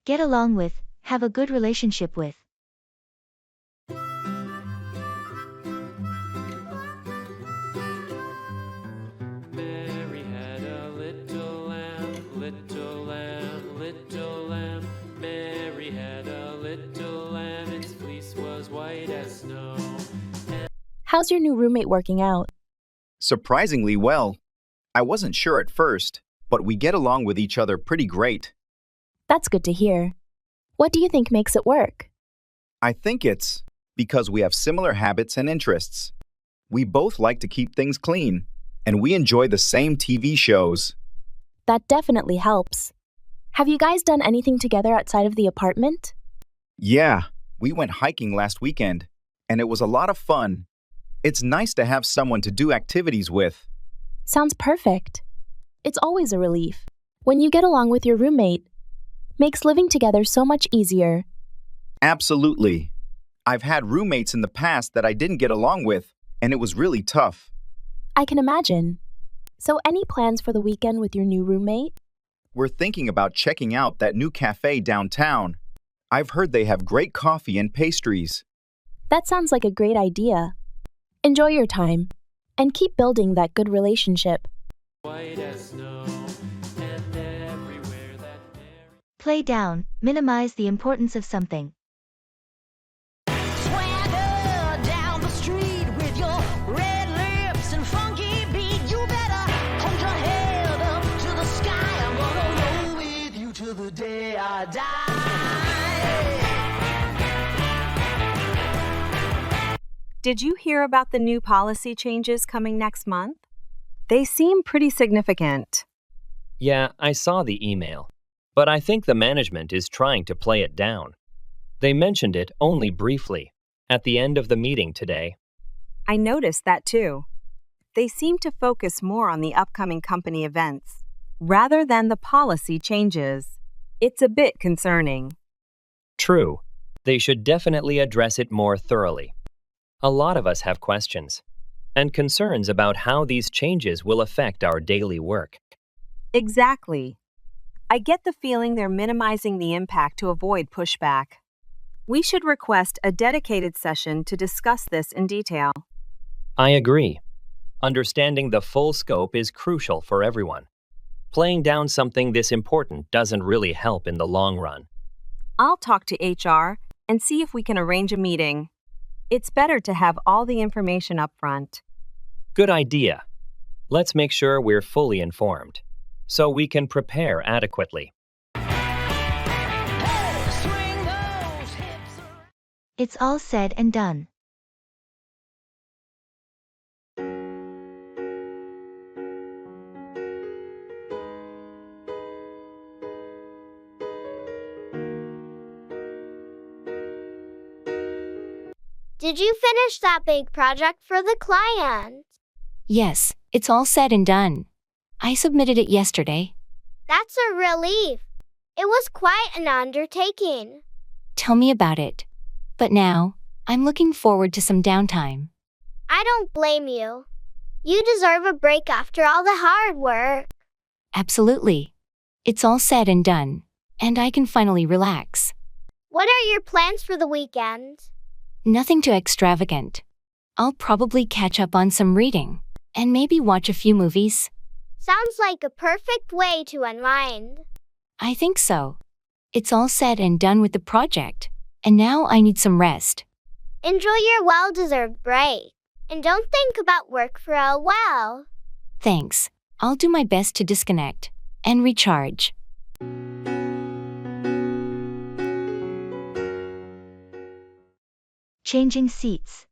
Get along with, have a good relationship with. Mary had a little lamb, little lamb, little lamb. Mary had a little lamb, its fleece was white as snow. How's your new roommate working out? Surprisingly well. I wasn't sure at first, but we get along with each other pretty great. That's good to hear. What do you think makes it work? I think it's because we have similar habits and interests. We both like to keep things clean, and we enjoy the same TV shows. That definitely helps. Have you guys done anything together outside of the apartment? Yeah, we went hiking last weekend, and it was a lot of fun. It's nice to have someone to do activities with. Sounds perfect. It's always a relief. When you get along with your roommate, makes living together so much easier. Absolutely. I've had roommates in the past that I didn't get along with, and it was really tough. I can imagine. So any plans for the weekend with your new roommate? We're thinking about checking out that new cafe downtown. I've heard they have great coffee and pastries. That sounds like a great idea. Enjoy your time, and keep building that good relationship. White as snow, and everywhere that Play down, minimize the importance of something. Swagger down the street with your red lips and funky beat. You better hold your head up to the sky. I'm gonna roll with you till the day I die. Did you hear about the new policy changes coming next month? They seem pretty significant. Yeah, I saw the email, but I think the management is trying to play it down. They mentioned it only briefly at the end of the meeting today. I noticed that too. They seem to focus more on the upcoming company events rather than the policy changes. It's a bit concerning. True, they should definitely address it more thoroughly. A lot of us have questions and concerns about how these changes will affect our daily work. Exactly. I get the feeling they're minimizing the impact to avoid pushback. We should request a dedicated session to discuss this in detail. I agree. Understanding the full scope is crucial for everyone. Playing down something this important doesn't really help in the long run. I'll talk to HR and see if we can arrange a meeting. It's better to have all the information up front. Good idea. Let's make sure we're fully informed so we can prepare adequately. Hey, swing those hips around. It's all said and done. Did you finish that big project for the client? Yes, it's all said and done. I submitted it yesterday. That's a relief. It was quite an undertaking. Tell me about it. But now, I'm looking forward to some downtime. I don't blame you. You deserve a break after all the hard work. Absolutely. It's all said and done, and I can finally relax. What are your plans for the weekend? Nothing too extravagant. I'll probably catch up on some reading, and maybe watch a few movies. Sounds like a perfect way to unwind. I think so. It's all said and done with the project, and now I need some rest. Enjoy your well-deserved break. And don't think about work for a while. Thanks. I'll do my best to disconnect and recharge. Changing seats.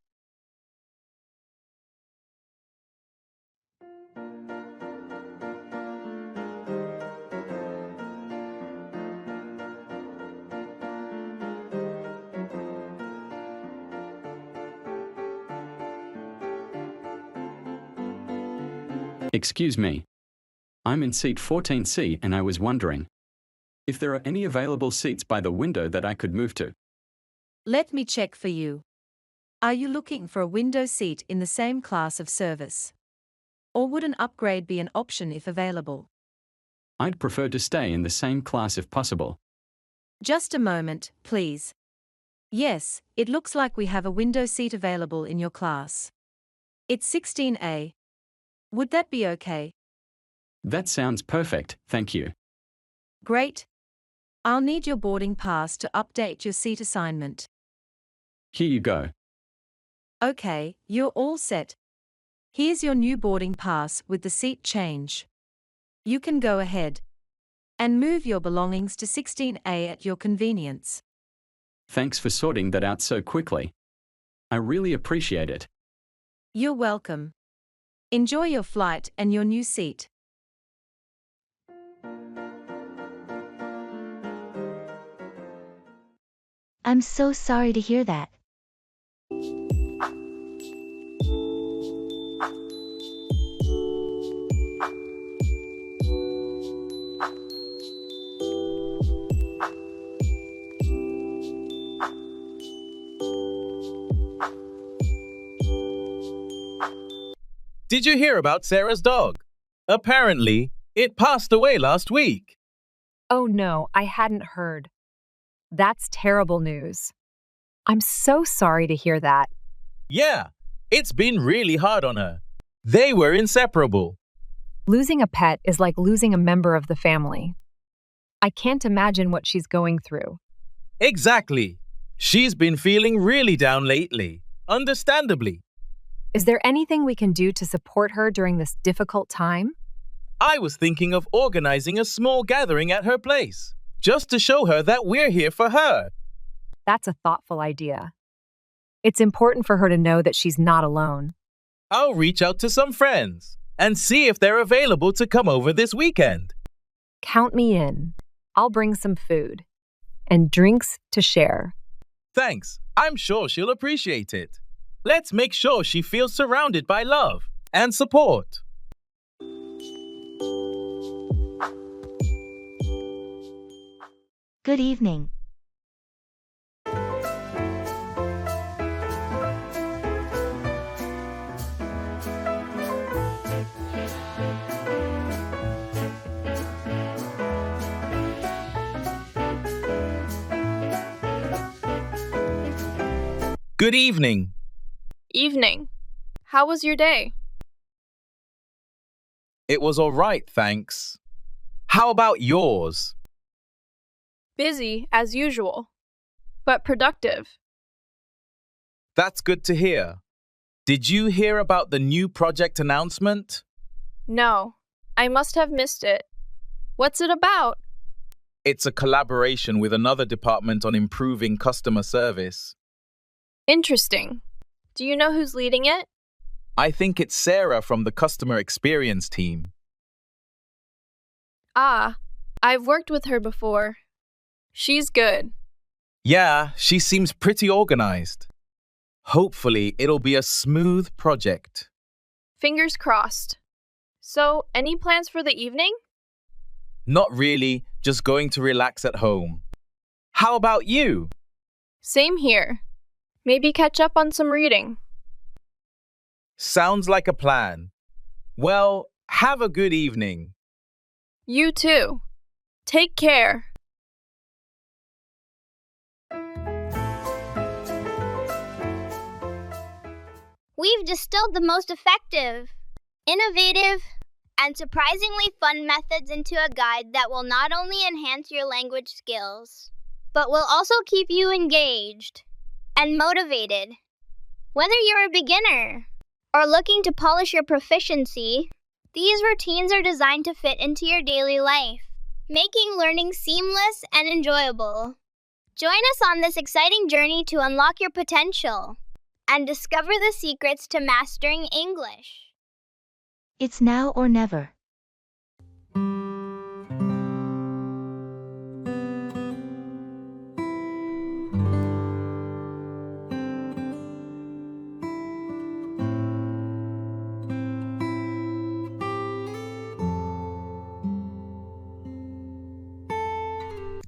Excuse me. I'm in seat 14C and I was wondering if there are any available seats by the window that I could move to. Let me check for you. Are you looking for a window seat in the same class of service? Or would an upgrade be an option if available? I'd prefer to stay in the same class if possible. Just a moment, please. Yes, it looks like we have a window seat available in your class. It's 16A. Would that be okay? That sounds perfect, thank you. Great. I'll need your boarding pass to update your seat assignment. Here you go. Okay, you're all set. Here's your new boarding pass with the seat change. You can go ahead and move your belongings to 16A at your convenience. Thanks for sorting that out so quickly. I really appreciate it. You're welcome. Enjoy your flight and your new seat. I'm so sorry to hear that. Did you hear about Sarah's dog? Apparently, it passed away last week. Oh no, I hadn't heard. That's terrible news. I'm so sorry to hear that. Yeah, it's been really hard on her. They were inseparable. Losing a pet is like losing a member of the family. I can't imagine what she's going through. Exactly. She's been feeling really down lately, understandably. Is there anything we can do to support her during this difficult time? I was thinking of organizing a small gathering at her place, just to show her that we're here for her. That's a thoughtful idea. It's important for her to know that she's not alone. I'll reach out to some friends and see if they're available to come over this weekend. Count me in. I'll bring some food and drinks to share. Thanks. I'm sure she'll appreciate it. Let's make sure she feels surrounded by love and support. Good evening. Good evening. Evening. How was your day? It was all right, thanks. How about yours? Busy, as usual, but productive. That's good to hear. Did you hear about the new project announcement? No, I must have missed it. What's it about? It's a collaboration with another department on improving customer service. Interesting. Do you know who's leading it? I think it's Sarah from the customer experience team. Ah, I've worked with her before. She's good. Yeah, she seems pretty organized. Hopefully, it'll be a smooth project. Fingers crossed. So, any plans for the evening? Not really, just going to relax at home. How about you? Same here. Maybe catch up on some reading. Sounds like a plan. Well, have a good evening. You too. Take care. We've distilled the most effective, innovative, and surprisingly fun methods into a guide that will not only enhance your language skills, but will also keep you engaged and motivated. Whether you're a beginner or looking to polish your proficiency, these routines are designed to fit into your daily life, making learning seamless and enjoyable. Join us on this exciting journey to unlock your potential and discover the secrets to mastering English. It's now or never.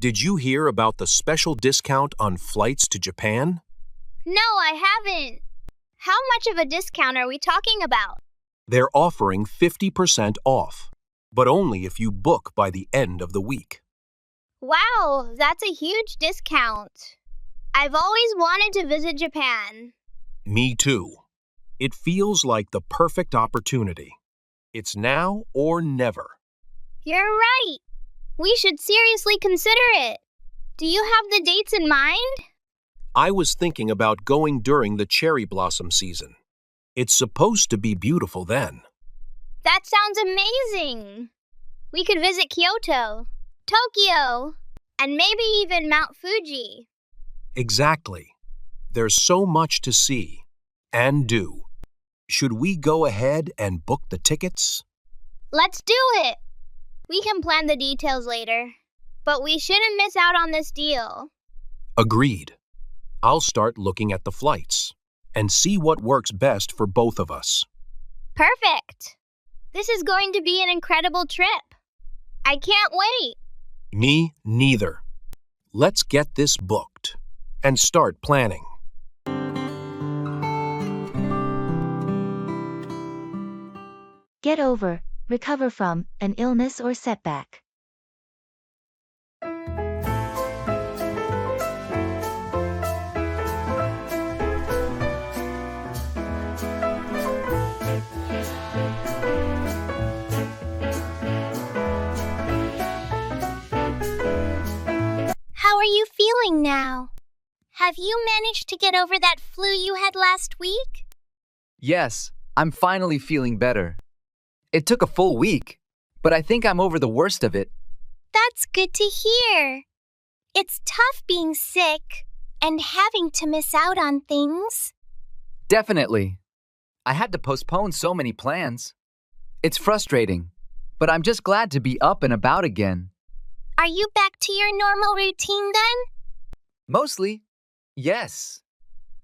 Did you hear about the special discount on flights to Japan? No, I haven't. How much of a discount are we talking about? They're offering 50% off, but only if you book by the end of the week. Wow, that's a huge discount. I've always wanted to visit Japan. Me too. It feels like the perfect opportunity. It's now or never. You're right. We should seriously consider it. Do you have the dates in mind? I was thinking about going during the cherry blossom season. It's supposed to be beautiful then. That sounds amazing. We could visit Kyoto, Tokyo, and maybe even Mount Fuji. Exactly. There's so much to see and do. Should we go ahead and book the tickets? Let's do it. We can plan the details later, but we shouldn't miss out on this deal. Agreed. I'll start looking at the flights and see what works best for both of us. Perfect. This is going to be an incredible trip. I can't wait. Me neither. Let's get this booked and start planning. Get over, recover from, an illness or setback. How are you feeling now? Have you managed to get over that flu you had last week? Yes, I'm finally feeling better. It took a full week, but I think I'm over the worst of it. That's good to hear. It's tough being sick and having to miss out on things. Definitely. I had to postpone so many plans. It's frustrating, but I'm just glad to be up and about again. Are you back to your normal routine then? Mostly, yes.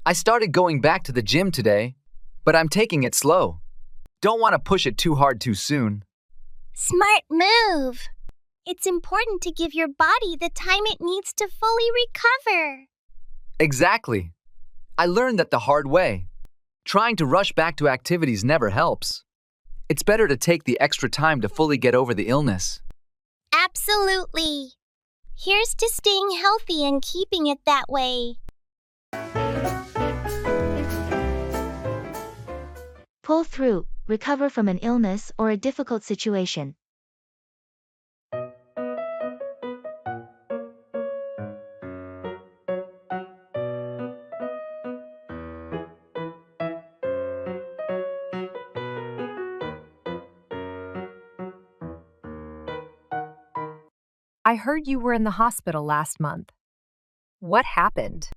I started going back to the gym today, but I'm taking it slow. Don't want to push it too hard too soon. Smart move. It's important to give your body the time it needs to fully recover. Exactly. I learned that the hard way. Trying to rush back to activities never helps. It's better to take the extra time to fully get over the illness. Absolutely. Here's to staying healthy and keeping it that way. Pull through, recover from an illness or a difficult situation. I heard you were in the hospital last month. What happened?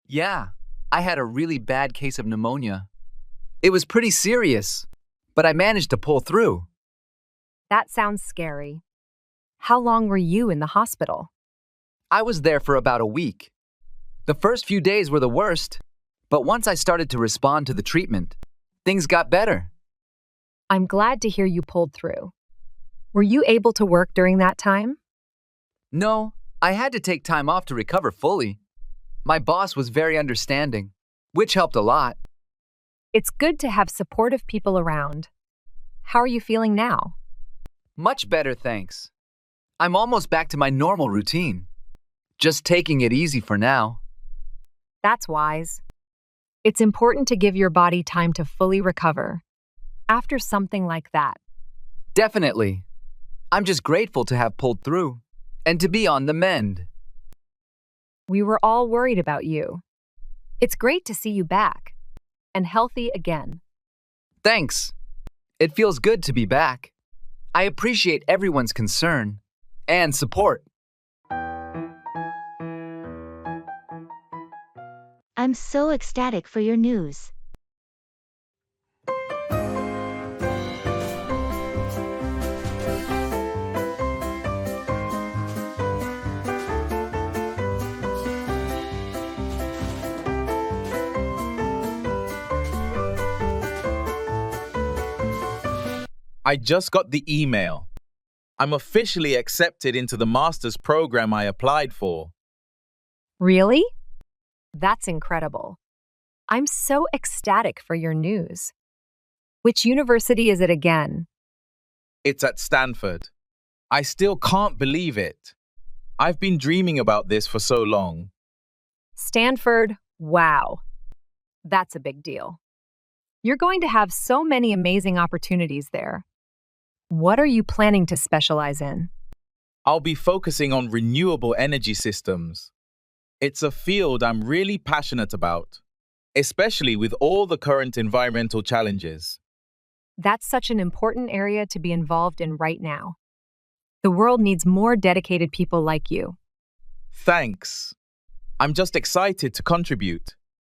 Yeah, I had a really bad case of pneumonia. It was pretty serious, but I managed to pull through. That sounds scary. How long were you in the hospital? I was there for about a week. The first few days were the worst, but once I started to respond to the treatment, things got better. I'm glad to hear you pulled through. Were you able to work during that time? No, I had to take time off to recover fully. My boss was very understanding, which helped a lot. It's good to have supportive people around. How are you feeling now? Much better, thanks. I'm almost back to my normal routine. Just taking it easy for now. That's wise. It's important to give your body time to fully recover after something like that. Definitely. I'm just grateful to have pulled through and to be on the mend. We were all worried about you. It's great to see you back and healthy again. Thanks. It feels good to be back. I appreciate everyone's concern and support. I'm so ecstatic for your news. I just got the email. I'm officially accepted into the master's program I applied for. Really? That's incredible. I'm so ecstatic for your news. Which university is it again? It's at Stanford. I still can't believe it. I've been dreaming about this for so long. Stanford, wow. That's a big deal. You're going to have so many amazing opportunities there. What are you planning to specialize in? I'll be focusing on renewable energy systems. It's a field I'm really passionate about, especially with all the current environmental challenges. That's such an important area to be involved in right now. The world needs more dedicated people like you. Thanks. I'm just excited to contribute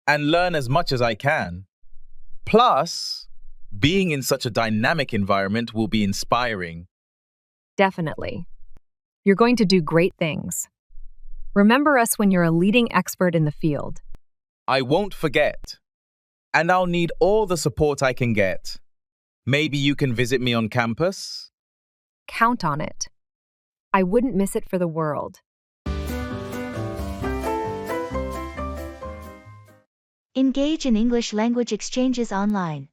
and learn as much as I can. Plus, being in such a dynamic environment will be inspiring. Definitely. You're going to do great things. Remember us when you're a leading expert in the field. I won't forget. And I'll need all the support I can get. Maybe you can visit me on campus? Count on it. I wouldn't miss it for the world. Engage in English language exchanges online.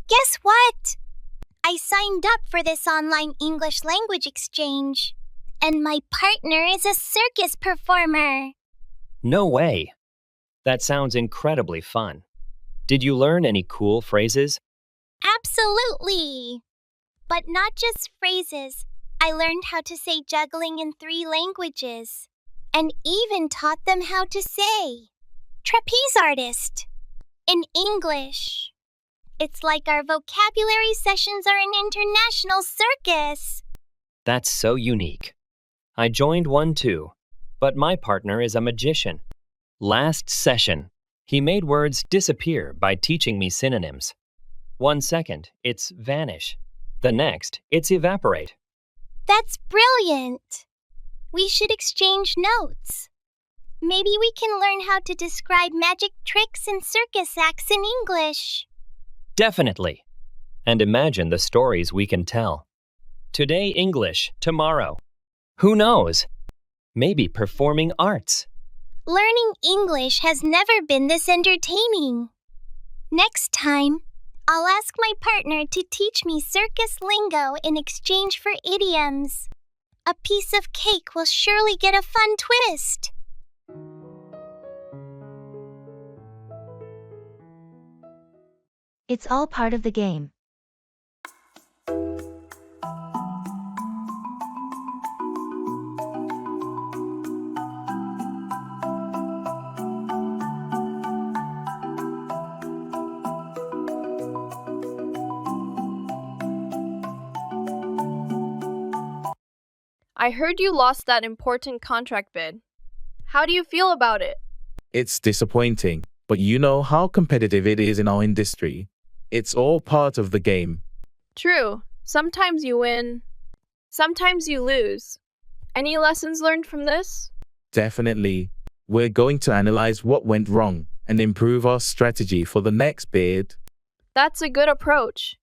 Guess what? I signed up for this online English language exchange, and my partner is a circus performer. No way. That sounds incredibly fun. Did you learn any cool phrases? Absolutely. But not just phrases. I learned how to say juggling in 3 languages, and even taught them how to say trapeze artist in English. It's like our vocabulary sessions are an international circus. That's so unique. I joined one too, but my partner is a magician. Last session, he made words disappear by teaching me synonyms. 1 second, it's vanish. The next, it's evaporate. That's brilliant. We should exchange notes. Maybe we can learn how to describe magic tricks and circus acts in English. Definitely. And imagine the stories we can tell. Today English, tomorrow. Who knows? Maybe performing arts. Learning English has never been this entertaining. Next time, I'll ask my partner to teach me circus lingo in exchange for idioms. A piece of cake will surely get a fun twist. It's all part of the game. I heard you lost that important contract bid. How do you feel about it? It's disappointing, but you know how competitive it is in our industry. It's all part of the game. True. Sometimes you win. Sometimes you lose. Any lessons learned from this? Definitely. We're going to analyze what went wrong and improve our strategy for the next bid. That's a good approach.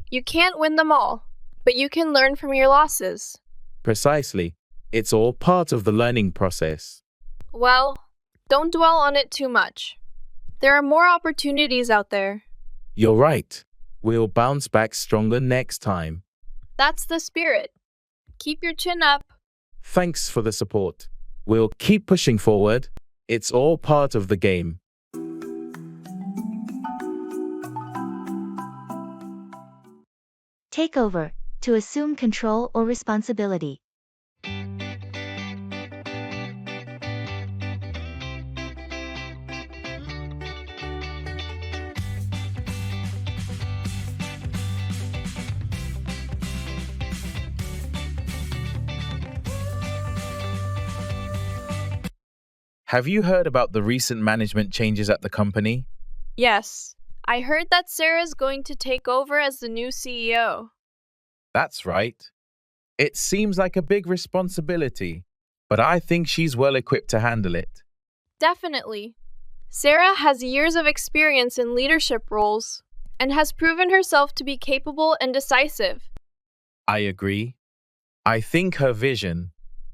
You can't win them all, but you can learn from your losses. Precisely. It's all part of the learning process. Well, don't dwell on it too much. There are more opportunities out there. You're right. We'll bounce back stronger next time. That's the spirit. Keep your chin up. Thanks for the support. We'll keep pushing forward. It's all part of the game. Take over, to assume control or responsibility. Have you heard about the recent management changes at the company? Yes, I heard that Sarah's going to take over as the new CEO. That's right. It seems like a big responsibility, but I think she's well equipped to handle it. Definitely. Sarah has years of experience in leadership roles and has proven herself to be capable and decisive. I agree. I think her vision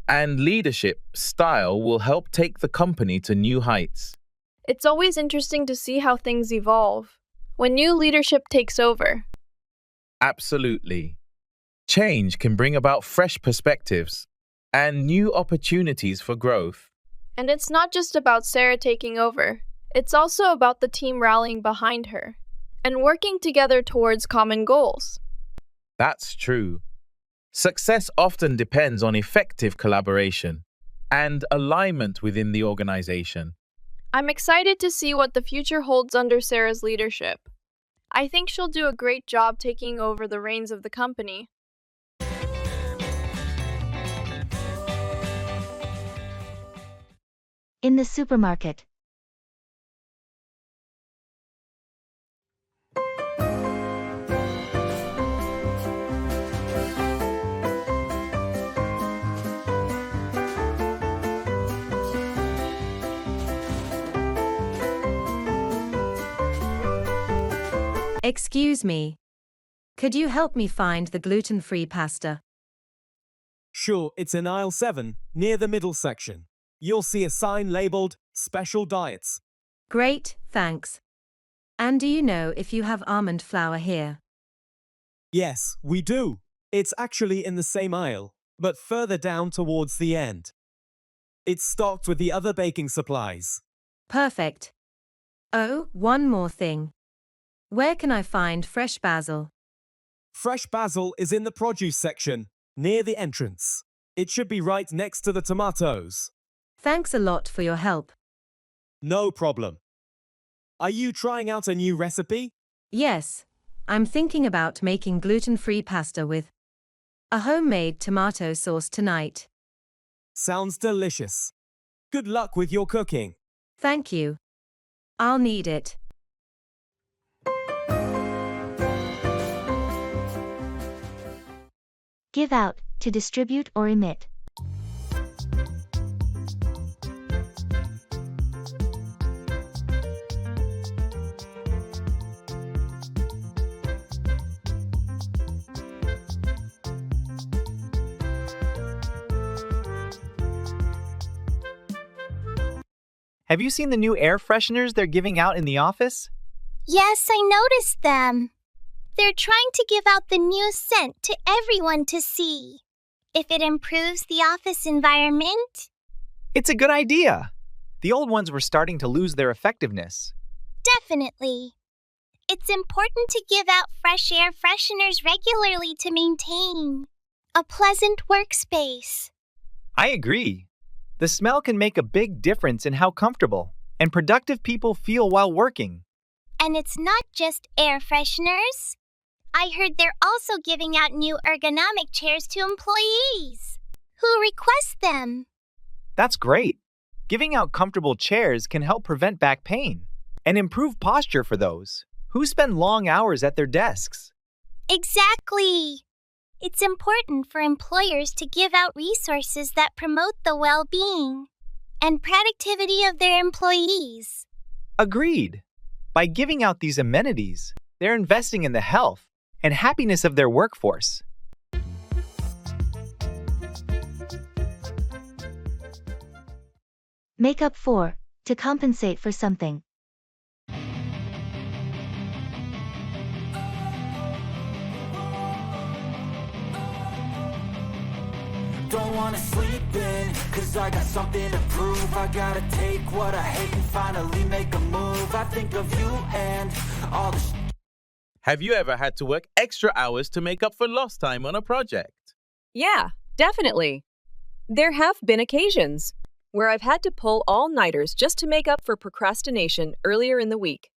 and leadership style will help take the company to new heights. It's always interesting to see how things evolve when new leadership takes over. Absolutely. Change can bring about fresh perspectives and new opportunities for growth. And it's not just about Sarah taking over, it's also about the team rallying behind her and working together towards common goals. That's true. Success often depends on effective collaboration and alignment within the organization. I'm excited to see what the future holds under Sarah's leadership. I think she'll do a great job taking over the reins of the company. In the supermarket. Excuse me. Could you help me find the gluten-free pasta? Sure, it's in aisle 7, near the middle section. You'll see a sign labeled Special Diets. Great, thanks. And do you know if you have almond flour here? Yes, we do. It's actually in the same aisle, but further down towards the end. It's stocked with the other baking supplies. Perfect. Oh, one more thing. Where can I find fresh basil? Fresh basil is in the produce section, near the entrance. It should be right next to the tomatoes. Thanks a lot for your help. No problem. Are you trying out a new recipe? Yes, I'm thinking about making gluten-free pasta with a homemade tomato sauce tonight. Sounds delicious. Good luck with your cooking. Thank you. I'll need it. Give out, to distribute or emit. Have you seen the new air fresheners they're giving out in the office? Yes, I noticed them. They're trying to give out the new scent to everyone to see. If it improves the office environment? It's a good idea. The old ones were starting to lose their effectiveness. Definitely. It's important to give out fresh air fresheners regularly to maintain a pleasant workspace. I agree. The smell can make a big difference in how comfortable and productive people feel while working. And it's not just air fresheners. I heard they're also giving out new ergonomic chairs to employees who request them. That's great. Giving out comfortable chairs can help prevent back pain and improve posture for those who spend long hours at their desks. Exactly. It's important for employers to give out resources that promote the well-being and productivity of their employees. Agreed. By giving out these amenities, they're investing in the health and happiness of their workforce. Make up for, to compensate for something. Don't wanna sleep in, cause I got something to prove. I gotta take what I hate and finally make a move. I think of you and all the Have you ever had to work extra hours to make up for lost time on a project? Yeah, definitely. There have been occasions where I've had to pull all-nighters just to make up for procrastination earlier in the week.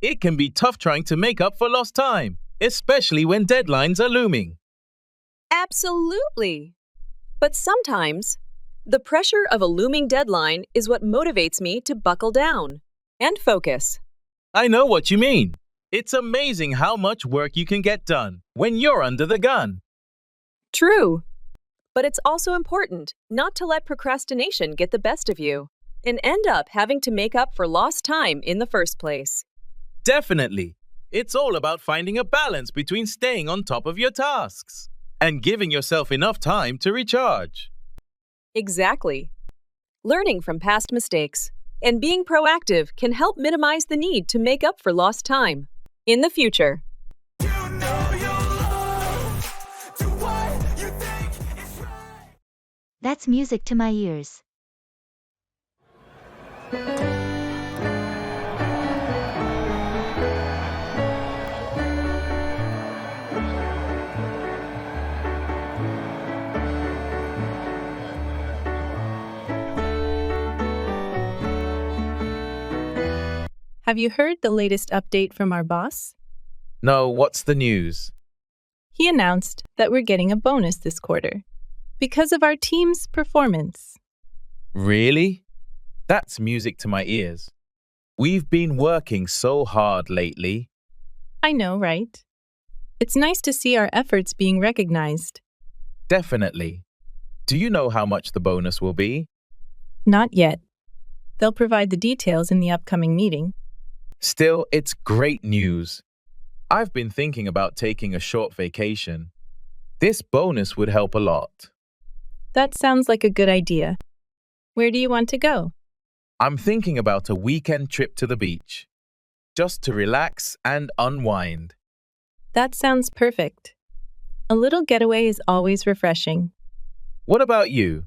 It can be tough trying to make up for lost time, especially when deadlines are looming. Absolutely. But sometimes, the pressure of a looming deadline is what motivates me to buckle down and focus. I know what you mean. It's amazing how much work you can get done when you're under the gun. True. But it's also important not to let procrastination get the best of you and end up having to make up for lost time in the first place. Definitely. It's all about finding a balance between staying on top of your tasks and giving yourself enough time to recharge. Exactly. Learning from past mistakes and being proactive can help minimize the need to make up for lost time in the future. That's music to my ears. Have you heard the latest update from our boss? No, what's the news? He announced that we're getting a bonus this quarter because of our team's performance. Really? That's music to my ears. We've been working so hard lately. I know, right? It's nice to see our efforts being recognized. Definitely. Do you know how much the bonus will be? Not yet. They'll provide the details in the upcoming meeting. Still, it's great news. I've been thinking about taking a short vacation. This bonus would help a lot. That sounds like a good idea. Where do you want to go? I'm thinking about a weekend trip to the beach, just to relax and unwind. That sounds perfect. A little getaway is always refreshing. What about you?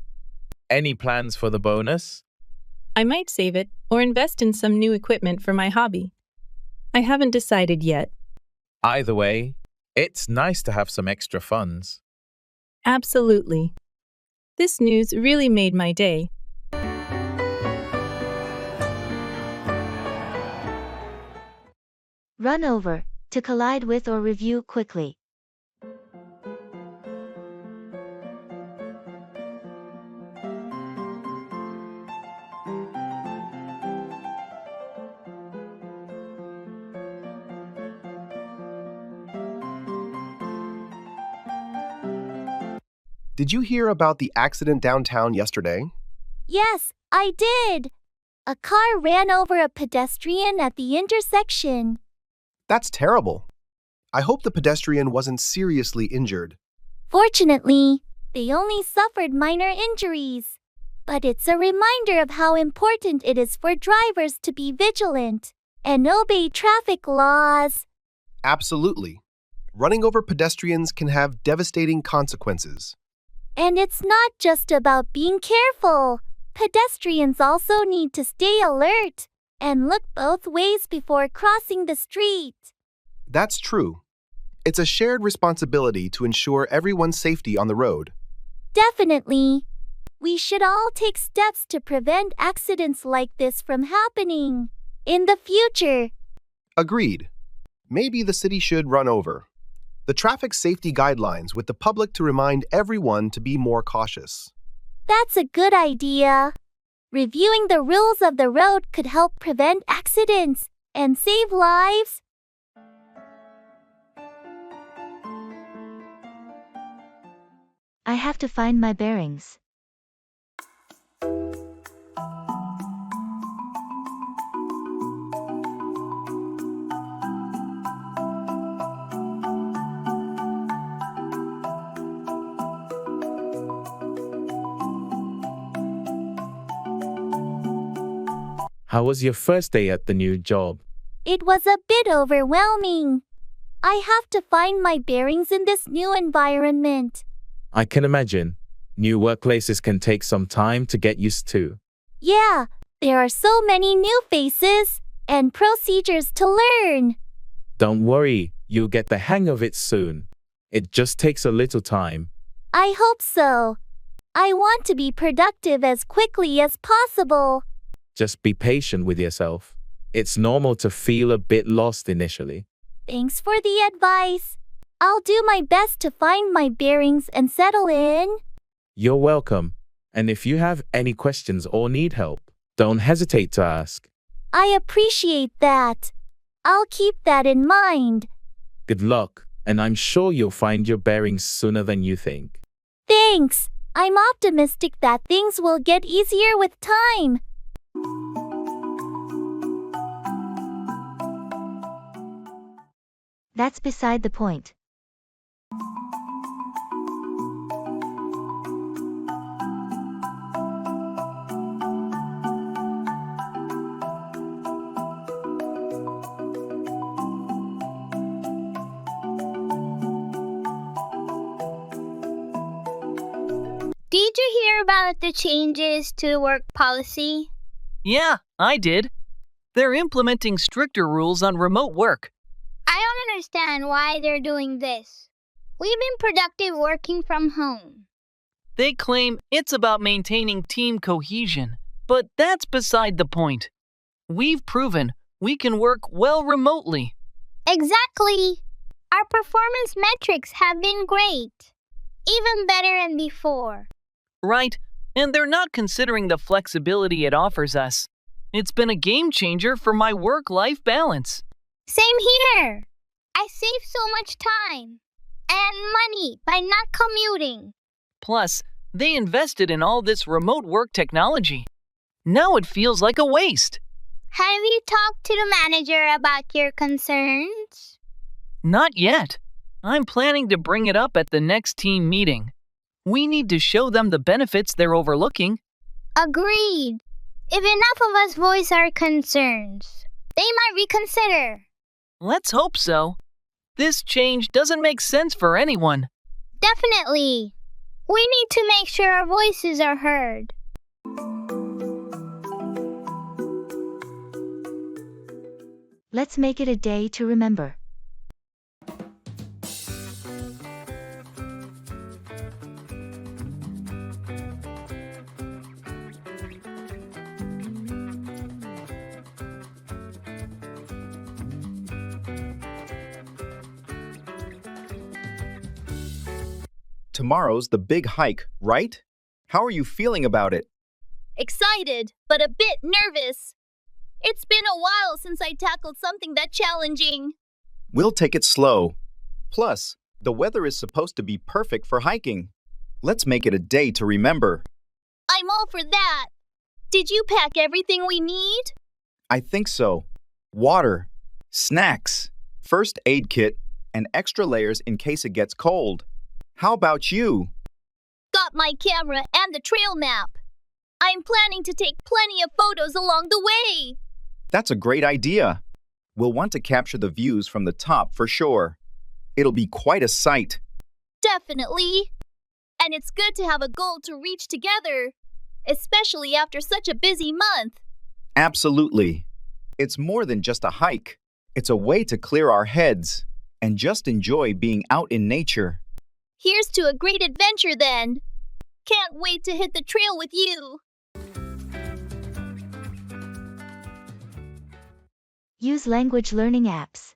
Any plans for the bonus? I might save it or invest in some new equipment for my hobby. I haven't decided yet. Either way, it's nice to have some extra funds. Absolutely. This news really made my day. Run over, to collide with or review quickly. Did you hear about the accident downtown yesterday? Yes, I did. A car ran over a pedestrian at the intersection. That's terrible. I hope the pedestrian wasn't seriously injured. Fortunately, they only suffered minor injuries. But it's a reminder of how important it is for drivers to be vigilant and obey traffic laws. Absolutely. Running over pedestrians can have devastating consequences. And it's not just about being careful. Pedestrians also need to stay alert and look both ways before crossing the street. That's true. It's a shared responsibility to ensure everyone's safety on the road. Definitely. We should all take steps to prevent accidents like this from happening in the future. Agreed. Maybe the city should run over the traffic safety guidelines with the public to remind everyone to be more cautious. That's a good idea. Reviewing the rules of the road could help prevent accidents and save lives. I have to find my bearings. How was your first day at the new job? It was a bit overwhelming. I have to find my bearings in this new environment. I can imagine. New workplaces can take some time to get used to. Yeah, there are so many new faces and procedures to learn. Don't worry, you'll get the hang of it soon. It just takes a little time. I hope so. I want to be productive as quickly as possible. Just be patient with yourself. It's normal to feel a bit lost initially. Thanks for the advice. I'll do my best to find my bearings and settle in. You're welcome. And if you have any questions or need help, don't hesitate to ask. I appreciate that. I'll keep that in mind. Good luck, and I'm sure you'll find your bearings sooner than you think. Thanks. I'm optimistic that things will get easier with time. That's beside the point. Did you hear about the changes to work policy? Yeah, I did. They're implementing stricter rules on remote work. I don't understand why they're doing this. We've been productive working from home. They claim it's about maintaining team cohesion, but that's beside the point. We've proven we can work well remotely. Exactly. Our performance metrics have been great. Even better than before. Right, and they're not considering the flexibility it offers us. It's been a game changer for my work-life balance. Same here. I save so much time and money by not commuting. Plus, they invested in all this remote work technology. Now it feels like a waste. Have you talked to the manager about your concerns? Not yet. I'm planning to bring it up at the next team meeting. We need to show them the benefits they're overlooking. Agreed. If enough of us voice our concerns, they might reconsider. Let's hope so. This change doesn't make sense for anyone. Definitely. We need to make sure our voices are heard. Let's make it a day to remember. Tomorrow's the big hike, right? How are you feeling about it? Excited, but a bit nervous. It's been a while since I tackled something that challenging. We'll take it slow. Plus, the weather is supposed to be perfect for hiking. Let's make it a day to remember. I'm all for that. Did you pack everything we need? I think so. Water, snacks, first aid kit, and extra layers in case it gets cold. How about you? Got my camera and the trail map. I'm planning to take plenty of photos along the way. That's a great idea. We'll want to capture the views from the top for sure. It'll be quite a sight. Definitely. And it's good to have a goal to reach together, especially after such a busy month. Absolutely. It's more than just a hike. It's a way to clear our heads and just enjoy being out in nature. Here's to a great adventure then. Can't wait to hit the trail with you. Use language learning apps.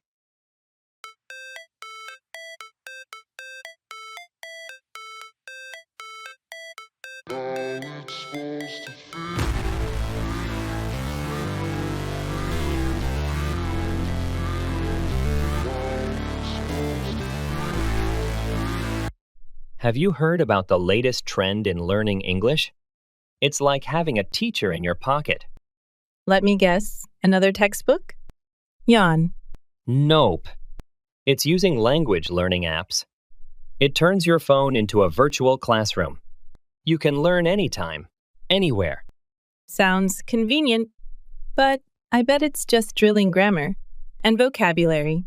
Have you heard about the latest trend in learning English? It's like having a teacher in your pocket. Let me guess. Another textbook? Yawn. Nope. It's using language learning apps. It turns your phone into a virtual classroom. You can learn anytime, anywhere. Sounds convenient, but I bet it's just drilling grammar and vocabulary.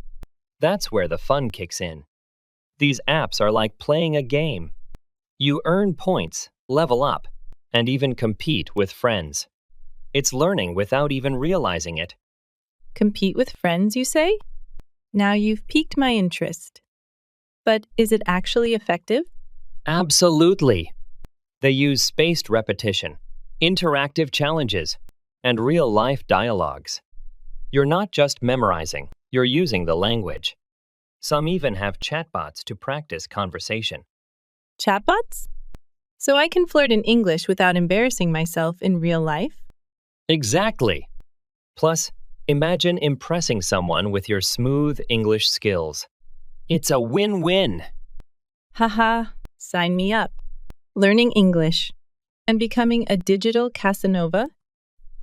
That's where the fun kicks in. These apps are like playing a game. You earn points, level up, and even compete with friends. It's learning without even realizing it. Compete with friends, you say? Now you've piqued my interest. But is it actually effective? Absolutely. They use spaced repetition, interactive challenges, and real-life dialogues. You're not just memorizing, you're using the language. Some even have chatbots to practice conversation. Chatbots? So I can flirt in English without embarrassing myself in real life? Exactly. Plus, imagine impressing someone with your smooth English skills. It's a win-win. Haha, sign me up. Learning English and becoming a digital Casanova?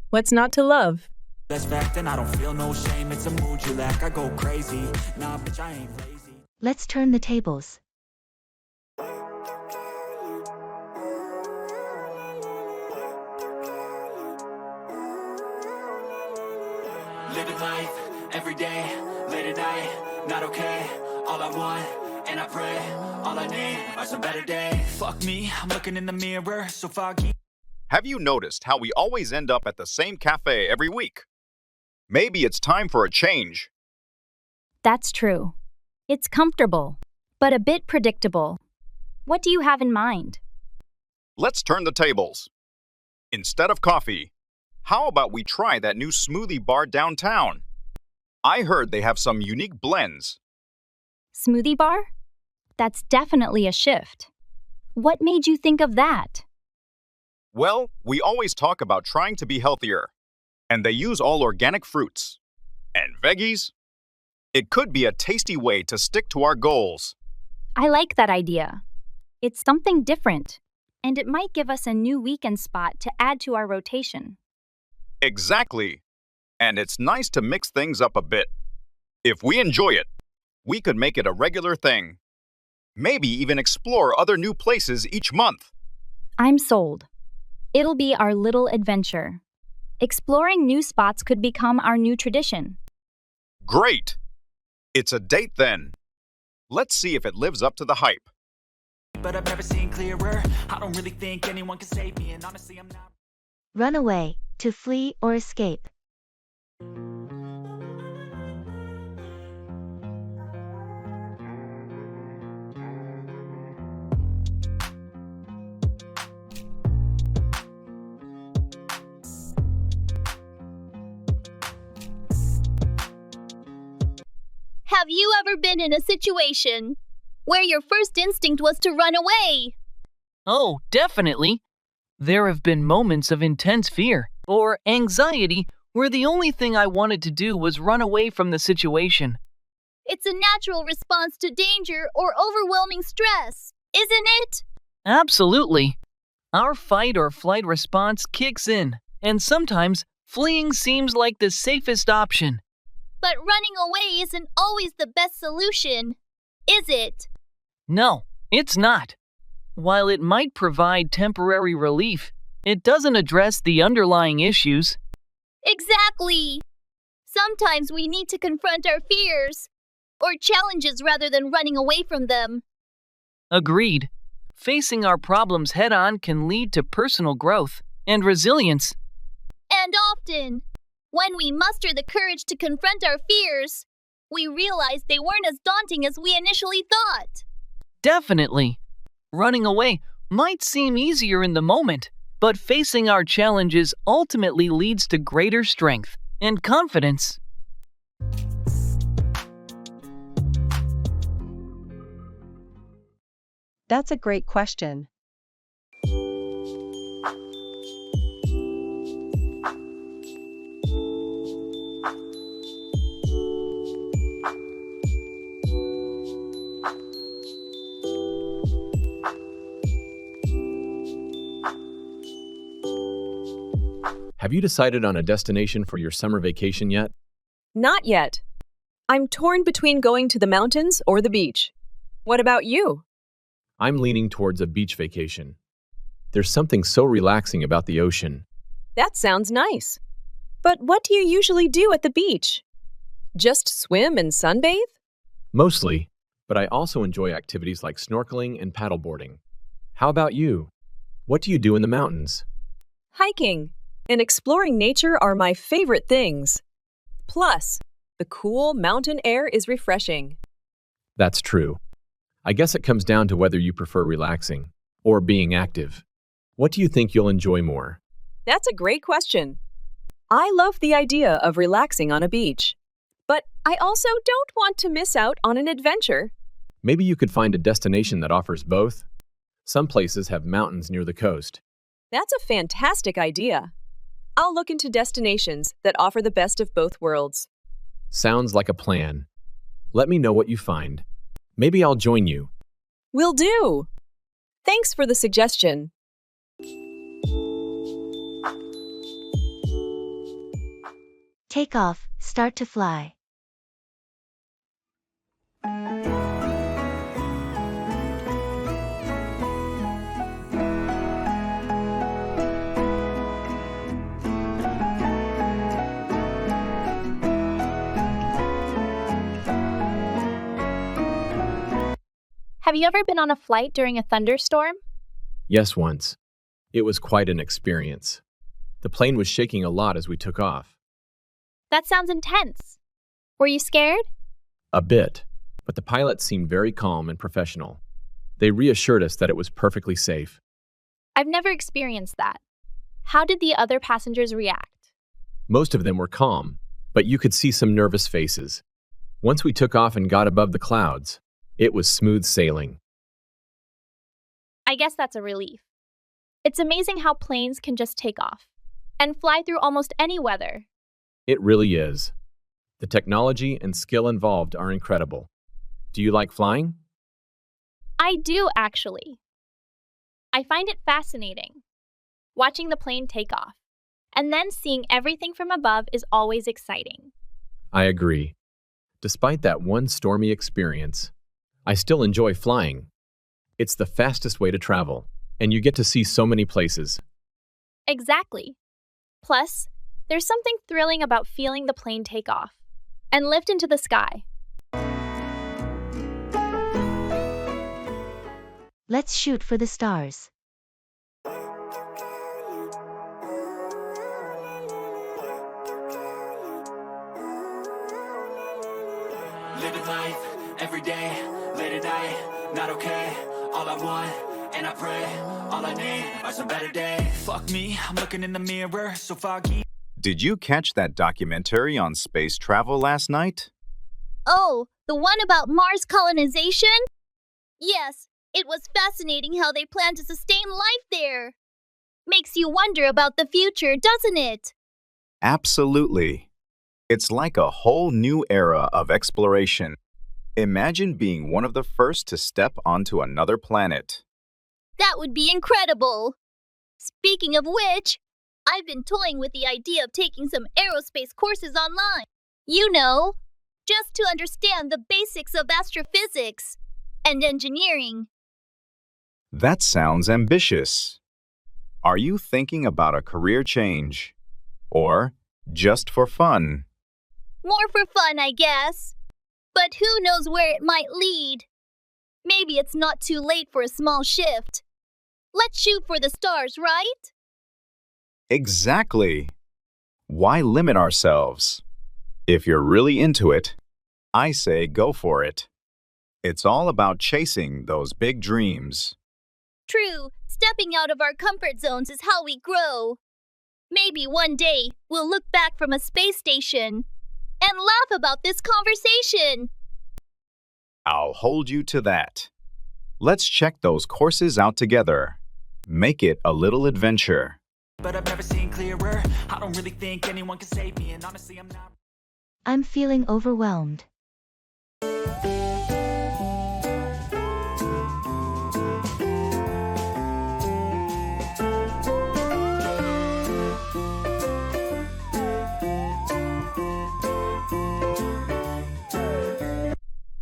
What's not to love? That's fact, and I don't feel no shame. It's a mood you lack. I go crazy. Nah, bitch, I ain't lazy. Let's turn the tables. Living life every day, late at night, not okay. All I want and I pray. All I need are some better days. Fuck me, I'm looking in the mirror, so foggy. Have you noticed how we always end up at the same cafe every week? Maybe it's time for a change. That's true. It's comfortable, but a bit predictable. What do you have in mind? Let's turn the tables. Instead of coffee, how about we try that new smoothie bar downtown? I heard they have some unique blends. Smoothie bar? That's definitely a shift. What made you think of that? Well, we always talk about trying to be healthier, and they use all organic fruits. And veggies? It could be a tasty way to stick to our goals. I like that idea. It's something different, and it might give us a new weekend spot to add to our rotation. Exactly. And it's nice to mix things up a bit. If we enjoy it, we could make it a regular thing. Maybe even explore other new places each month. I'm sold. It'll be our little adventure. Exploring new spots could become our new tradition. Great! It's a date then. Let's see if it lives up to the hype. But I've never seen clearer. I don't really think anyone can save me, and honestly, I'm not. Run away, to flee or escape. Have you ever been in a situation where your first instinct was to run away? Oh, definitely. There have been moments of intense fear or anxiety where the only thing I wanted to do was run away from the situation. It's a natural response to danger or overwhelming stress, isn't it? Absolutely. Our fight or flight response kicks in, and sometimes fleeing seems like the safest option. But running away isn't always the best solution, is it? No, it's not. While it might provide temporary relief, it doesn't address the underlying issues. Exactly. Sometimes we need to confront our fears or challenges rather than running away from them. Agreed. Facing our problems head-on can lead to personal growth and resilience. And often, when we muster the courage to confront our fears, we realize they weren't as daunting as we initially thought. Definitely. Running away might seem easier in the moment, but facing our challenges ultimately leads to greater strength and confidence. That's a great question. Have you decided on a destination for your summer vacation yet? Not yet. I'm torn between going to the mountains or the beach. What about you? I'm leaning towards a beach vacation. There's something so relaxing about the ocean. That sounds nice. But what do you usually do at the beach? Just swim and sunbathe? Mostly, but I also enjoy activities like snorkeling and paddleboarding. How about you? What do you do in the mountains? Hiking and exploring nature are my favorite things. Plus, the cool mountain air is refreshing. That's true. I guess it comes down to whether you prefer relaxing or being active. What do you think you'll enjoy more? That's a great question. I love the idea of relaxing on a beach, but I also don't want to miss out on an adventure. Maybe you could find a destination that offers both. Some places have mountains near the coast. That's a fantastic idea. I'll look into destinations that offer the best of both worlds. Sounds like a plan. Let me know what you find. Maybe I'll join you. Will do. Thanks for the suggestion. Take off, start to fly. Have you ever been on a flight during a thunderstorm? Yes, once. It was quite an experience. The plane was shaking a lot as we took off. That sounds intense. Were you scared? A bit, but the pilots seemed very calm and professional. They reassured us that it was perfectly safe. I've never experienced that. How did the other passengers react? Most of them were calm, but you could see some nervous faces. Once we took off and got above the clouds, it was smooth sailing. I guess that's a relief. It's amazing how planes can just take off and fly through almost any weather. It really is. The technology and skill involved are incredible. Do you like flying? I do, actually. I find it fascinating. Watching the plane take off and then seeing everything from above is always exciting. I agree. Despite that one stormy experience, I still enjoy flying. It's the fastest way to travel, and you get to see so many places. Exactly. Plus, there's something thrilling about feeling the plane take off and lift into the sky. Let's shoot for the stars. Living life, every day, late at night, not okay. All I want, and I pray, all I need are some better days. Fuck me, I'm looking in the mirror, so foggy. Did you catch that documentary on space travel last night? Oh, the one about Mars colonization? Yes, it was fascinating how they plan to sustain life there. Makes you wonder about the future, doesn't it? Absolutely. It's like a whole new era of exploration. Imagine being one of the first to step onto another planet. That would be incredible. Speaking of which, I've been toying with the idea of taking some aerospace courses online. You know, just to understand the basics of astrophysics and engineering. That sounds ambitious. Are you thinking about a career change? Or just for fun? More for fun, I guess. But who knows where it might lead? Maybe it's not too late for a small shift. Let's shoot for the stars, right? Exactly. Why limit ourselves? If you're really into it, I say go for it. It's all about chasing those big dreams. True, stepping out of our comfort zones is how we grow. Maybe one day we'll look back from a space station and laugh about this conversation. I'll hold you to that. Let's check those courses out together. Make it a little adventure. But I've never seen clearer. I don't really think anyone can save me, and honestly, I'm not. I'm feeling overwhelmed.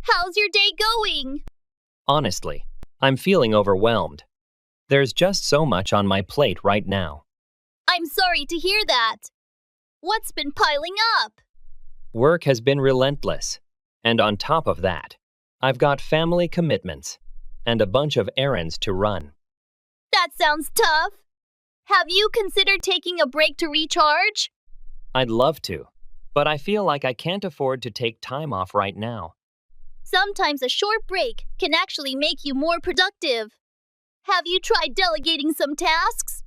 How's your day going? Honestly, I'm feeling overwhelmed. There's just so much on my plate right now. I'm sorry to hear that. What's been piling up? Work has been relentless. And on top of that, I've got family commitments and a bunch of errands to run. That sounds tough. Have you considered taking a break to recharge? I'd love to, but I feel like I can't afford to take time off right now. Sometimes a short break can actually make you more productive. Have you tried delegating some tasks?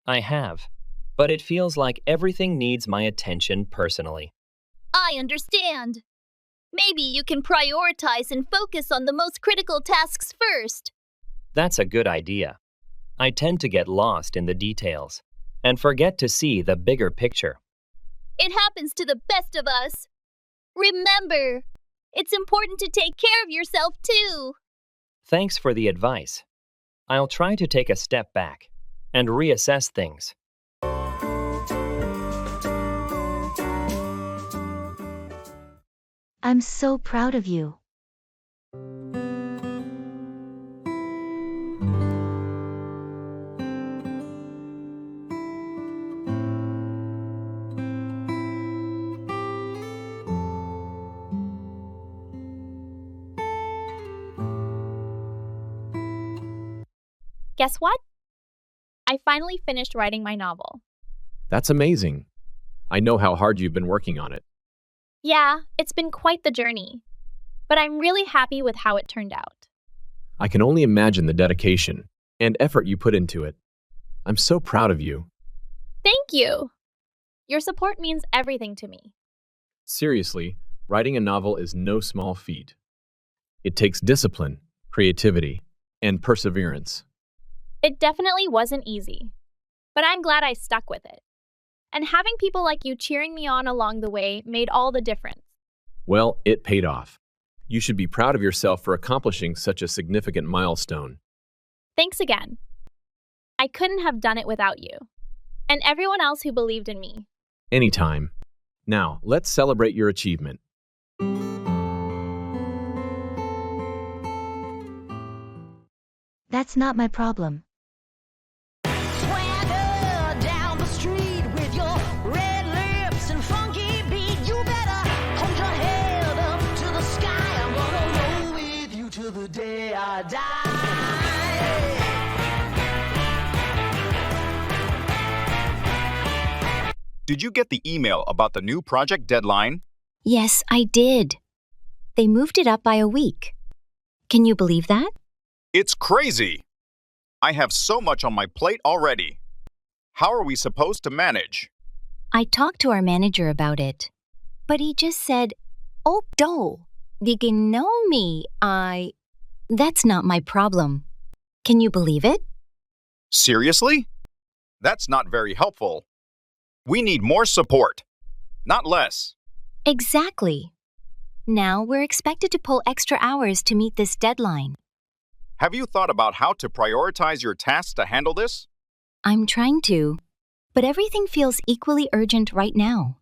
I have, but it feels like everything needs my attention personally. I understand. Maybe you can prioritize and focus on the most critical tasks first. That's a good idea. I tend to get lost in the details and forget to see the bigger picture. It happens to the best of us. Remember, it's important to take care of yourself too. Thanks for the advice. I'll try to take a step back and reassess things. I'm so proud of you. Guess what? I finally finished writing my novel. That's amazing. I know how hard you've been working on it. Yeah, it's been quite the journey, but I'm really happy with how it turned out. I can only imagine the dedication and effort you put into it. I'm so proud of you. Thank you! Your support means everything to me. Seriously, writing a novel is no small feat. It takes discipline, creativity, and perseverance. It definitely wasn't easy, but I'm glad I stuck with it. And having people like you cheering me on along the way made all the difference. Well, it paid off. You should be proud of yourself for accomplishing such a significant milestone. Thanks again. I couldn't have done it without you, and everyone else who believed in me. Anytime. Now, let's celebrate your achievement. That's not my problem. Swagger down the street with your red lips and funky beat. You better hold your head up to the sky. I'm gonna roll with you till the day I die. Did you get the email about the new project deadline? Yes, I did. They moved it up by a week. Can you believe that? It's crazy! I have so much on my plate already. How are we supposed to manage? I talked to our manager about it, but he just said, "Oh, do, digging know me, That's not my problem. Can you believe it? Seriously? That's not very helpful. We need more support, not less. Exactly. Now we're expected to pull extra hours to meet this deadline. Have you thought about how to prioritize your tasks to handle this? I'm trying to, but everything feels equally urgent right now.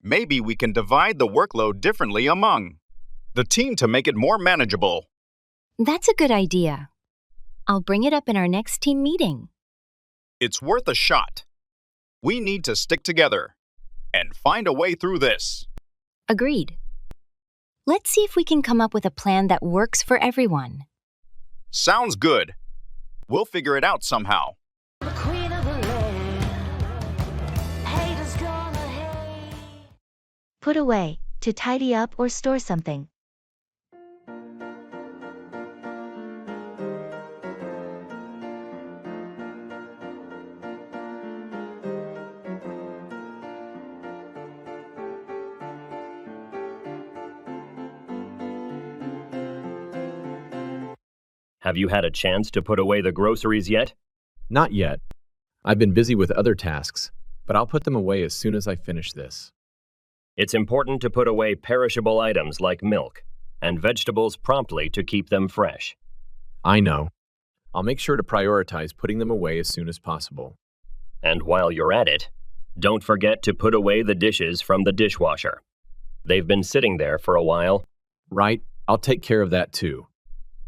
Maybe we can divide the workload differently among the team to make it more manageable. That's a good idea. I'll bring it up in our next team meeting. It's worth a shot. We need to stick together and find a way through this. Agreed. Let's see if we can come up with a plan that works for everyone. Sounds good. We'll figure it out somehow. Put away, to tidy up or store something. Have you had a chance to put away the groceries yet? Not yet. I've been busy with other tasks, but I'll put them away as soon as I finish this. It's important to put away perishable items like milk and vegetables promptly to keep them fresh. I know. I'll make sure to prioritize putting them away as soon as possible. And while you're at it, don't forget to put away the dishes from the dishwasher. They've been sitting there for a while. Right, I'll take care of that too.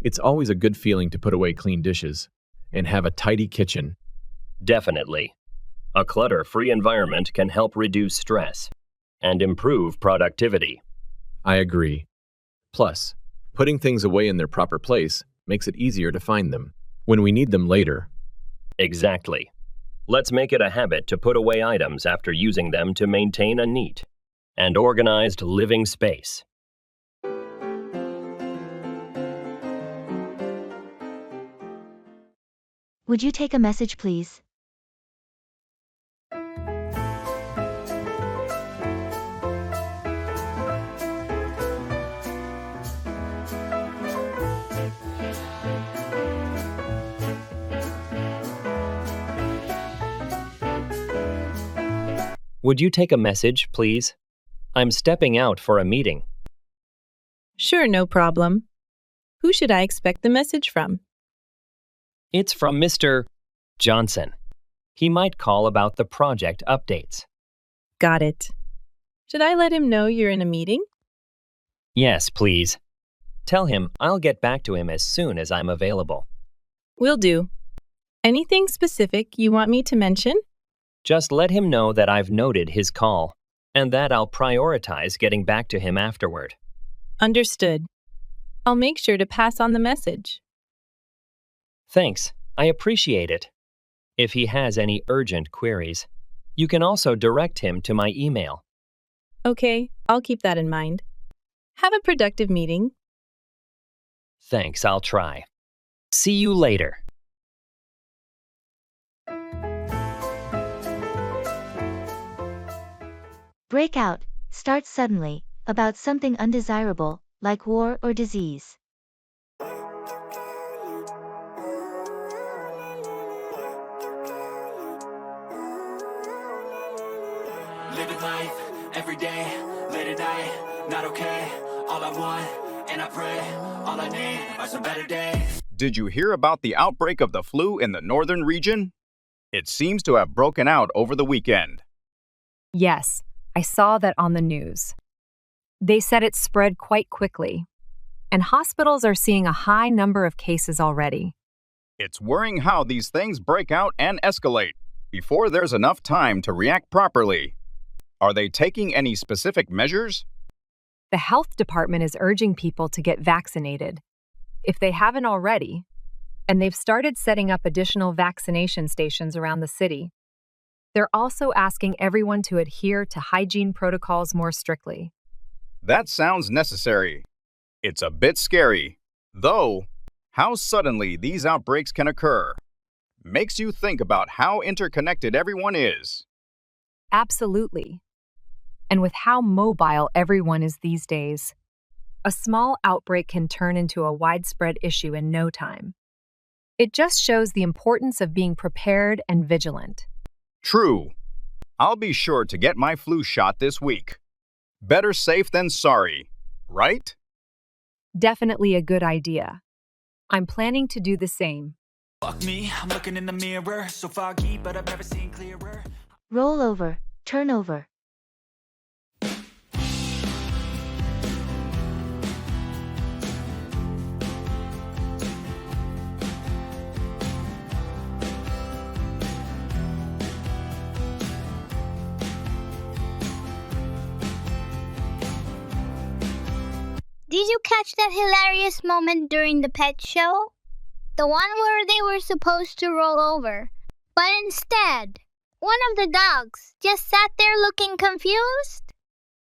It's always a good feeling to put away clean dishes and have a tidy kitchen. Definitely. A clutter-free environment can help reduce stress and improve productivity. I agree. Plus, putting things away in their proper place makes it easier to find them when we need them later. Exactly. Let's make it a habit to put away items after using them to maintain a neat and organized living space. Would you take a message, please? Would you take a message, please? I'm stepping out for a meeting. Sure, no problem. Who should I expect the message from? It's from Mr. Johnson. He might call about the project updates. Got it. Should I let him know you're in a meeting? Yes, please. Tell him I'll get back to him as soon as I'm available. Will do. Anything specific you want me to mention? Just let him know that I've noted his call and that I'll prioritize getting back to him afterward. Understood. I'll make sure to pass on the message. Thanks. I appreciate it. If he has any urgent queries, you can also direct him to my email. Okay, I'll keep that in mind. Have a productive meeting. Thanks, I'll try. See you later. Breakout starts suddenly, about something undesirable, like war or disease. Living life, every day, late at night, not okay. All I want, and I pray, all I need are some better days. Did you hear about the outbreak of the flu in the northern region? It seems to have broken out over the weekend. Yes, I saw that on the news. They said it spread quite quickly, and hospitals are seeing a high number of cases already. It's worrying how these things break out and escalate before there's enough time to react properly. Are they taking any specific measures? The health department is urging people to get vaccinated, if they haven't already, and they've started setting up additional vaccination stations around the city. They're also asking everyone to adhere to hygiene protocols more strictly. That sounds necessary. It's a bit scary, though. How suddenly these outbreaks can occur makes you think about how interconnected everyone is. Absolutely. And with how mobile everyone is these days, a small outbreak can turn into a widespread issue in no time. It just shows the importance of being prepared and vigilant. True. I'll be sure to get my flu shot this week. Better safe than sorry, right? Definitely a good idea. I'm planning to do the same. Fuck me, I'm looking in the mirror, so foggy, but I've never seen clearer. Roll over, turn over. Did you catch that hilarious moment during the pet show? The one where they were supposed to roll over, but instead, one of the dogs just sat there looking confused?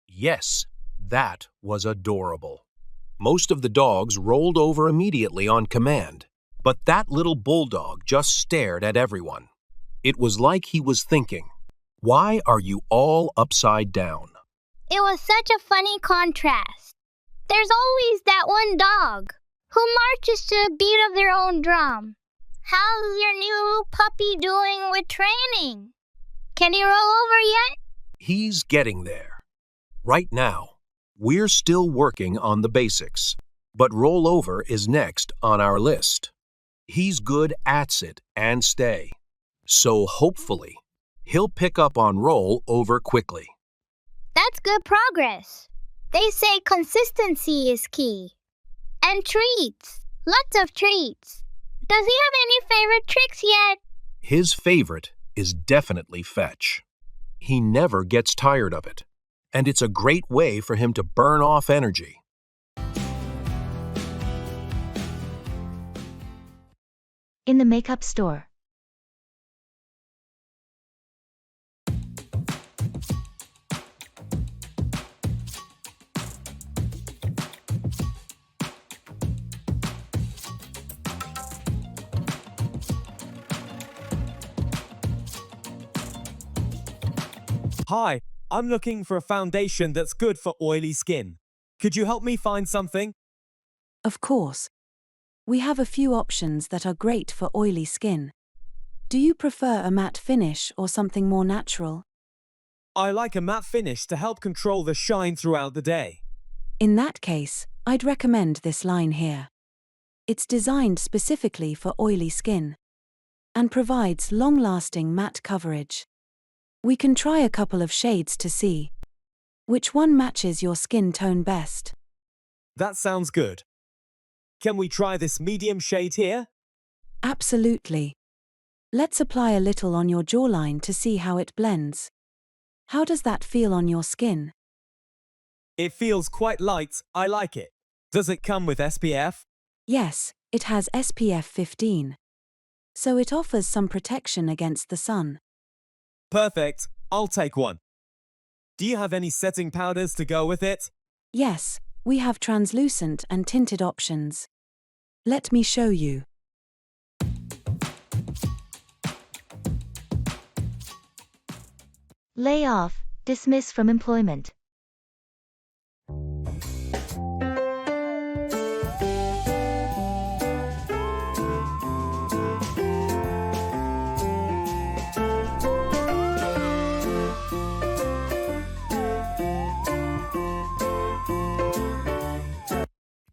Yes, that was adorable. Most of the dogs rolled over immediately on command, but that little bulldog just stared at everyone. It was like he was thinking, "Why are you all upside down?" It was such a funny contrast. There's always that one dog who marches to the beat of their own drum. How's your new puppy doing with training? Can he roll over yet? He's getting there. Right now, we're still working on the basics, but rollover is next on our list. He's good at sit and stay, so hopefully, he'll pick up on roll over quickly. That's good progress. They say consistency is key. And treats. Lots of treats. Does he have any favorite tricks yet? His favorite is definitely fetch. He never gets tired of it, and it's a great way for him to burn off energy. In the makeup store. Hi, I'm looking for a foundation that's good for oily skin. Could you help me find something? Of course. We have a few options that are great for oily skin. Do you prefer a matte finish or something more natural? I like a matte finish to help control the shine throughout the day. In that case, I'd recommend this line here. It's designed specifically for oily skin and provides long-lasting matte coverage. We can try a couple of shades to see which one matches your skin tone best. That sounds good. Can we try this medium shade here? Absolutely. Let's apply a little on your jawline to see how it blends. How does that feel on your skin? It feels quite light. I like it. Does it come with SPF? Yes, it has SPF 15. so it offers some protection against the sun. Perfect. I'll take one. Do you have any setting powders to go with it? Yes, we have translucent and tinted options. Let me show you. Lay off, dismiss from employment.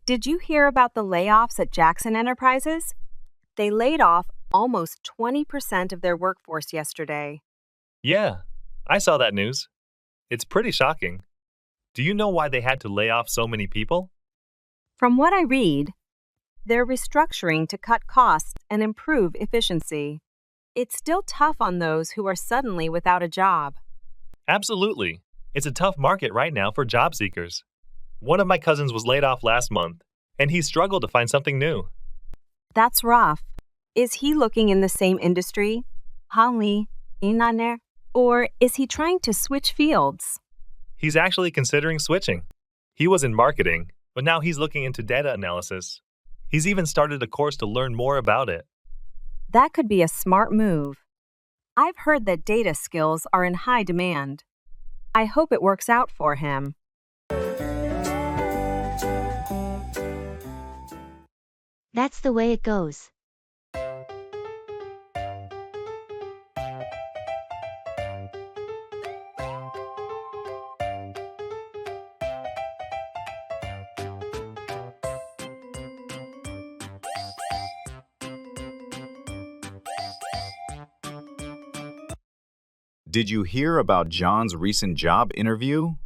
Did you hear about the layoffs at Jackson Enterprises? They laid off almost 20% of their workforce yesterday. Yeah, I saw that news. It's pretty shocking. Do you know why they had to lay off so many people? From what I read, they're restructuring to cut costs and improve efficiency. It's still tough on those who are suddenly without a job. Absolutely. It's a tough market right now for job seekers. One of my cousins was laid off last month, and he struggled to find something new. That's rough. Is he looking in the same industry? Hanli, Inaner? Or is he trying to switch fields? He's actually considering switching. He was in marketing, but now he's looking into data analysis. He's even started a course to learn more about it. That could be a smart move. I've heard that data skills are in high demand. I hope it works out for him. That's the way it goes. Did you hear about John's recent job interview?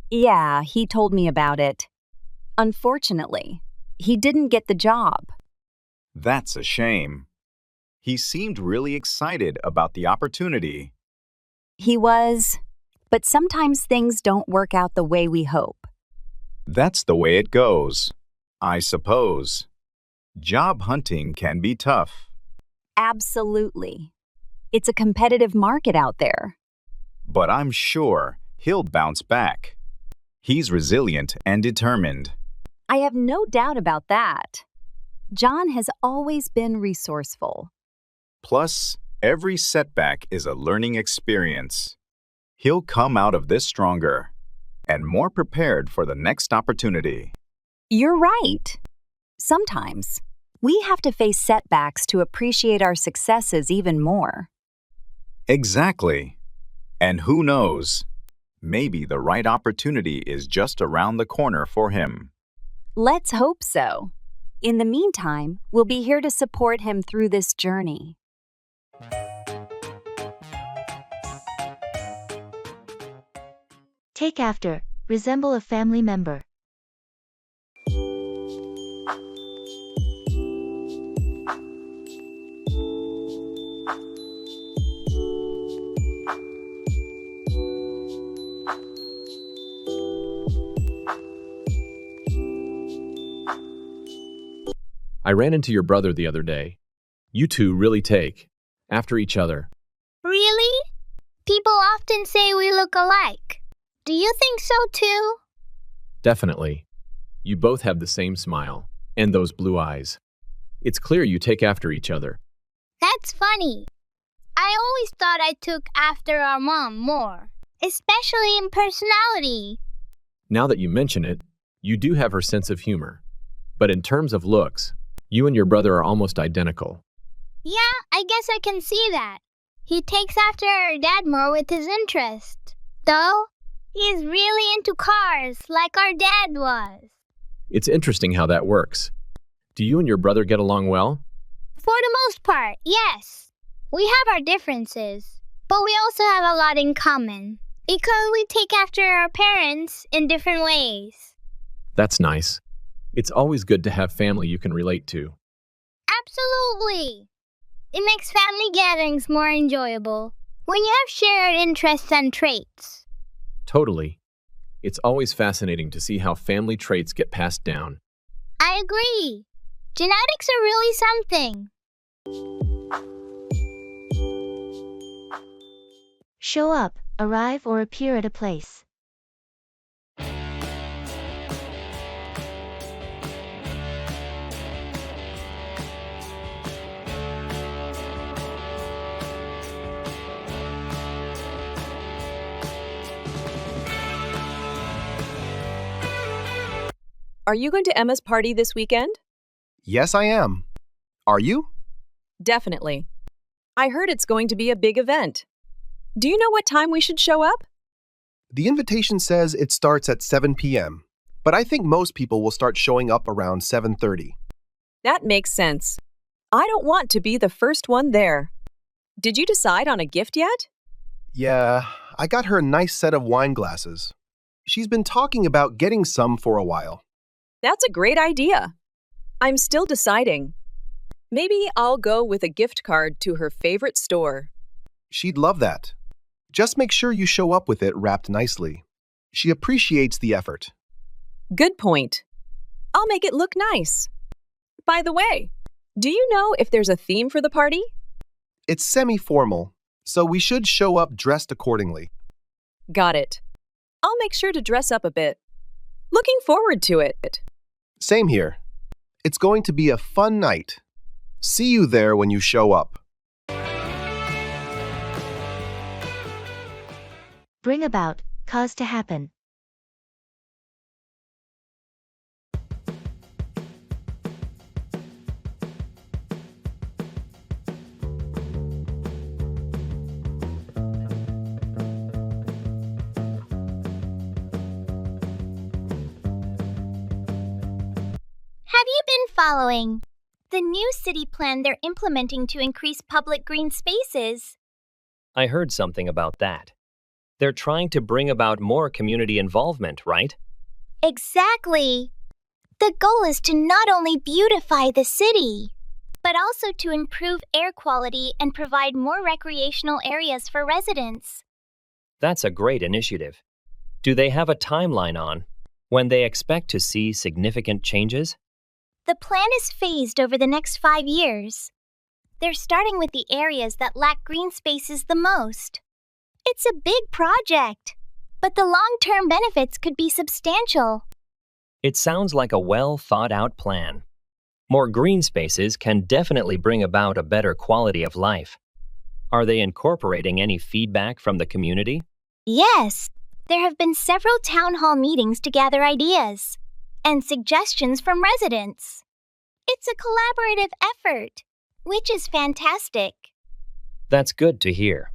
Yeah, he told me about it. Unfortunately, he didn't get the job. That's a shame. He seemed really excited about the opportunity. He was, but sometimes things don't work out the way we hope. That's the way it goes, I suppose. Job hunting can be tough. Absolutely. It's a competitive market out there. But I'm sure he'll bounce back. He's resilient and determined. I have no doubt about that. John has always been resourceful. Plus, every setback is a learning experience. He'll come out of this stronger and more prepared for the next opportunity. You're right. Sometimes we have to face setbacks to appreciate our successes even more. Exactly. And who knows? Maybe the right opportunity is just around the corner for him. Let's hope so. In the meantime, we'll be here to support him through this journey. Take after, resemble a family member. I ran into your brother the other day. You two really take after each other. Really? People often say we look alike. Do you think so too? Definitely. You both have the same smile and those blue eyes. It's clear you take after each other. That's funny. I always thought I took after our mom more, especially in personality. Now that you mention it, you do have her sense of humor. But in terms of looks, you and your brother are almost identical. Yeah, I guess I can see that. He takes after our dad more with his interest. Though, he's really into cars, like our dad was. It's interesting how that works. Do you and your brother get along well? For the most part, yes. We have our differences, but we also have a lot in common, because we take after our parents in different ways. That's nice. It's always good to have family you can relate to. Absolutely. It makes family gatherings more enjoyable when you have shared interests and traits. Totally. It's always fascinating to see how family traits get passed down. I agree. Genetics are really something. Show up, arrive or appear at a place. Are you going to Emma's party this weekend? Yes, I am. Are you? Definitely. I heard it's going to be a big event. Do you know what time we should show up? The invitation says it starts at 7 p.m., but I think most people will start showing up around 7:30. That makes sense. I don't want to be the first one there. Did you decide on a gift yet? Yeah, I got her a nice set of wine glasses. She's been talking about getting some for a while. That's a great idea. I'm still deciding. Maybe I'll go with a gift card to her favorite store. She'd love that. Just make sure you show up with it wrapped nicely. She appreciates the effort. Good point. I'll make it look nice. By the way, do you know if there's a theme for the party? It's semi-formal, so we should show up dressed accordingly. Got it. I'll make sure to dress up a bit. Looking forward to it. Same here. It's going to be a fun night. See you there when you show up. Bring about, cause to happen. Have you been following the new city plan they're implementing to increase public green spaces? I heard something about that. They're trying to bring about more community involvement, right? Exactly. The goal is to not only beautify the city, but also to improve air quality and provide more recreational areas for residents. That's a great initiative. Do they have a timeline on when they expect to see significant changes? The plan is phased over the next 5 years. They're starting with the areas that lack green spaces the most. It's a big project, but the long-term benefits could be substantial. It sounds like a well-thought-out plan. More green spaces can definitely bring about a better quality of life. Are they incorporating any feedback from the community? Yes, there have been several town hall meetings to gather ideas and suggestions from residents. It's a collaborative effort, which is fantastic. That's good to hear.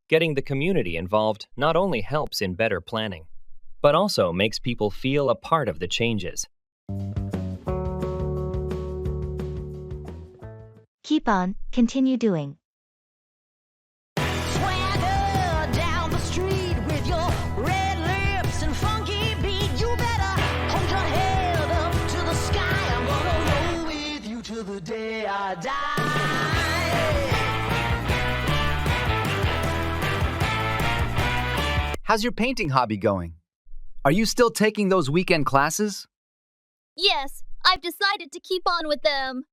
Getting the community involved not only helps in better planning, but also makes people feel a part of the changes. Keep on, continue doing. Swagger down the street with your red lips and funky beat. You better hold your head up to the sky. I'm gonna roll with you till the day I die. How's your painting hobby going? Are you still taking those weekend classes? Yes, I've decided to keep on with them.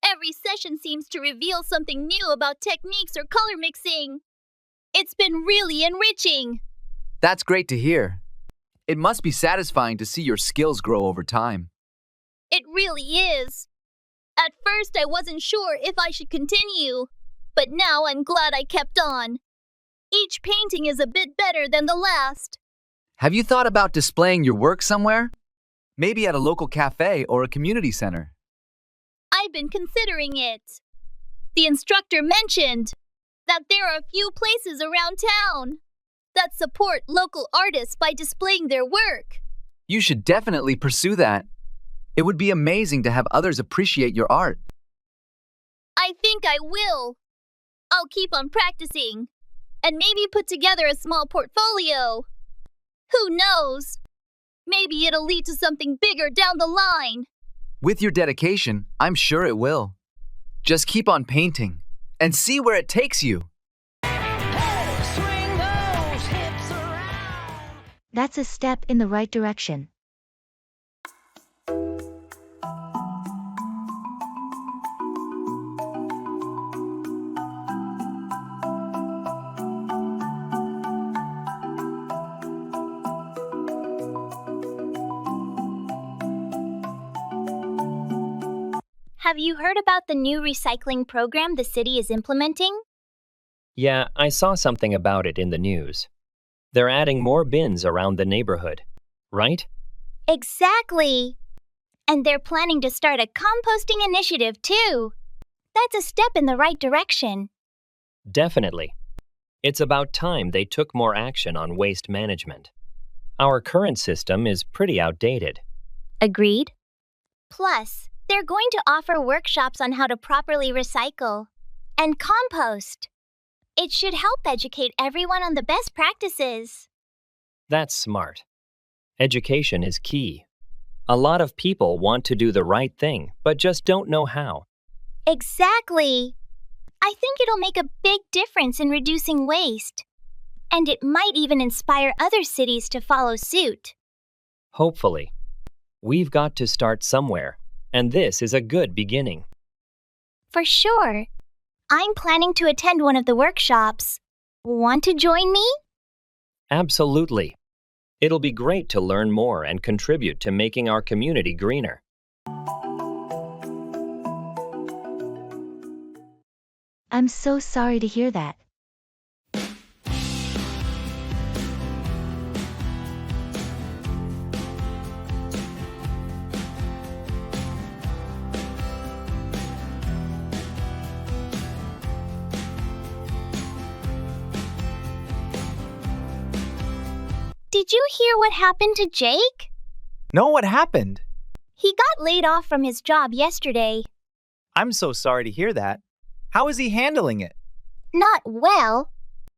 Every session seems to reveal something new about techniques or color mixing. It's been really enriching. That's great to hear. It must be satisfying to see your skills grow over time. It really is. At first, I wasn't sure if I should continue, but now I'm glad I kept on. Each painting is a bit better than the last. Have you thought about displaying your work somewhere? Maybe at a local cafe or a community center. I've been considering it. The instructor mentioned that there are a few places around town that support local artists by displaying their work. You should definitely pursue that. It would be amazing to have others appreciate your art. I think I will. I'll keep on practicing and maybe put together a small portfolio. Who knows? Maybe it'll lead to something bigger down the line. With your dedication, I'm sure it will. Just keep on painting and see where it takes you. Swing those hips around. That's a step in the right direction. have you heard about the new recycling program the city is implementing? Yeah, I saw something about it in the news. They're adding more bins around the neighborhood, right? Exactly. And they're planning to start a composting initiative, too. That's a step in the right direction. Definitely. It's about time they took more action on waste management. Our current system is pretty outdated. Agreed. Plus, they're going to offer workshops on how to properly recycle and compost. It should help educate everyone on the best practices. That's smart. Education is key. A lot of people want to do the right thing, but just don't know how. Exactly. I think it'll make a big difference in reducing waste. And it might even inspire other cities to follow suit. Hopefully. We've got to start somewhere, and this is a good beginning. For sure. I'm planning to attend one of the workshops. Want to join me? Absolutely. It'll be great to learn more and contribute to making our community greener. I'm so sorry to hear that. Did you hear what happened to Jake? No, what happened? He got laid off from his job yesterday. I'm so sorry to hear that. How is he handling it? Not well.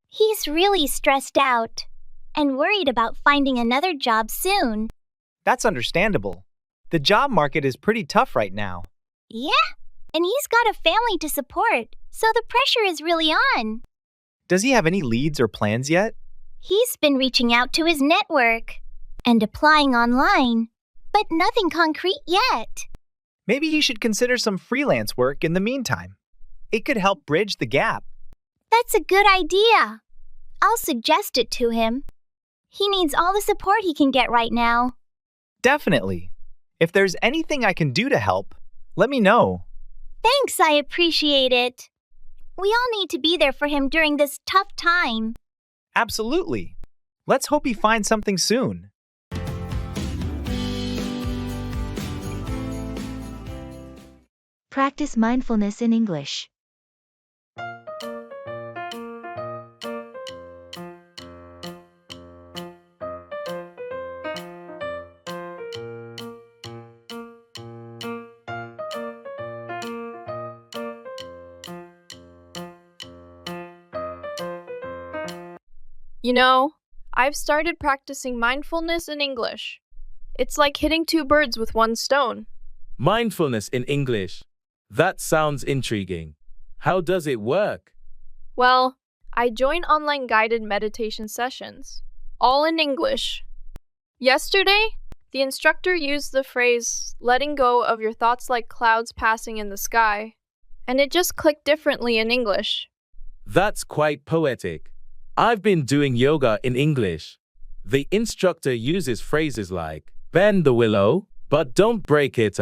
He's really stressed out and worried about finding another job soon. That's understandable. The job market is pretty tough right now. Yeah, and he's got a family to support, so the pressure is really on. Does he have any leads or plans yet? He's been reaching out to his network and applying online, but nothing concrete yet. Maybe he should consider some freelance work in the meantime. It could help bridge the gap. That's a good idea. I'll suggest it to him. He needs all the support he can get right now. Definitely. If there's anything I can do to help, let me know. Thanks, I appreciate it. We all need to be there for him during this tough time. Absolutely. Let's hope he finds something soon. Practice mindfulness in English. You know, I've started practicing mindfulness in English. It's like hitting two birds with one stone. Mindfulness in English. That sounds intriguing. How does it work? Well, I join online guided meditation sessions, all in English. Yesterday, the instructor used the phrase, letting go of your thoughts like clouds passing in the sky, and it just clicked differently in English. That's quite poetic. I've been doing yoga in English. The instructor uses phrases like, bend the willow, but don't break it,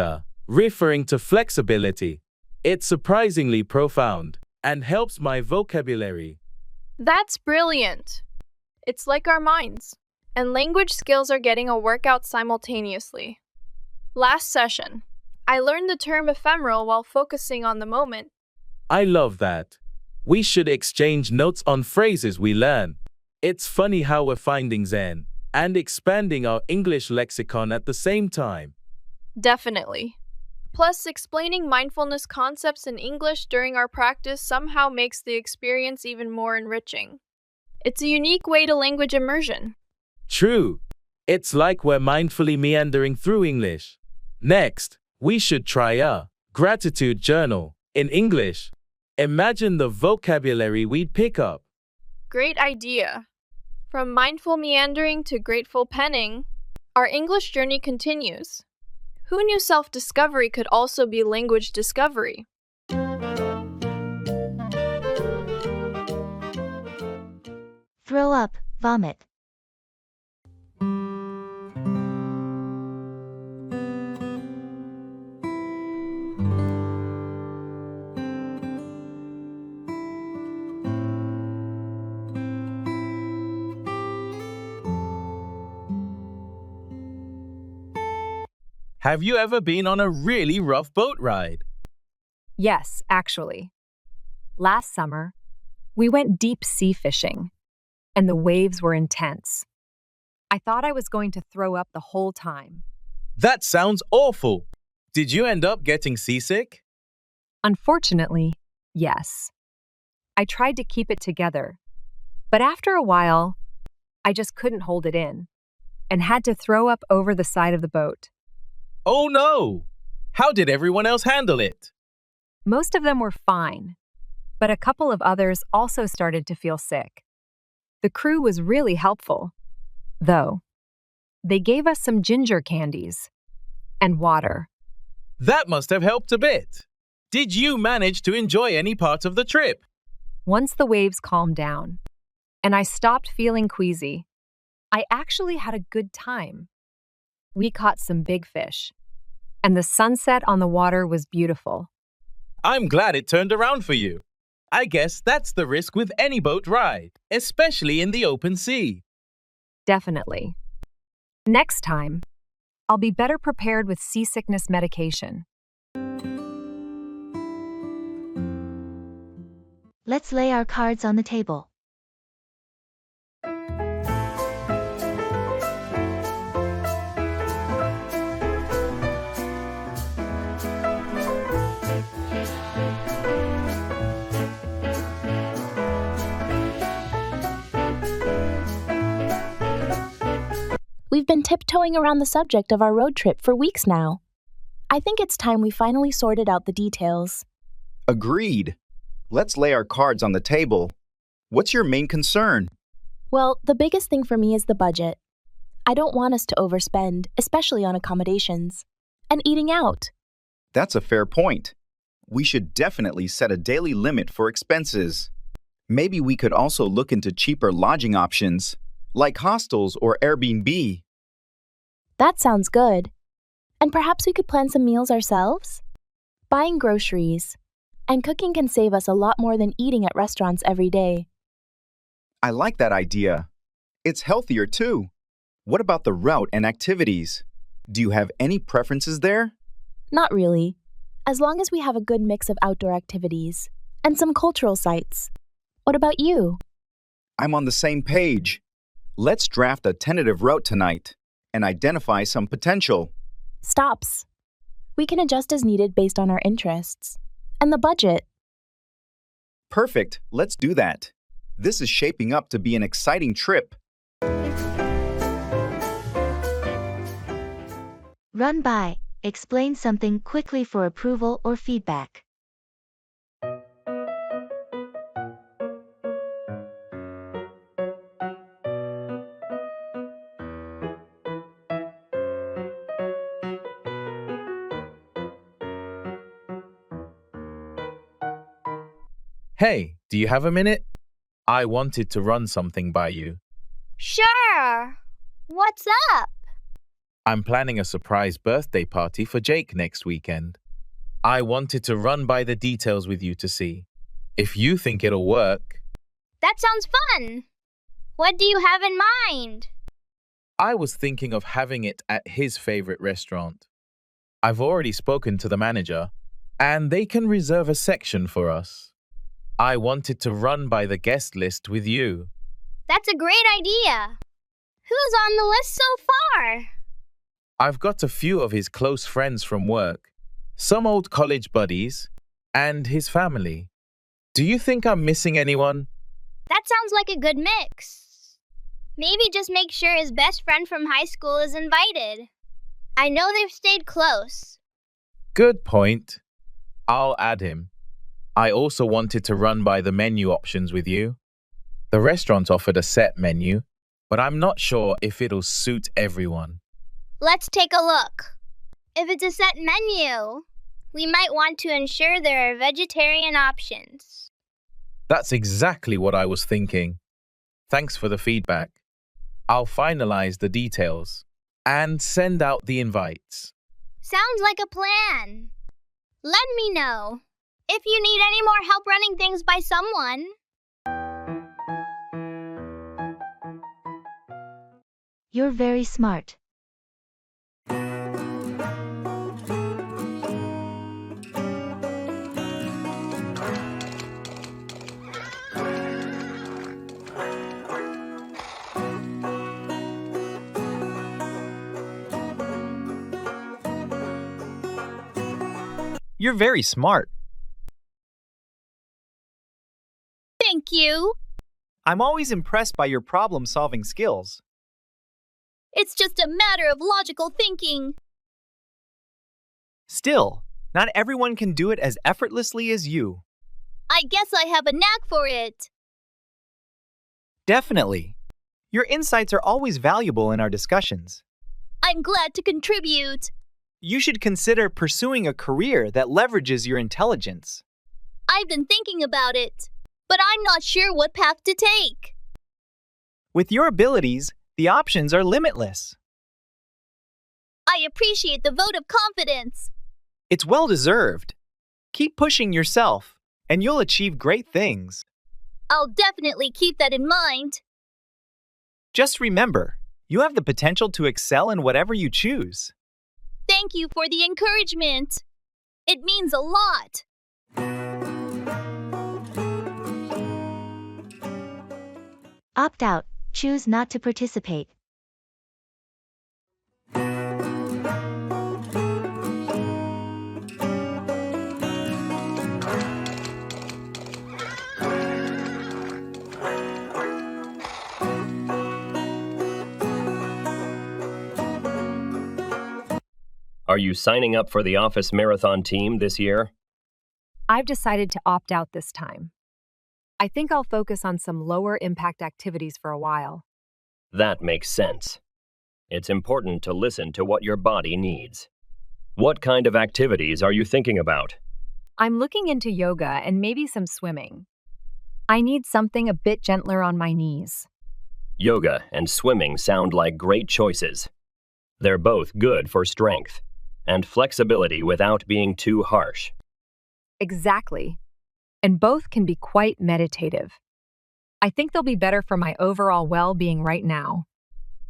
referring to flexibility. It's surprisingly profound and helps my vocabulary. That's brilliant. It's like our minds, and language skills are getting a workout simultaneously. Last session, I learned the term ephemeral while focusing on the moment. I love that. We should exchange notes on phrases we learn. It's funny how we're finding Zen and expanding our English lexicon at the same time. Definitely. Plus, explaining mindfulness concepts in English during our practice somehow makes the experience even more enriching. It's a unique way to language immersion. True. It's like we're mindfully meandering through English. Next, we should try a gratitude journal in English. Imagine the vocabulary we'd pick up. Great idea. From mindful meandering to grateful penning, our English journey continues. Who knew self-discovery could also be language discovery? Throw up, vomit. Have you ever been on a really rough boat ride? Yes, actually. Last summer, we went deep sea fishing, and the waves were intense. I thought I was going to throw up the whole time. That sounds awful. Did you end up getting seasick? Unfortunately, yes. I tried to keep it together, but after a while, I just couldn't hold it in and had to throw up over the side of the boat. Oh no! How did everyone else handle it? Most of them were fine, but a couple of others also started to feel sick. The crew was really helpful, though. They gave us some ginger candies and water. That must have helped a bit. Did you manage to enjoy any part of the trip? Once the waves calmed down and I stopped feeling queasy, I actually had a good time. We caught some big fish, and the sunset on the water was beautiful. I'm glad it turned around for you. I guess that's the risk with any boat ride, especially in the open sea. Definitely. Next time, I'll be better prepared with seasickness medication. Let's lay our cards on the table. We've been tiptoeing around the subject of our road trip for weeks now. I think it's time we finally sorted out the details. Agreed. Let's lay our cards on the table. What's your main concern? Well, the biggest thing for me is the budget. I don't want us to overspend, especially on accommodations. And eating out. That's a fair point. We should definitely set a daily limit for expenses. Maybe we could also look into cheaper lodging options, like hostels or Airbnb. That sounds good. And perhaps we could plan some meals ourselves? Buying groceries and cooking can save us a lot more than eating at restaurants every day. I like that idea. It's healthier too. What about the route and activities? Do you have any preferences there? Not really. As long as we have a good mix of outdoor activities and some cultural sites. What about you? I'm on the same page. Let's draft a tentative route tonight and identify some potential. Stops. We can adjust as needed based on our interests. And the budget. Perfect. Let's do that. This is shaping up to be an exciting trip. Run by. Explain something quickly for approval or feedback. Hey, do you have a minute? I wanted to run something by you. Sure. What's up? I'm planning a surprise birthday party for Jake next weekend. I wanted to run by the details with you to see if you think it'll work. That sounds fun. What do you have in mind? I was thinking of having it at his favorite restaurant. I've already spoken to the manager, and they can reserve a section for us. I wanted to run by the guest list with you. That's a great idea. Who's on the list so far? I've got a few of his close friends from work, some old college buddies, and his family. Do you think I'm missing anyone? That sounds like a good mix. Maybe just make sure his best friend from high school is invited. I know they've stayed close. Good point. I'll add him. I also wanted to run by the menu options with you. The restaurant offered a set menu, but I'm not sure if it'll suit everyone. Let's take a look. If it's a set menu, we might want to ensure there are vegetarian options. That's exactly what I was thinking. Thanks for the feedback. I'll finalize the details and send out the invites. Sounds like a plan. Let me know if you need any more help running things by someone. You're very smart. You're very smart. Thank you. I'm always impressed by your problem-solving skills. It's just a matter of logical thinking. Still, not everyone can do it as effortlessly as you. I guess I have a knack for it. Definitely. Your insights are always valuable in our discussions. I'm glad to contribute. You should consider pursuing a career that leverages your intelligence. I've been thinking about it, but I'm not sure what path to take. With your abilities, the options are limitless. I appreciate the vote of confidence. It's well-deserved. Keep pushing yourself, and you'll achieve great things. I'll definitely keep that in mind. Just remember, you have the potential to excel in whatever you choose. Thank you for the encouragement. It means a lot. Opt out, choose not to participate. Are you signing up for the office marathon team this year? I've decided to opt out this time. I think I'll focus on some lower impact activities for a while. That makes sense. It's important to listen to what your body needs. What kind of activities are you thinking about? I'm looking into yoga and maybe some swimming. I need something a bit gentler on my knees. Yoga and swimming sound like great choices. They're both good for strength and flexibility without being too harsh. Exactly. And both can be quite meditative. I think they'll be better for my overall well-being right now.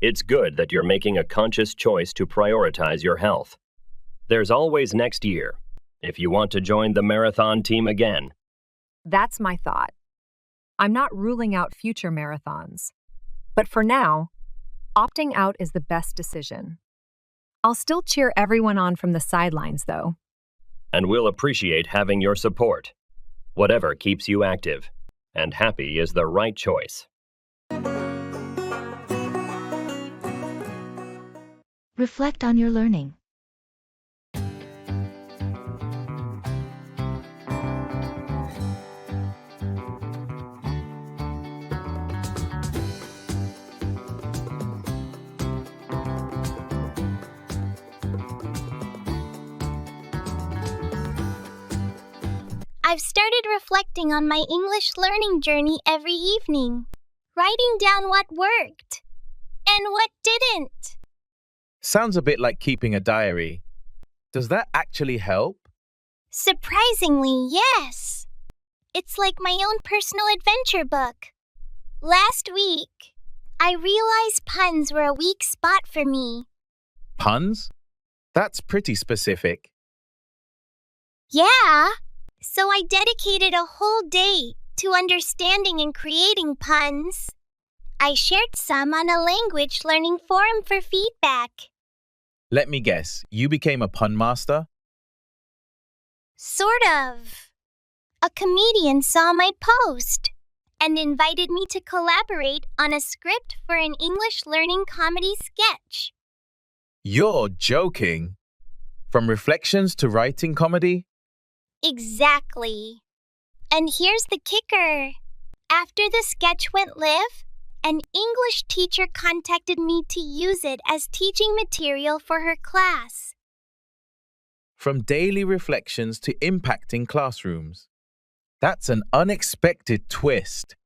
It's good that you're making a conscious choice to prioritize your health. There's always next year, if you want to join the marathon team again. That's my thought. I'm not ruling out future marathons. But for now, opting out is the best decision. I'll still cheer everyone on from the sidelines, though. And we'll appreciate having your support. Whatever keeps you active and happy is the right choice. Reflect on your learning. I've started reflecting on my English learning journey every evening, writing down what worked and what didn't. Sounds a bit like keeping a diary. Does that actually help? Surprisingly, yes. It's like my own personal adventure book. Last week, I realized puns were a weak spot for me. Puns? That's pretty specific. Yeah, so I dedicated a whole day to understanding and creating puns. I shared some on a language learning forum for feedback. Let me guess, you became a pun master? Sort of. A comedian saw my post and invited me to collaborate on a script for an English learning comedy sketch. You're joking. From reflections to writing comedy? Exactly. And here's the kicker. After the sketch went live, an English teacher contacted me to use it as teaching material for her class. From daily reflections to impacting classrooms. That's an unexpected twist.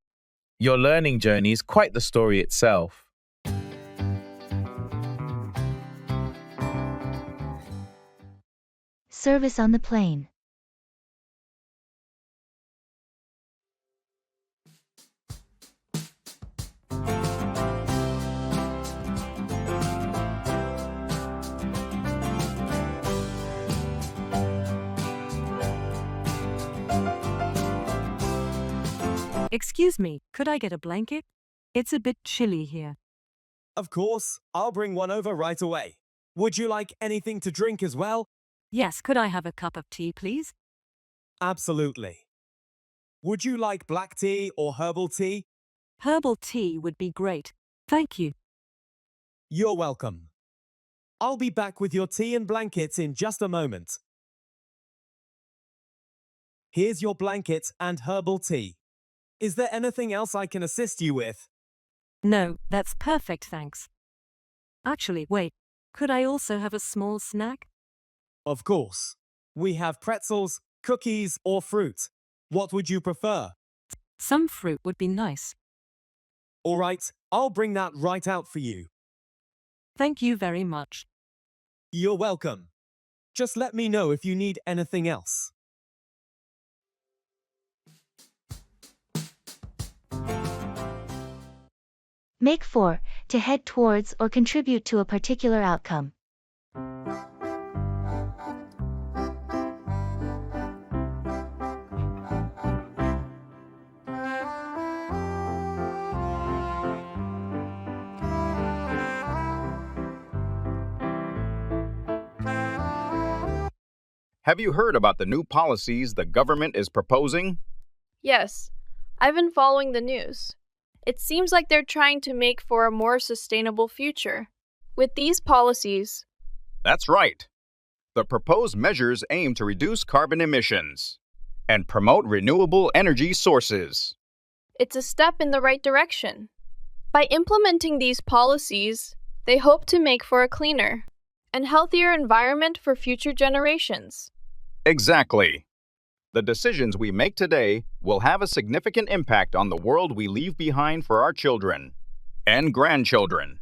Your learning journey is quite the story itself. Service on the plane. Excuse me, could I get a blanket? It's a bit chilly here. Of course, I'll bring one over right away. Would you like anything to drink as well? Yes, could I have a cup of tea, please? Absolutely. Would you like black tea or herbal tea? Herbal tea would be great. Thank you. You're welcome. I'll be back with your tea and blankets in just a moment. Here's your blanket and herbal tea. Is there anything else I can assist you with? No, that's perfect, thanks. Actually, wait. Could I also have a small snack? Of course. We have pretzels, cookies, or fruit. What would you prefer? Some fruit would be nice. All right, I'll bring that right out for you. Thank you very much. You're welcome. Just let me know if you need anything else. Make 4, to head towards or contribute to a particular outcome. Have you heard about the new policies the government is proposing? Yes, I've been following the news. It seems like they're trying to make for a more sustainable future. With these policies, That's right. The proposed measures aim to reduce carbon emissions and promote renewable energy sources. it's a step in the right direction. By implementing these policies, they hope to make for a cleaner and healthier environment for future generations. Exactly. The decisions we make today will have a significant impact on the world we leave behind for our children and grandchildren.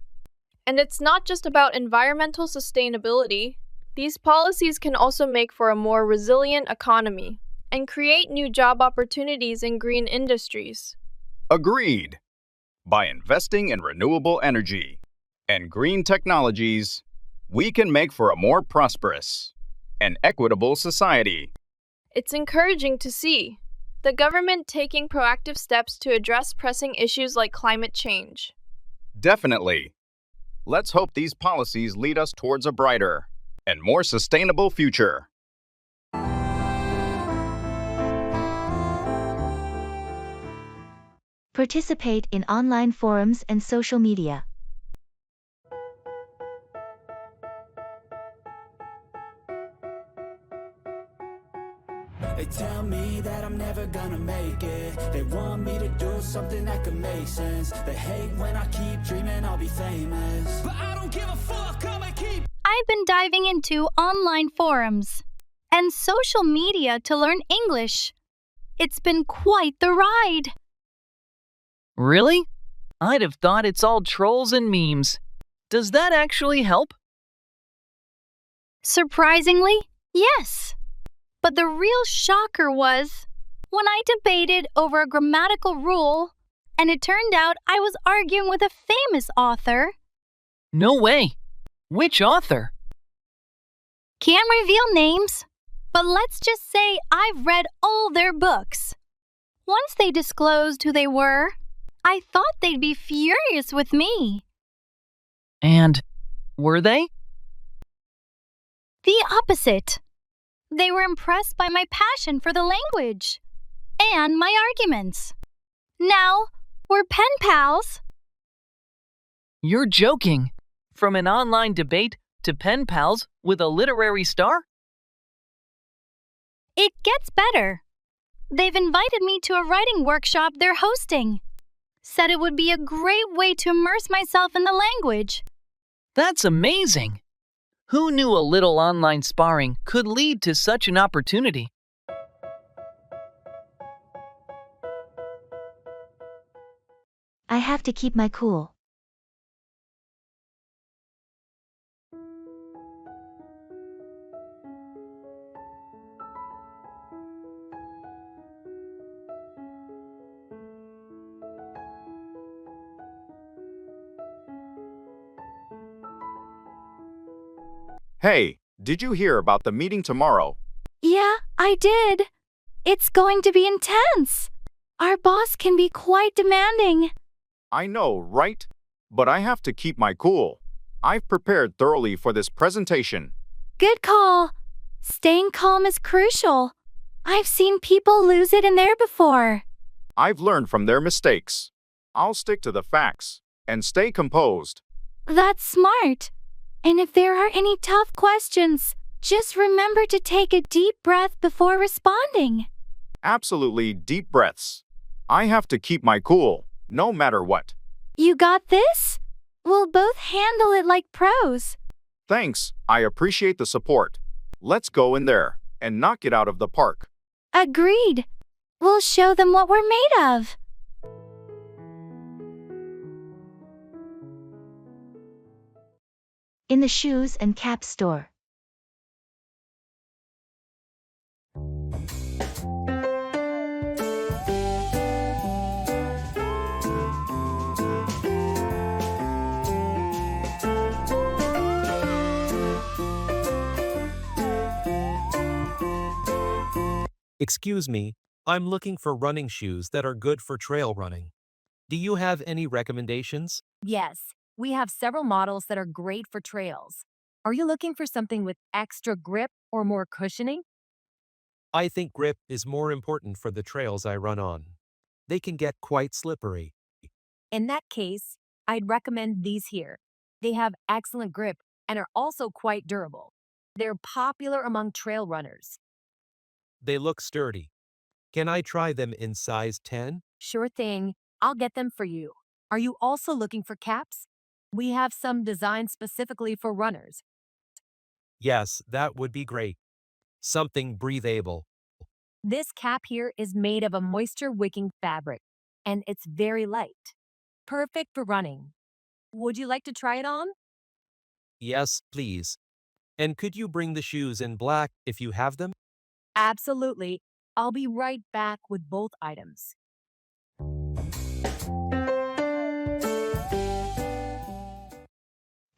And it's not just about environmental sustainability. These policies can also make for a more resilient economy and create new job opportunities in green industries. Agreed. By investing in renewable energy and green technologies, we can make for a more prosperous and equitable society. It's encouraging to see the government taking proactive steps to address pressing issues like climate change. Definitely. Let's hope these policies lead us towards a brighter and more sustainable future. Participate in online forums and social media. They tell me that I'm never gonna make it. They want me to do something that could make sense. They hate when I keep dreaming I'll be famous, but I don't give a fuck, I'ma keep. I've been diving into online forums and social media to learn English. It's been quite the ride. Really? I'd have thought it's all trolls and memes. Does that actually help? Surprisingly, yes. But the real shocker was when I debated over a grammatical rule, and it turned out I was arguing with a famous author. No way. Which author? Can't reveal names, but let's just say I've read all their books. Once they disclosed who they were, I thought they'd be furious with me. And were they? The opposite. They were impressed by my passion for the language and my arguments. Now, we're pen pals. You're joking. From an online debate to pen pals with a literary star? It gets better. They've invited me to a writing workshop they're hosting. Said it would be a great way to immerse myself in the language. That's amazing. Who knew a little online sparring could lead to such an opportunity? I have to keep my cool. Hey, did you hear about the meeting tomorrow? Yeah, I did. It's going to be intense. Our boss can be quite demanding. I know, right? But I have to keep my cool. I've prepared thoroughly for this presentation. Good call. Staying calm is crucial. I've seen people lose it in there before. I've learned from their mistakes. I'll stick to the facts and stay composed. That's smart. And if there are any tough questions, just remember to take a deep breath before responding. Absolutely deep breaths. I have to keep my cool, no matter what. You got this? We'll both handle it like pros. Thanks, I appreciate the support. Let's go in there and knock it out of the park. Agreed. We'll show them what we're made of. In the shoes and cap store. Excuse me, I'm looking for running shoes that are good for trail running. Do you have any recommendations? Yes, we have several models that are great for trails. Are you looking for something with extra grip or more cushioning? I think grip is more important for the trails I run on. They can get quite slippery. In that case, I'd recommend these here. They have excellent grip and are also quite durable. They're popular among trail runners. They look sturdy. Can I try them in size 10? Sure thing. I'll get them for you. Are you also looking for caps? We have some designed specifically for runners. Yes, that would be great. Something breathable. This cap here is made of a moisture-wicking fabric, and it's very light. Perfect for running. Would you like to try it on? Yes, please. And could you bring the shoes in black if you have them? Absolutely. I'll be right back with both items.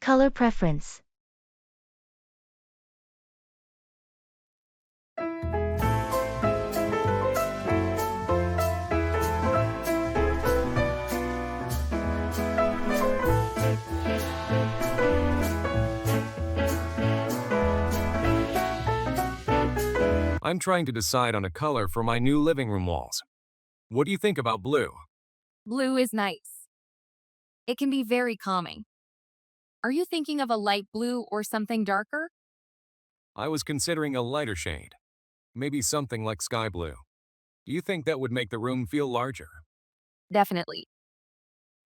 Color preference. I'm trying to decide on a color for my new living room walls. What do you think about blue? Blue is nice. It can be very calming. Are you thinking of a light blue or something darker? I was considering a lighter shade. Maybe something like sky blue. Do you think that would make the room feel larger? Definitely.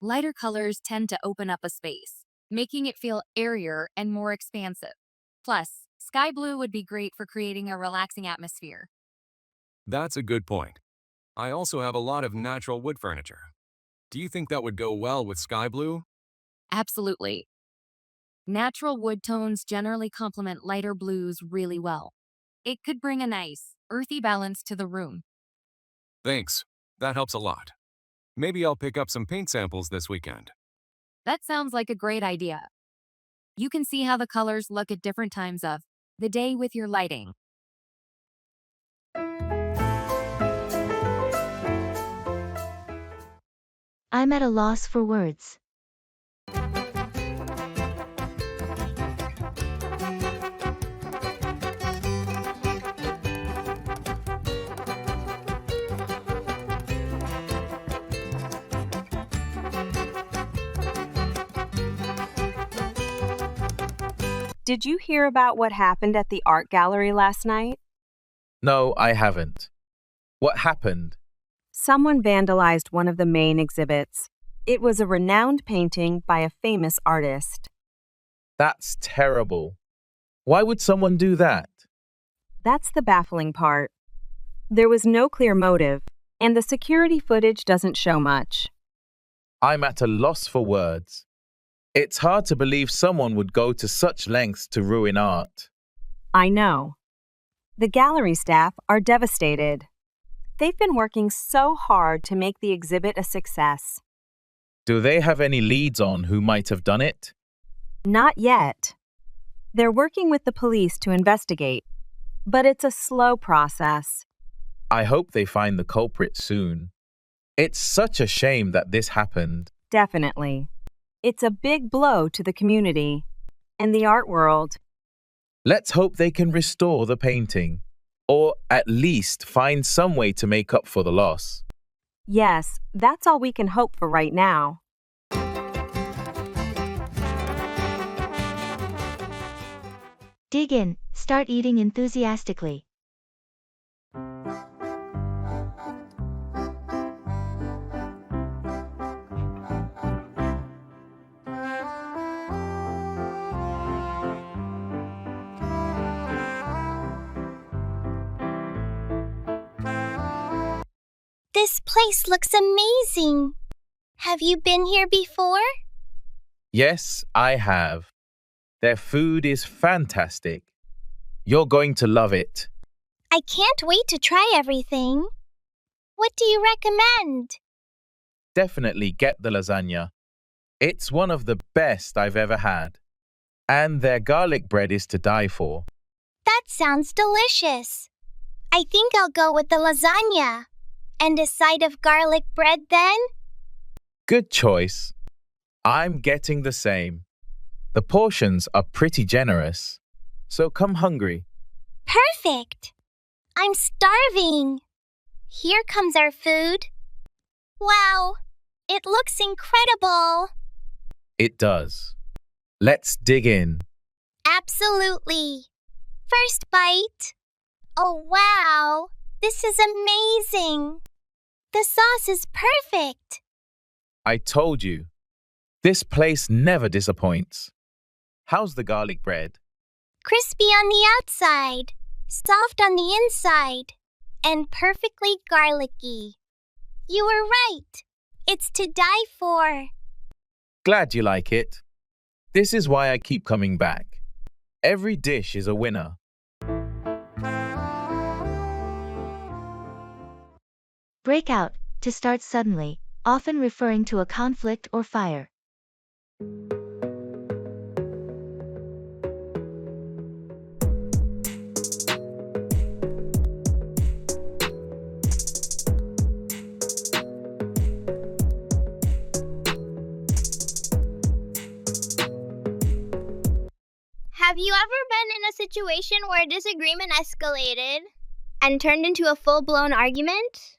Lighter colors tend to open up a space, making it feel airier and more expansive. Plus, sky blue would be great for creating a relaxing atmosphere. That's a good point. I also have a lot of natural wood furniture. Do you think that would go well with sky blue? Absolutely. Natural wood tones generally complement lighter blues really well. It could bring a nice, earthy balance to the room. Thanks. That helps a lot. Maybe I'll pick up some paint samples this weekend. That sounds like a great idea. You can see how the colors look at different times of the day with your lighting. I'm at a loss for words. Did you hear about what happened at the art gallery last night? No, I haven't. What happened? Someone vandalized one of the main exhibits. It was a renowned painting by a famous artist. That's terrible. Why would someone do that? That's the baffling part. There was no clear motive, and the security footage doesn't show much. I'm at a loss for words. It's hard to believe someone would go to such lengths to ruin art. I know. The gallery staff are devastated. They've been working so hard to make the exhibit a success. Do they have any leads on who might have done it? Not yet. They're working with the police to investigate, but it's a slow process. I hope they find the culprit soon. It's such a shame that this happened. Definitely. It's a big blow to the community and the art world. Let's hope they can restore the painting, or at least find some way to make up for the loss. Yes, that's all we can hope for right now. Dig in, start eating enthusiastically. This place looks amazing. Have you been here before? Yes, I have. Their food is fantastic. You're going to love it. I can't wait to try everything. What do you recommend? Definitely get the lasagna. It's one of the best I've ever had. And their garlic bread is to die for. That sounds delicious. I think I'll go with the lasagna. And a side of garlic bread then? Good choice. I'm getting the same. The portions are pretty generous, so come hungry. Perfect. I'm starving. Here comes our food. Wow, it looks incredible. It does. Let's dig in. Absolutely. First bite. Oh, wow. This is amazing. The sauce is perfect. I told you. This place never disappoints. How's the garlic bread? Crispy on the outside, soft on the inside, and perfectly garlicky. You were right. It's to die for. Glad you like it. This is why I keep coming back. Every dish is a winner. Break out, to start suddenly, often referring to a conflict or fire. Have you ever been in a situation where a disagreement escalated and turned into a full-blown argument?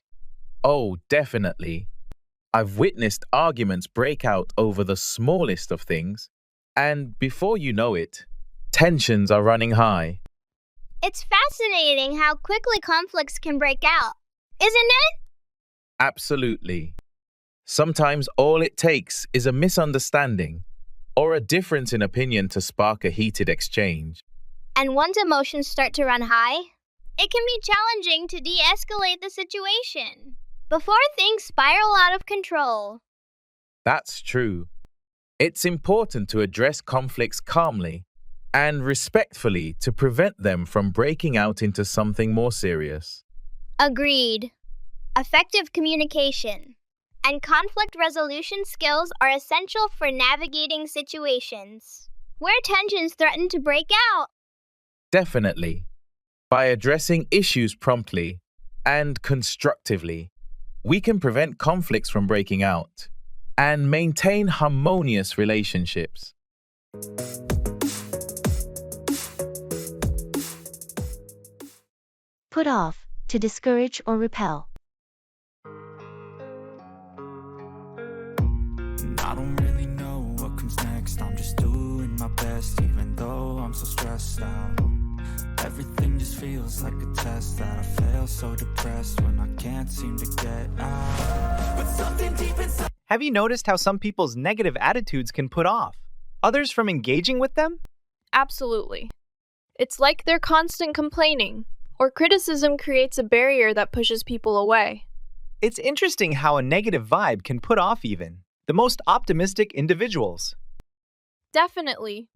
Oh, definitely. I've witnessed arguments break out over the smallest of things, and before you know it, tensions are running high. It's fascinating how quickly conflicts can break out, isn't it? Absolutely. Sometimes all it takes is a misunderstanding or a difference in opinion to spark a heated exchange. And once emotions start to run high, it can be challenging to de-escalate the situation before things spiral out of control. That's true. It's important to address conflicts calmly and respectfully to prevent them from breaking out into something more serious. Agreed. Effective communication and conflict resolution skills are essential for navigating situations where tensions threaten to break out. Definitely. By addressing issues promptly and constructively, we can prevent conflicts from breaking out and maintain harmonious relationships. Put off, to discourage or repel. I don't really know what comes next. I'm just doing my best, even though I'm so stressed out. Everything just feels like a test that I fail, so depressed when I can't seem to get out. But something deep inside. Have you noticed how some people's negative attitudes can put off others from engaging with them? Absolutely. It's like they're constant complaining, or criticism creates a barrier that pushes people away. It's interesting how a negative vibe can put off even the most optimistic individuals. Definitely.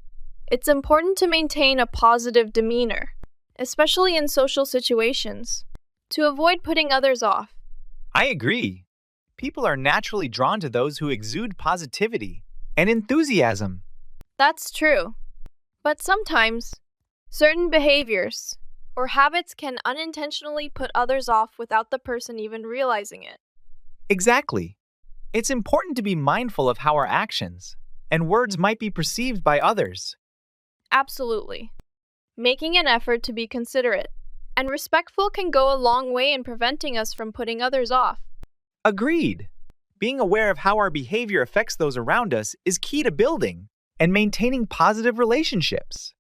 It's important to maintain a positive demeanor, especially in social situations, to avoid putting others off. I agree. People are naturally drawn to those who exude positivity and enthusiasm. That's true. But sometimes, certain behaviors or habits can unintentionally put others off without the person even realizing it. Exactly. It's important to be mindful of how our actions and words might be perceived by others. Absolutely. making an effort to be considerate and respectful can go a long way in preventing us from putting others off. Agreed. Being aware of how our behavior affects those around us is key to building and maintaining positive relationships.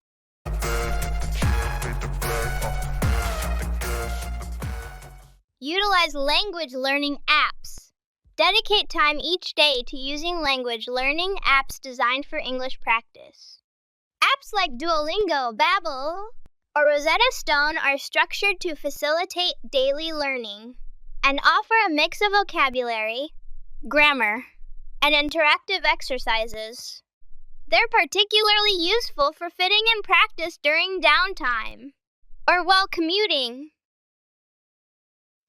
Utilize language learning apps. Dedicate time each day to using language learning apps designed for English practice. Apps like Duolingo, Babbel, or Rosetta Stone are structured to facilitate daily learning and offer a mix of vocabulary, grammar, and interactive exercises. They're particularly useful for fitting in practice during downtime or while commuting.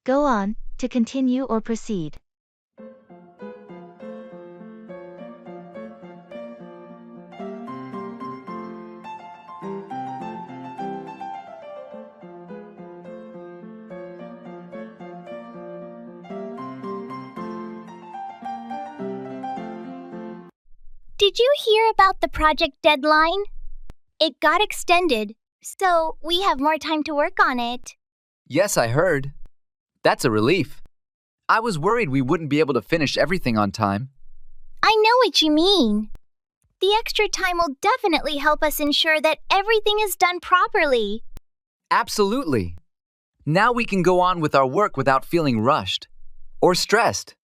Go on, to continue or proceed. Did you hear about the project deadline? It got extended, so we have more time to work on it. Yes, I heard. That's a relief. I was worried we wouldn't be able to finish everything on time. I know what you mean. The extra time will definitely help us ensure that everything is done properly. Absolutely. Now we can go on with our work without feeling rushed or stressed.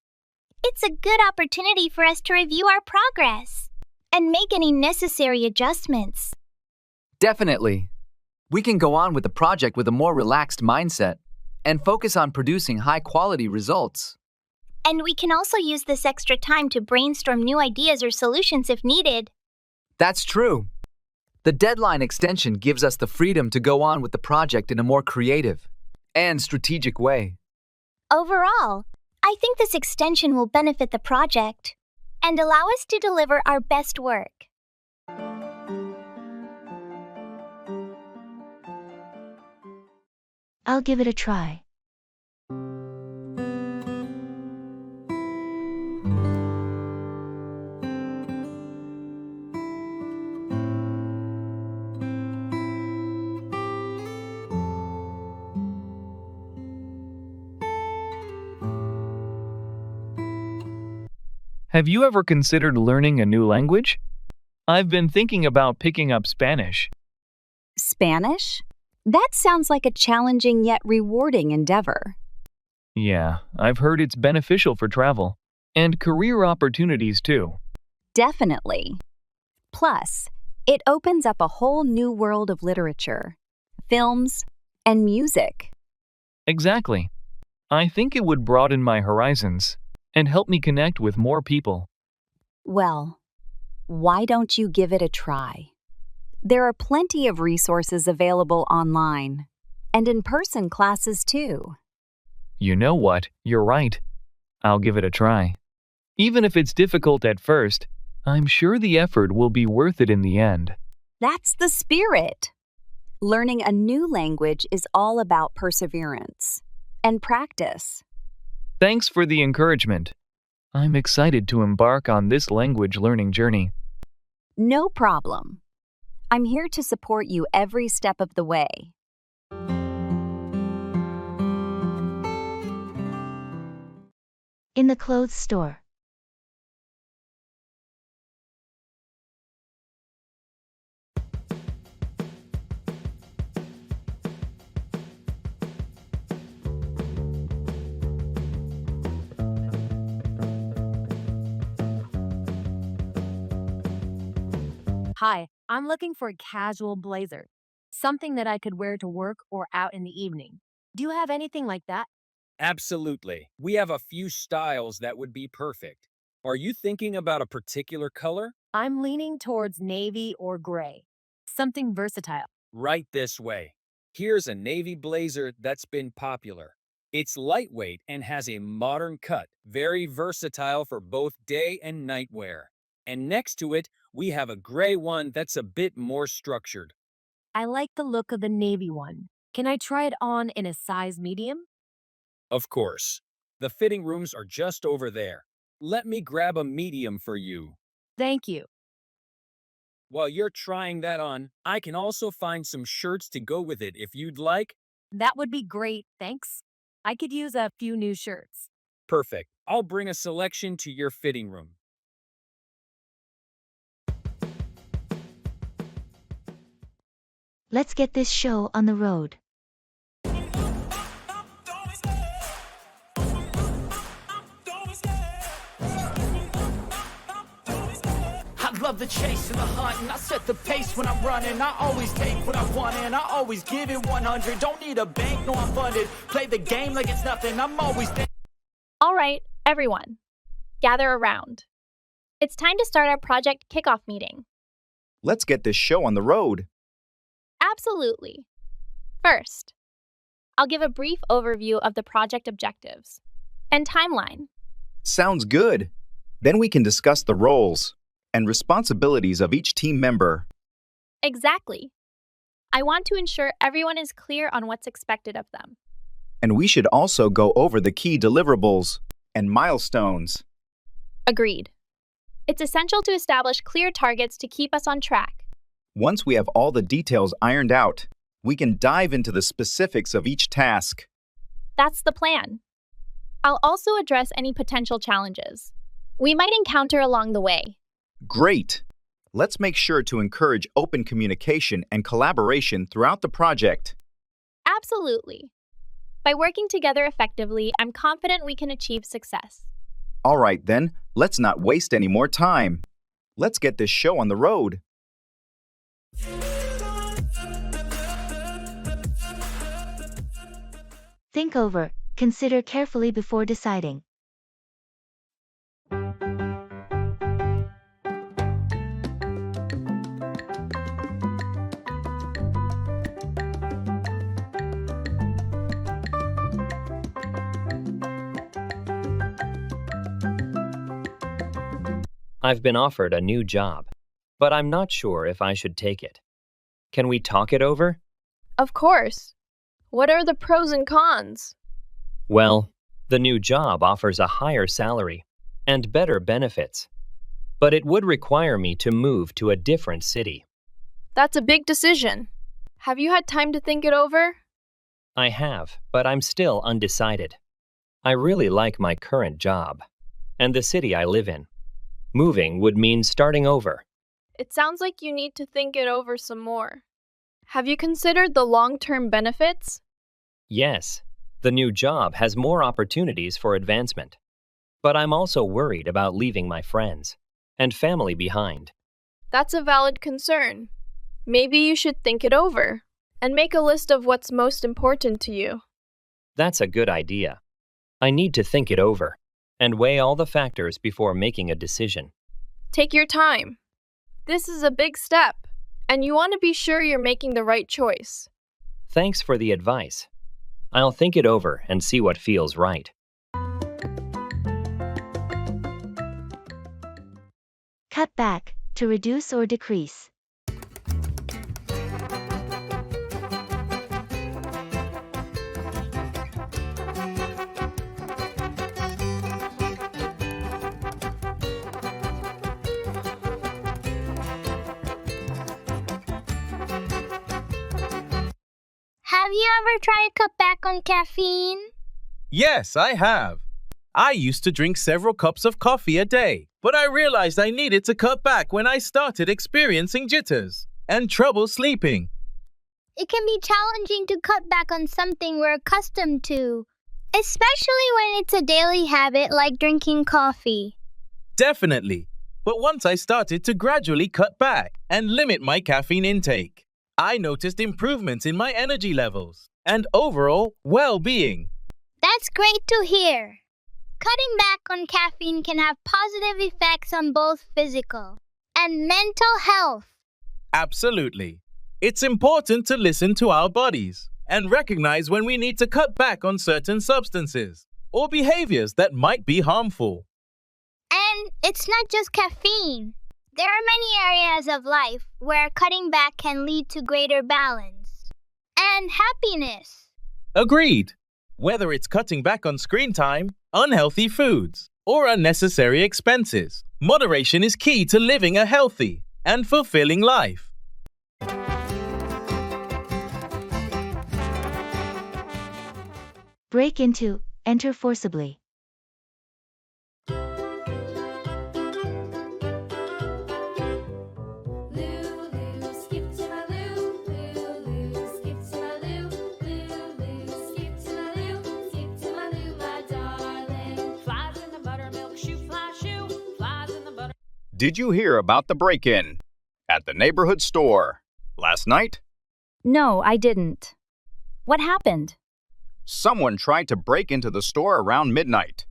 It's a good opportunity for us to review our progress and make any necessary adjustments. Definitely. We can go on with the project with a more relaxed mindset and focus on producing high-quality results. And we can also use this extra time to brainstorm new ideas or solutions if needed. That's true. The deadline extension gives us the freedom to go on with the project in a more creative and strategic way. Overall, I think this extension will benefit the project and allow us to deliver our best work. I'll give it a try. Have you ever considered learning a new language? I've been thinking about picking up Spanish. Spanish? That sounds like a challenging yet rewarding endeavor. Yeah, I've heard it's beneficial for travel and career opportunities too. Definitely. Plus, it opens up a whole new world of literature, films, and music. Exactly. I think it would broaden my horizons and help me connect with more people. Well, why don't you give it a try? There are plenty of resources available online, and in-person classes too. You know what? You're right. I'll give it a try. Even if it's difficult at first, I'm sure the effort will be worth it in the end. That's the spirit. Learning a new language is all about perseverance and practice. Thanks for the encouragement. I'm excited to embark on this language learning journey. No problem. I'm here to support you every step of the way. In the clothes store. Hi, I'm looking for a casual blazer, something that I could wear to work or out in the evening. Do you have anything like that? Absolutely. We have a few styles that would be perfect. Are you thinking about a particular color? I'm leaning towards navy or gray, something versatile. Right this way. Here's a navy blazer that's been popular. It's lightweight and has a modern cut, very versatile for both day and night wear. And next to it, we have a gray one that's a bit more structured. I like the look of the navy one. Can I try it on in a size medium? Of course. The fitting rooms are just over there. Let me grab a medium for you. Thank you. While you're trying that on, I can also find some shirts to go with it if you'd like. That would be great, thanks. I could use a few new shirts. Perfect. I'll bring a selection to your fitting room. Let's get this show on the road. I love the chase and the hunt, and I set the pace when I'm running. I always take what I want and I always give it 100. Don't need a bank, no, I'm funded. Play the game like it's nothing. I'm always there. All right, everyone, gather around. It's time to start our project kickoff meeting. Let's get this show on the road. Absolutely. First, I'll give a brief overview of the project objectives and timeline. Sounds good. Then we can discuss the roles and responsibilities of each team member. Exactly. I want to ensure everyone is clear on what's expected of them. And we should also go over the key deliverables and milestones. Agreed. It's essential to establish clear targets to keep us on track. Once we have all the details ironed out, we can dive into the specifics of each task. That's the plan. I'll also address any potential challenges we might encounter along the way. Great! Let's make sure to encourage open communication and collaboration throughout the project. Absolutely. By working together effectively, I'm confident we can achieve success. All right then, let's not waste any more time. Let's get this show on the road. Think over, consider carefully before deciding. I've been offered a new job, but I'm not sure if I should take it. Can we talk it over? Of course. What are the pros and cons? Well, the new job offers a higher salary and better benefits, but it would require me to move to a different city. That's a big decision. Have you had time to think it over? I have, but I'm still undecided. I really like my current job and the city I live in. Moving would mean starting over. It sounds like you need to think it over some more. Have you considered the long-term benefits? Yes, the new job has more opportunities for advancement. But I'm also worried about leaving my friends and family behind. That's a valid concern. Maybe you should think it over and make a list of what's most important to you. That's a good idea. I need to think it over and weigh all the factors before making a decision. Take your time. This is a big step, and you want to be sure you're making the right choice. Thanks for the advice. I'll think it over and see what feels right. Cut back, to reduce or decrease. Have you ever tried to cut back on caffeine? Yes, I have. I used to drink several cups of coffee a day, but I realized I needed to cut back when I started experiencing jitters and trouble sleeping. It can be challenging to cut back on something we're accustomed to, especially when it's a daily habit like drinking coffee. Definitely. But once I started to gradually cut back and limit my caffeine intake, I noticed improvements in my energy levels and overall well-being. That's great to hear. Cutting back on caffeine can have positive effects on both physical and mental health. Absolutely. It's important to listen to our bodies and recognize when we need to cut back on certain substances or behaviors that might be harmful. And it's not just caffeine. There are many areas of life where cutting back can lead to greater balance and happiness. Agreed. Whether it's cutting back on screen time, unhealthy foods, or unnecessary expenses, moderation is key to living a healthy and fulfilling life. Break into, enter forcibly. Did you hear about the break-in at the neighborhood store last night? No, I didn't. What happened? Someone tried to break into the store around midnight.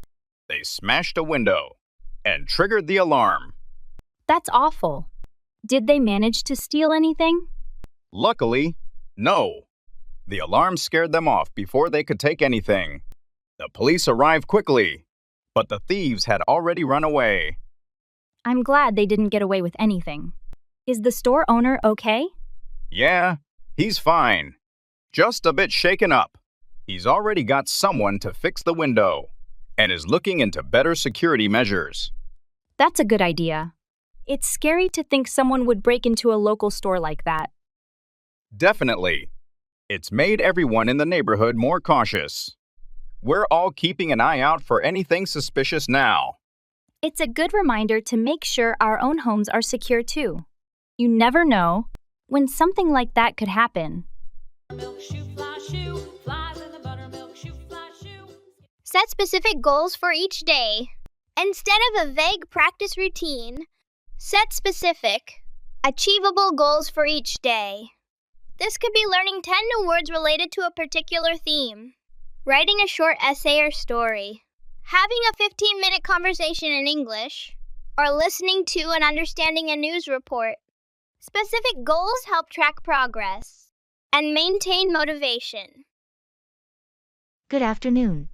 They smashed a window and triggered the alarm. That's awful. Did they manage to steal anything? Luckily, no. The alarm scared them off before they could take anything. The police arrived quickly, but the thieves had already run away. I'm glad they didn't get away with anything. Is the store owner okay? Yeah, he's fine. Just a bit shaken up. He's already got someone to fix the window and is looking into better security measures. That's a good idea. It's scary to think someone would break into a local store like that. Definitely. It's made everyone in the neighborhood more cautious. We're all keeping an eye out for anything suspicious now. It's a good reminder to make sure our own homes are secure too. You never know when something like that could happen. Set specific goals for each day. Instead of a vague practice routine, set specific, achievable goals for each day. This could be learning 10 new words related to a particular theme, writing a short essay or story, having a 15-minute conversation in English, or listening to and understanding a news report. Specific goals help track progress and maintain motivation. Good afternoon.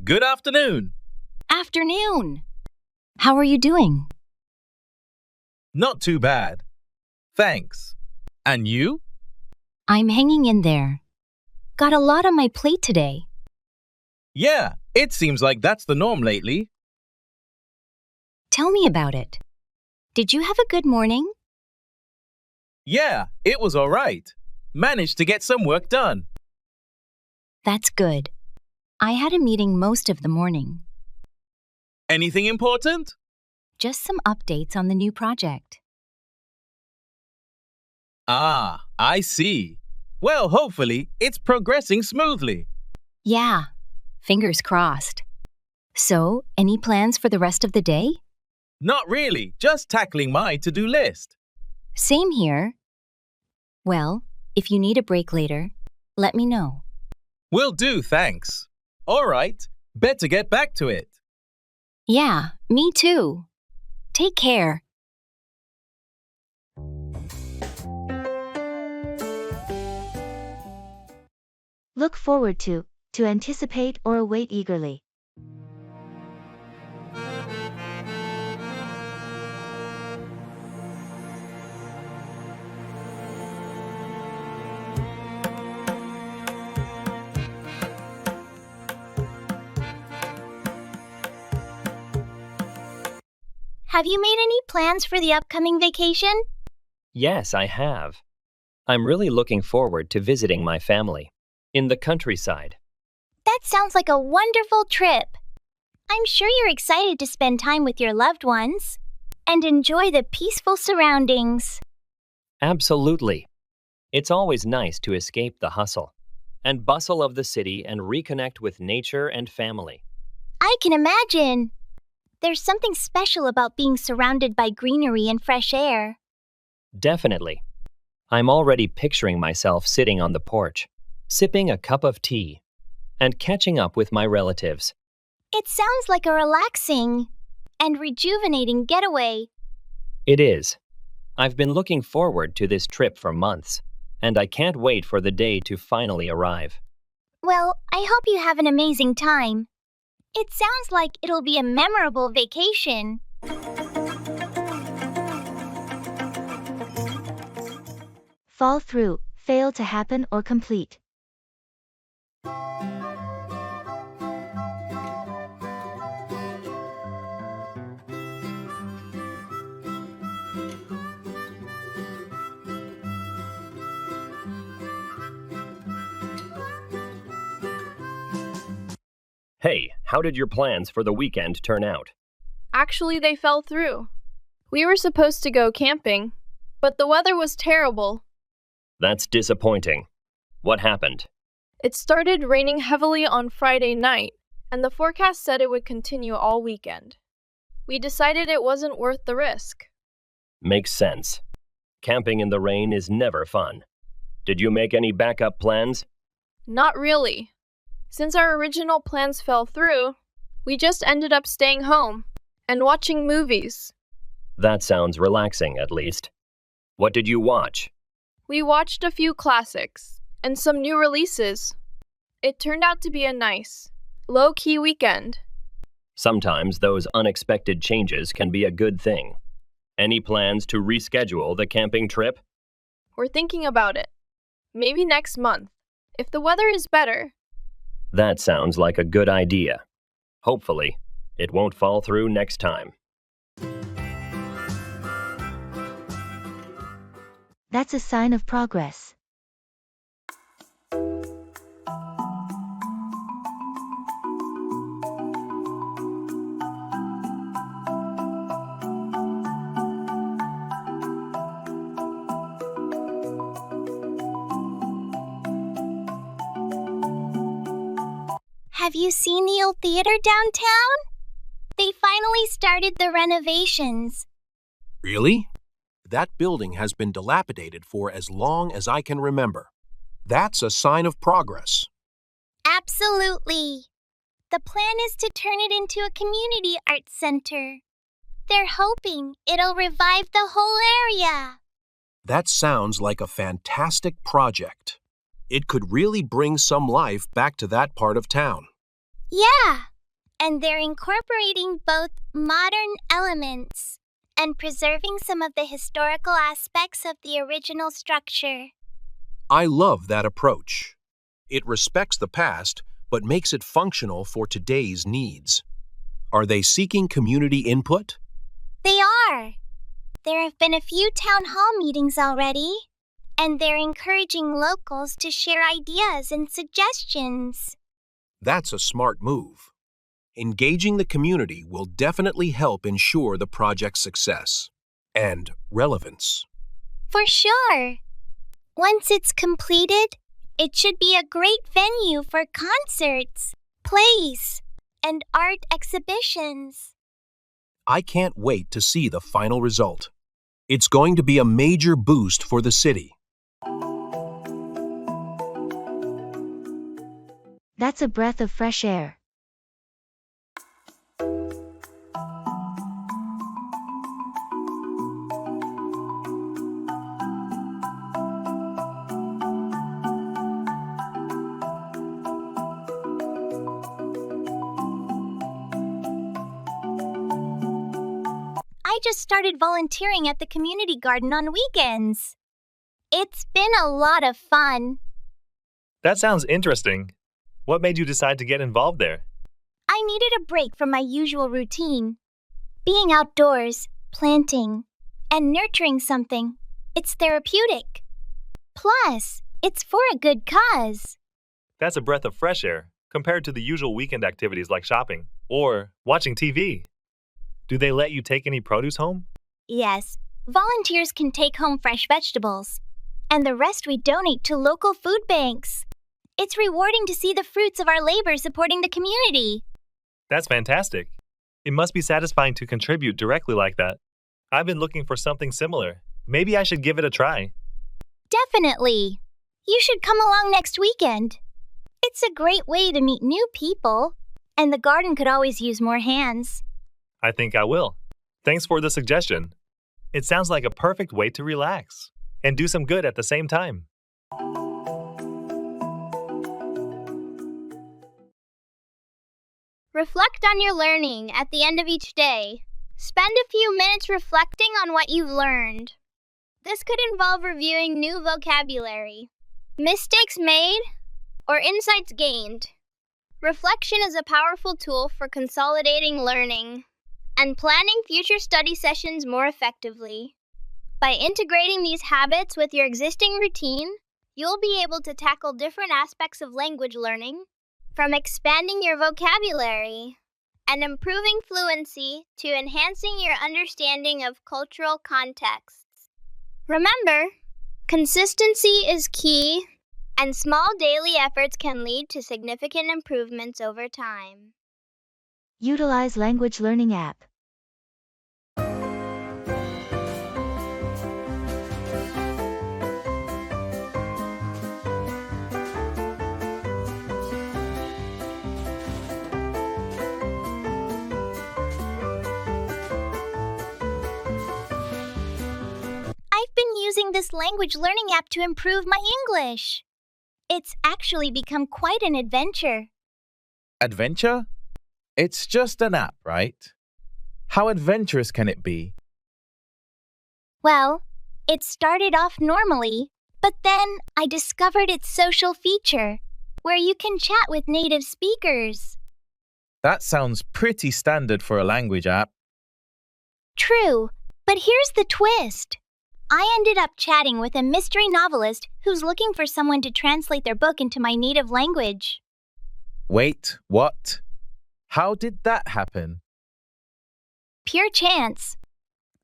Good afternoon. Afternoon. How are you doing? Not too bad. Thanks. And you? I'm hanging in there. Got a lot on my plate today. Yeah, it seems like that's the norm lately. Tell me about it. Did you have a good morning? Yeah, it was all right. Managed to get some work done. That's good. I had a meeting most of the morning. Anything important? Just some updates on the new project. Ah, I see. Well, hopefully, it's progressing smoothly. Yeah, fingers crossed. So, any plans for the rest of the day? Not really, just tackling my to-do list. Same here. Well, if you need a break later, let me know. Will do, thanks. All right, better get back to it. Yeah, me too. Take care. Look forward to anticipate or await eagerly. Have you made any plans for the upcoming vacation? Yes, I have. I'm really looking forward to visiting my family in the countryside. That sounds like a wonderful trip. I'm sure you're excited to spend time with your loved ones and enjoy the peaceful surroundings. Absolutely. It's always nice to escape the hustle and bustle of the city and reconnect with nature and family. I can imagine. There's something special about being surrounded by greenery and fresh air. Definitely. I'm already picturing myself sitting on the porch, sipping a cup of tea, and catching up with my relatives. It sounds like a relaxing and rejuvenating getaway. It is. I've been looking forward to this trip for months, and I can't wait for the day to finally arrive. Well, I hope you have an amazing time. It sounds like it'll be a memorable vacation. fall through, fail to happen or complete. Hey, how did your plans for the weekend turn out? Actually, they fell through. We were supposed to go camping, but the weather was terrible. That's disappointing. What happened? It started raining heavily on Friday night, and the forecast said it would continue all weekend. We decided it wasn't worth the risk. Makes sense. Camping in the rain is never fun. Did you make any backup plans? Not really. Since our original plans fell through, we just ended up staying home and watching movies. That sounds relaxing, at least. What did you watch? We watched a few classics and some new releases. It turned out to be a nice, low-key weekend. Sometimes those unexpected changes can be a good thing. Any plans to reschedule the camping trip? We're thinking about it. Maybe next month, if the weather is better. That sounds like a good idea. Hopefully, it won't fall through next time. That's a sign of progress. Have you seen the old theater downtown? They finally started the renovations. Really? That building has been dilapidated for as long as I can remember. That's a sign of progress. Absolutely. The plan is to turn it into a community arts center. They're hoping it'll revive the whole area. That sounds like a fantastic project. It could really bring some life back to that part of town. Yeah, and they're incorporating both modern elements and preserving some of the historical aspects of the original structure. I love that approach. It respects the past, but makes it functional for today's needs. Are they seeking community input? They are. There have been a few town hall meetings already, and they're encouraging locals to share ideas and suggestions. That's a smart move. Engaging the community will definitely help ensure the project's success and relevance. For sure. Once it's completed, it should be a great venue for concerts, plays, and art exhibitions. I can't wait to see the final result. It's going to be a major boost for the city. That's a breath of fresh air. I just started volunteering at the community garden on weekends. It's been a lot of fun. That sounds interesting. What made you decide to get involved there? I needed a break from my usual routine. Being outdoors, planting, and nurturing something, it's therapeutic. Plus, it's for a good cause. That's a breath of fresh air compared to the usual weekend activities like shopping or watching TV. Do they let you take any produce home? Yes, volunteers can take home fresh vegetables, and the rest we donate to local food banks. It's rewarding to see the fruits of our labor supporting the community. That's fantastic. It must be satisfying to contribute directly like that. I've been looking for something similar. Maybe I should give it a try. Definitely. You should come along next weekend. It's a great way to meet new people, and the garden could always use more hands. I think I will. Thanks for the suggestion. It sounds like a perfect way to relax and do some good at the same time. Reflect on your learning at the end of each day. Spend a few minutes reflecting on what you've learned. This could involve reviewing new vocabulary, mistakes made, or insights gained. Reflection is a powerful tool for consolidating learning and planning future study sessions more effectively. By integrating these habits with your existing routine, you'll be able to tackle different aspects of language learning, from expanding your vocabulary and improving fluency to enhancing your understanding of cultural contexts. Remember, consistency is key, and small daily efforts can lead to significant improvements over time. Utilize language learning app. I've been using this language learning app to improve my English. It's actually become quite an adventure. Adventure? It's just an app, right? How adventurous can it be? Well, it started off normally, but then I discovered its social feature, where you can chat with native speakers. That sounds pretty standard for a language app. True, but here's the twist. I ended up chatting with a mystery novelist who's looking for someone to translate their book into my native language. Wait, what? How did that happen? Pure chance.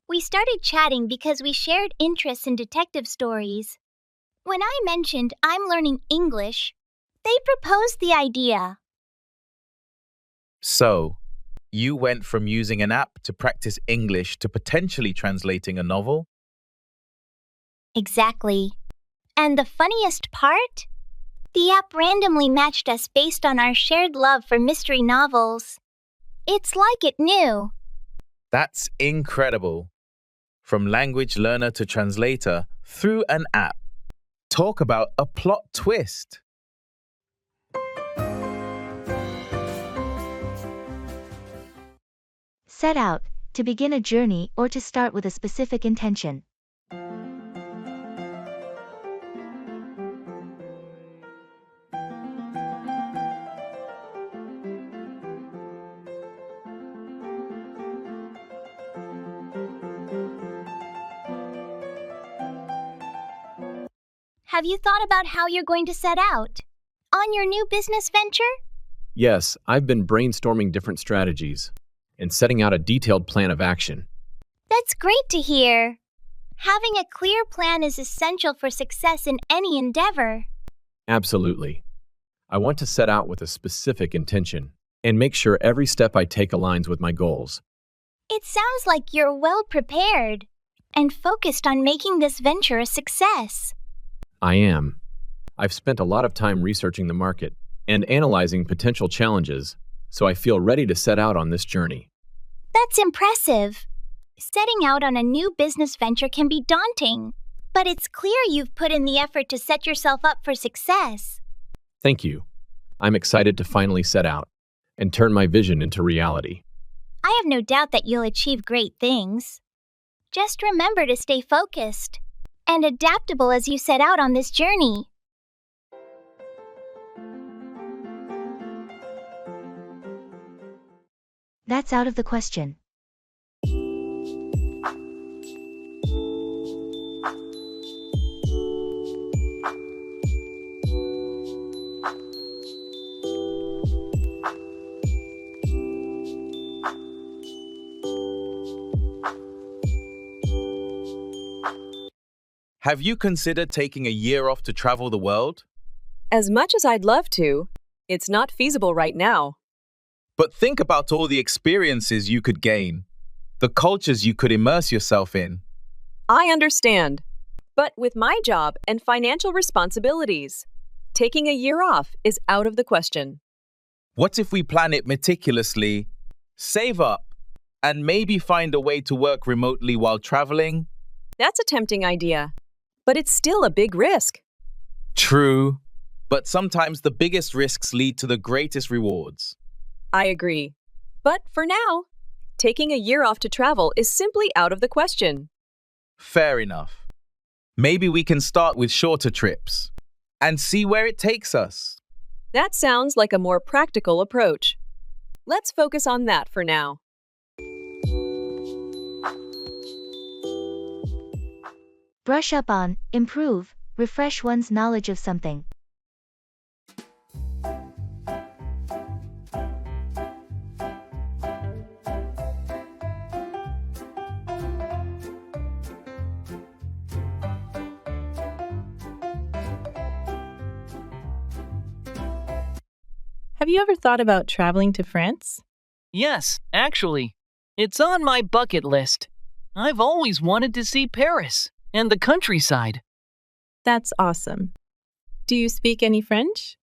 We started chatting because we shared interests in detective stories. When I mentioned I'm learning English, they proposed the idea. So, you went from using an app to practice English to potentially translating a novel? Exactly. And the funniest part? The app randomly matched us based on our shared love for mystery novels. It's like it knew. That's incredible. From language learner to translator through an app. Talk about a plot twist. Set out, to begin a journey or to start with a specific intention. Have you thought about how you're going to set out? On your new business venture? Yes, I've been brainstorming different strategies and setting out a detailed plan of action. That's great to hear. Having a clear plan is essential for success in any endeavor. Absolutely. I want to set out with a specific intention and make sure every step I take aligns with my goals. It sounds like you're well prepared and focused on making this venture a success. I am. I've spent a lot of time researching the market and analyzing potential challenges, so I feel ready to set out on this journey. That's impressive. Setting out on a new business venture can be daunting, but it's clear you've put in the effort to set yourself up for success. Thank you. I'm excited to finally set out and turn my vision into reality. I have no doubt that you'll achieve great things. Just remember to stay focused and adaptable as you set out on this journey. That's out of the question. Have you considered taking a year off to travel the world? As much as I'd love to, it's not feasible right now. But think about all the experiences you could gain, the cultures you could immerse yourself in. I understand. But with my job and financial responsibilities, taking a year off is out of the question. What if we plan it meticulously, save up, and maybe find a way to work remotely while traveling? That's a tempting idea, but it's still a big risk. True, but sometimes the biggest risks lead to the greatest rewards. I agree. But for now, taking a year off to travel is simply out of the question. Fair enough. Maybe we can start with shorter trips and see where it takes us. That sounds like a more practical approach. Let's focus on that for now. Brush up on, improve, refresh one's knowledge of something. Have you ever thought about traveling to France? Yes, actually. It's on my bucket list. I've always wanted to see Paris and the countryside. That's awesome. Do you speak any French?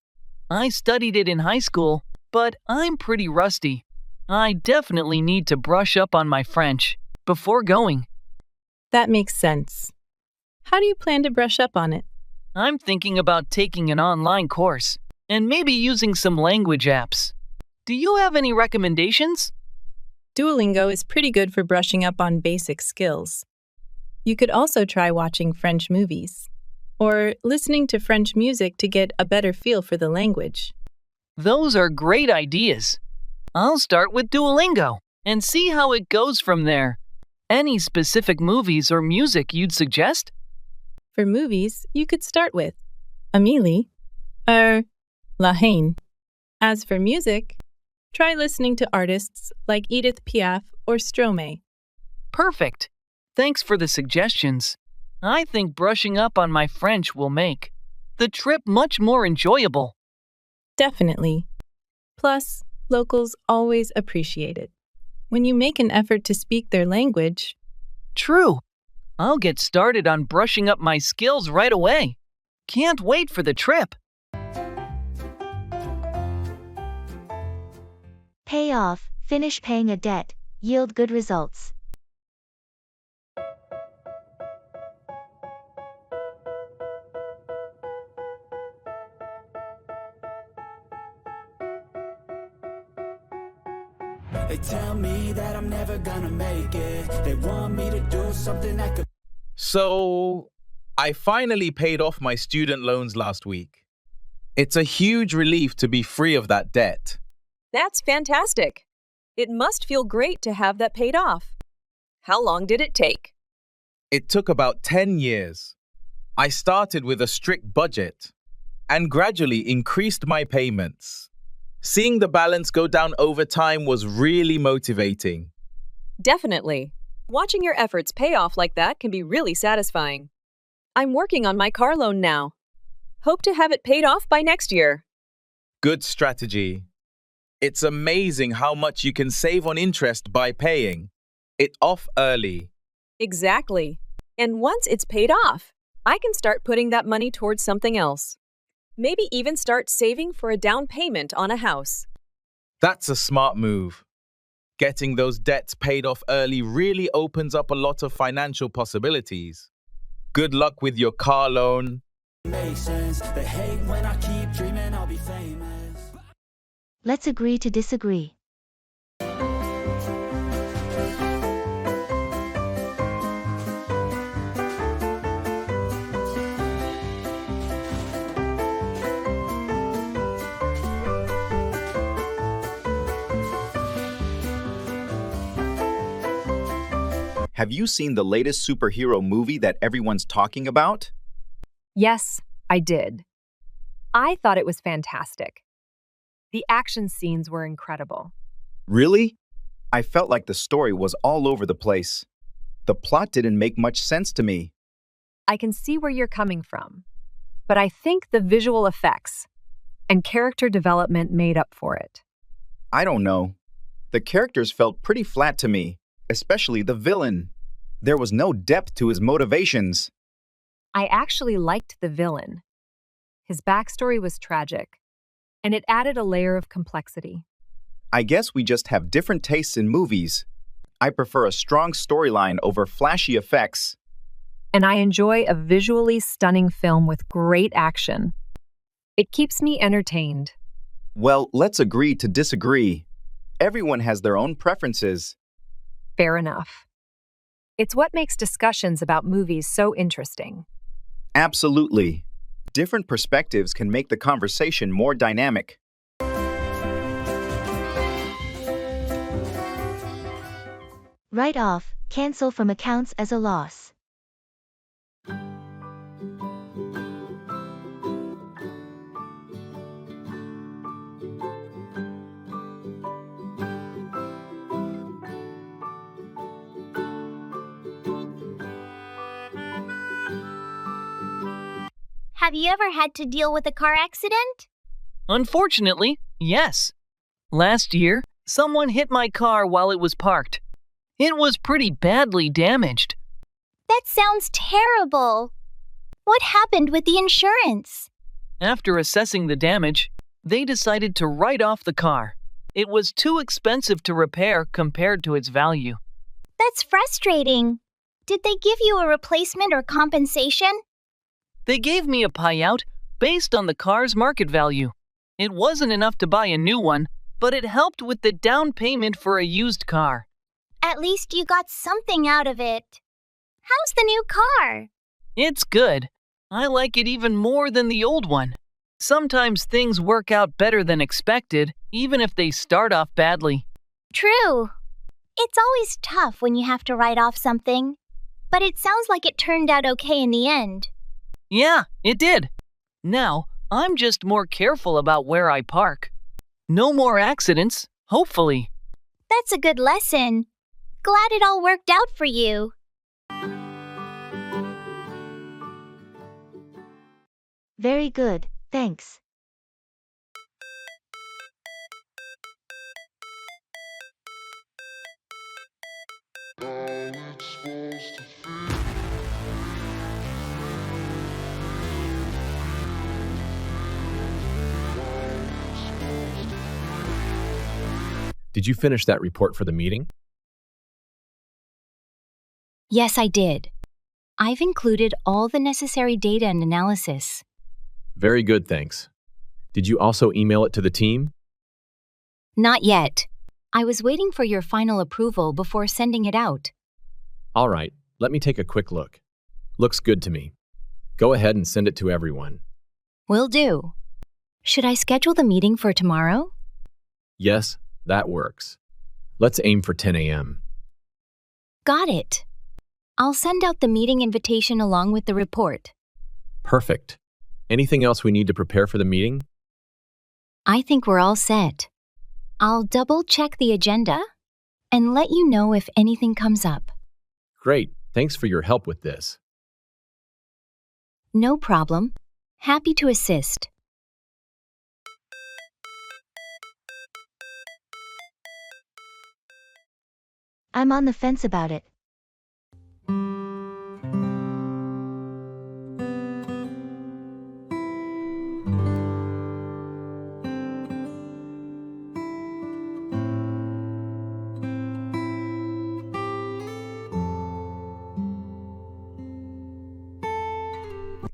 I studied it in high school, but I'm pretty rusty. I definitely need to brush up on my French before going. That makes sense. How do you plan to brush up on it? I'm thinking about taking an online course and maybe using some language apps. Do you have any recommendations? Duolingo is pretty good for brushing up on basic skills. You could also try watching French movies or listening to French music to get a better feel for the language. Those are great ideas. I'll start with Duolingo and see how it goes from there. Any specific movies or music you'd suggest? For movies, you could start with Amélie or La Haine. As for music, try listening to artists like Edith Piaf or Stromae. Perfect. Thanks for the suggestions. I think brushing up on my French will make the trip much more enjoyable. Definitely. Plus, locals always appreciate it. When you make an effort to speak their language. True. I'll get started on brushing up my skills right away. Can't wait for the trip. Pay off, finish paying a debt, yield good results. They tell me that I'm never gonna make it. They want me to do something that could. So, I finally paid off my student loans last week. It's a huge relief to be free of that debt. That's fantastic. It must feel great to have that paid off. How long did it take? It took about 10 years. I started with a strict budget and gradually increased my payments. Seeing the balance go down over time was really motivating. Definitely. Watching your efforts pay off like that can be really satisfying. I'm working on my car loan now. Hope to have it paid off by next year. Good strategy. It's amazing how much you can save on interest by paying it off early. Exactly. And once it's paid off, I can start putting that money towards something else. Maybe even start saving for a down payment on a house. That's a smart move. Getting those debts paid off early really opens up a lot of financial possibilities. Good luck with your car loan. Makes sense. They hate when I keep dreaming I'll be famous. Let's agree to disagree. Have you seen the latest superhero movie that everyone's talking about? Yes, I did. I thought it was fantastic. The action scenes were incredible. Really? I felt like the story was all over the place. The plot didn't make much sense to me. I can see where you're coming from, but I think the visual effects and character development made up for it. I don't know. The characters felt pretty flat to me, especially the villain. There was no depth to his motivations. I actually liked the villain. His backstory was tragic, and it added a layer of complexity. I guess we just have different tastes in movies. I prefer a strong storyline over flashy effects. And I enjoy a visually stunning film with great action. It keeps me entertained. Well, let's agree to disagree. Everyone has their own preferences. Fair enough. It's what makes discussions about movies so interesting. Absolutely. Different perspectives can make the conversation more dynamic. Write off, cancel from accounts as a loss. Have you ever had to deal with a car accident? Unfortunately, yes. Last year, someone hit my car while it was parked. It was pretty badly damaged. That sounds terrible. What happened with the insurance? After assessing the damage, they decided to write off the car. It was too expensive to repair compared to its value. That's frustrating. Did they give you a replacement or compensation? They gave me a payout based on the car's market value. It wasn't enough to buy a new one, but it helped with the down payment for a used car. At least you got something out of it. How's the new car? It's good. I like it even more than the old one. Sometimes things work out better than expected, even if they start off badly. True. It's always tough when you have to write off something, but it sounds like it turned out okay in the end. Yeah, it did. Now, I'm just more careful about where I park. No more accidents, hopefully. That's a good lesson. Glad it all worked out for you. Very good, thanks. Did you finish that report for the meeting? Yes, I did. I've included all the necessary data and analysis. Very good, thanks. Did you also email it to the team? Not yet. I was waiting for your final approval before sending it out. All right, let me take a quick look. Looks good to me. Go ahead and send it to everyone. Will do. Should I schedule the meeting for tomorrow? Yes, that works. Let's aim for 10 a.m. Got it. I'll send out the meeting invitation along with the report. Perfect. Anything else we need to prepare for the meeting? I think we're all set. I'll double-check the agenda and let you know if anything comes up. Great. Thanks for your help with this. No problem. Happy to assist. I'm on the fence about it.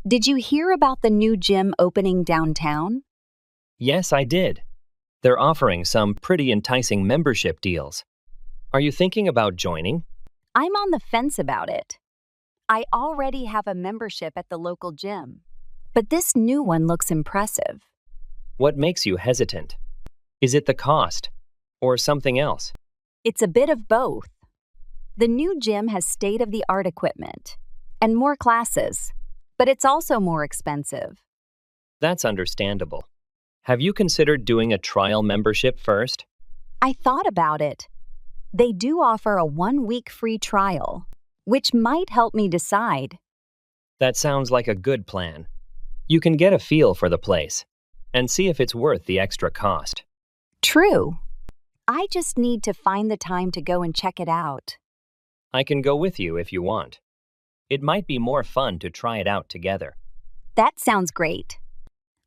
Did you hear about the new gym opening downtown? Yes, I did. They're offering some pretty enticing membership deals. Are you thinking about joining? I'm on the fence about it. I already have a membership at the local gym, but this new one looks impressive. What makes you hesitant? Is it the cost or something else? It's a bit of both. The new gym has state-of-the-art equipment and more classes, but it's also more expensive. That's understandable. Have you considered doing a trial membership first? I thought about it. They do offer a 1-week free trial, which might help me decide. That sounds like a good plan. You can get a feel for the place and see if it's worth the extra cost. True. I just need to find the time to go and check it out. I can go with you if you want. It might be more fun to try it out together. That sounds great.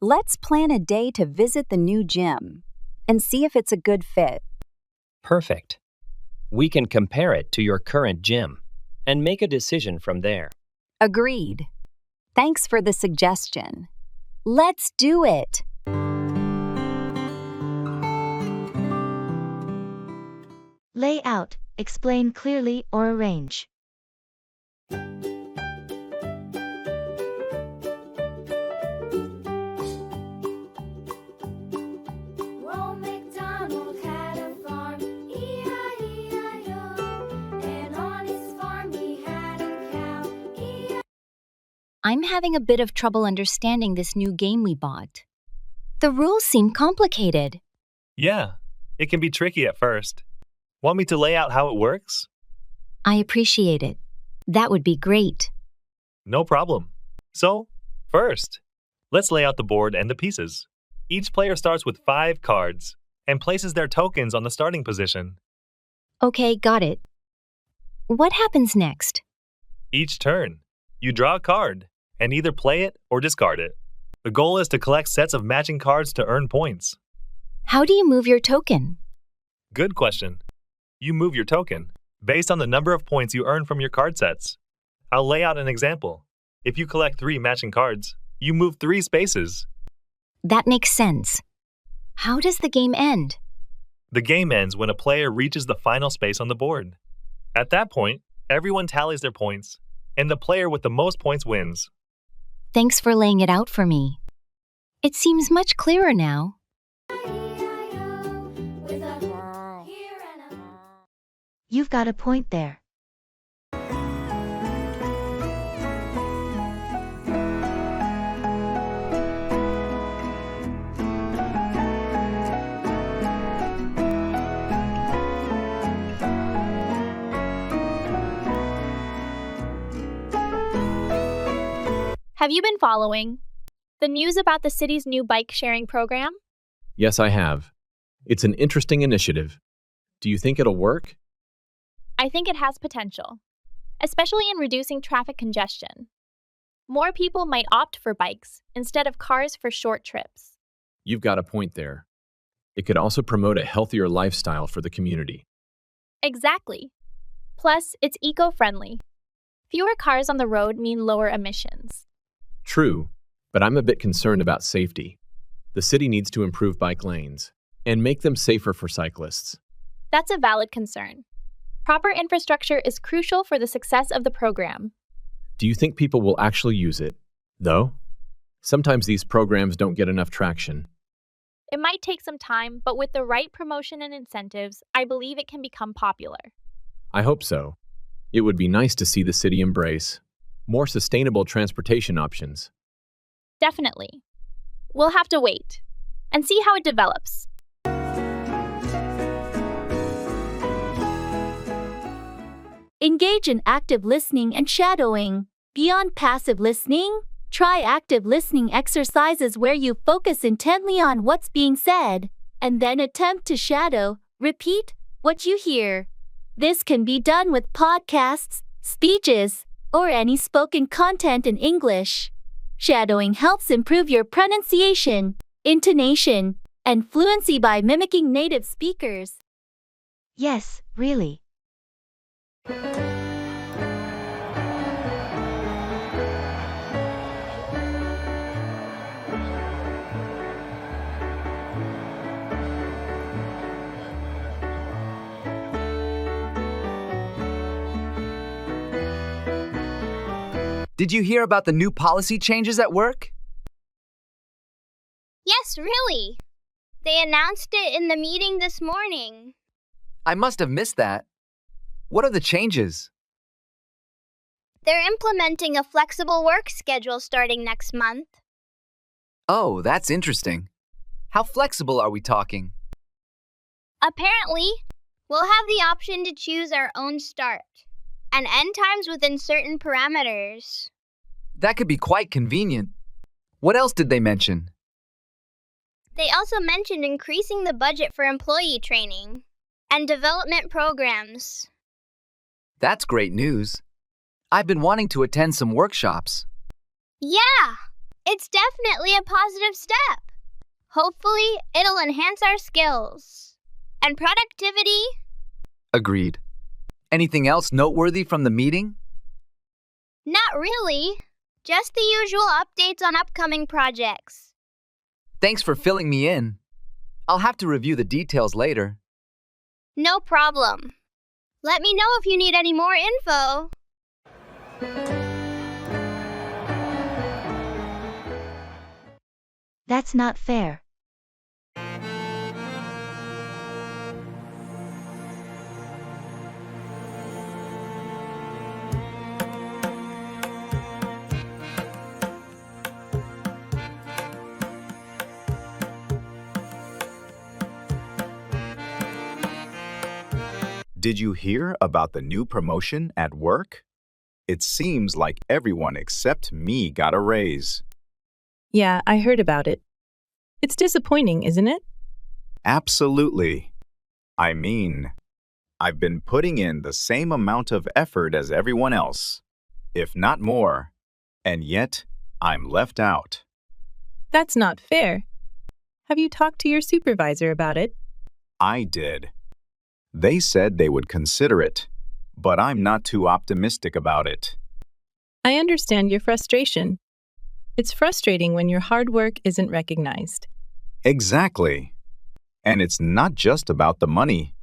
Let's plan a day to visit the new gym and see if it's a good fit. Perfect. We can compare it to your current gym and make a decision from there. Agreed. Thanks for the suggestion. Let's do it. Lay out, explain clearly or arrange. I'm having a bit of trouble understanding this new game we bought. The rules seem complicated. Yeah, it can be tricky at first. Want me to lay out how it works? I appreciate it. That would be great. No problem. So, first, let's lay out the board and the pieces. Each player starts with 5 cards and places their tokens on the starting position. Okay, got it. What happens next? Each turn, you draw a card and either play it or discard it. The goal is to collect sets of matching cards to earn points. How do you move your token? Good question. You move your token based on the number of points you earn from your card sets. I'll lay out an example. If you collect 3 matching cards, you move 3 spaces. That makes sense. How does the game end? The game ends when a player reaches the final space on the board. At that point, everyone tallies their points, and the player with the most points wins. Thanks for laying it out for me. It seems much clearer now. You've got a point there. Have you been following the news about the city's new bike sharing program? Yes, I have. It's an interesting initiative. Do you think it'll work? I think it has potential, especially in reducing traffic congestion. More people might opt for bikes instead of cars for short trips. You've got a point there. It could also promote a healthier lifestyle for the community. Exactly. Plus, it's eco-friendly. Fewer cars on the road mean lower emissions. True, but I'm a bit concerned about safety. The city needs to improve bike lanes and make them safer for cyclists. That's a valid concern. Proper infrastructure is crucial for the success of the program. Do you think people will actually use it, though? Sometimes these programs don't get enough traction. It might take some time, but with the right promotion and incentives, I believe it can become popular. I hope so. It would be nice to see the city embrace more sustainable transportation options. Definitely. We'll have to wait and see how it develops. Engage in active listening and shadowing. Beyond passive listening, try active listening exercises where you focus intently on what's being said, and then attempt to shadow, repeat, what you hear. This can be done with podcasts, speeches, or any spoken content in English. Shadowing helps improve your pronunciation, intonation, and fluency by mimicking native speakers. Yes, really. Did you hear about the new policy changes at work? Yes, really. They announced it in the meeting this morning. I must have missed that. What are the changes? They're implementing a flexible work schedule starting next month. Oh, that's interesting. How flexible are we talking? Apparently, we'll have the option to choose our own start and end times within certain parameters. That could be quite convenient. What else did they mention? They also mentioned increasing the budget for employee training and development programs. That's great news. I've been wanting to attend some workshops. Yeah, it's definitely a positive step. Hopefully, it'll enhance our skills and productivity. Agreed. Anything else noteworthy from the meeting? Not really. Just the usual updates on upcoming projects. Thanks for filling me in. I'll have to review the details later. No problem. Let me know if you need any more info. That's not fair. Did you hear about the new promotion at work? It seems like everyone except me got a raise. Yeah, I heard about it. It's disappointing, isn't it? Absolutely. I mean, I've been putting in the same amount of effort as everyone else, if not more, and yet I'm left out. That's not fair. Have you talked to your supervisor about it? I did. They said they would consider it, but I'm not too optimistic about it. I understand your frustration. It's frustrating when your hard work isn't recognized. Exactly. And it's not just about the money.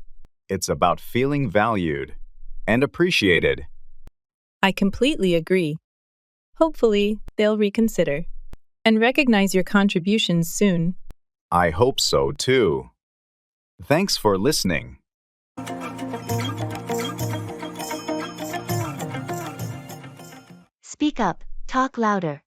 It's about feeling valued and appreciated. I completely agree. Hopefully, they'll reconsider and recognize your contributions soon. I hope so too. Thanks for listening. Speak up, talk louder.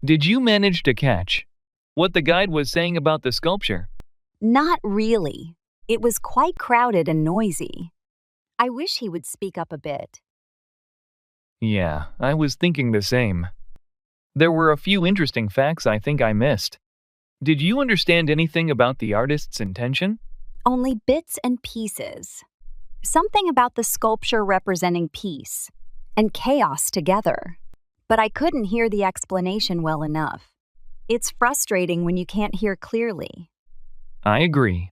Did you manage to catch what the guide was saying about the sculpture? Not really. It was quite crowded and noisy. I wish he would speak up a bit. Yeah, I was thinking the same. There were a few interesting facts I think I missed. Did you understand anything about the artist's intention? Only bits and pieces. Something about the sculpture representing peace and chaos together. But I couldn't hear the explanation well enough. It's frustrating when you can't hear clearly. I agree.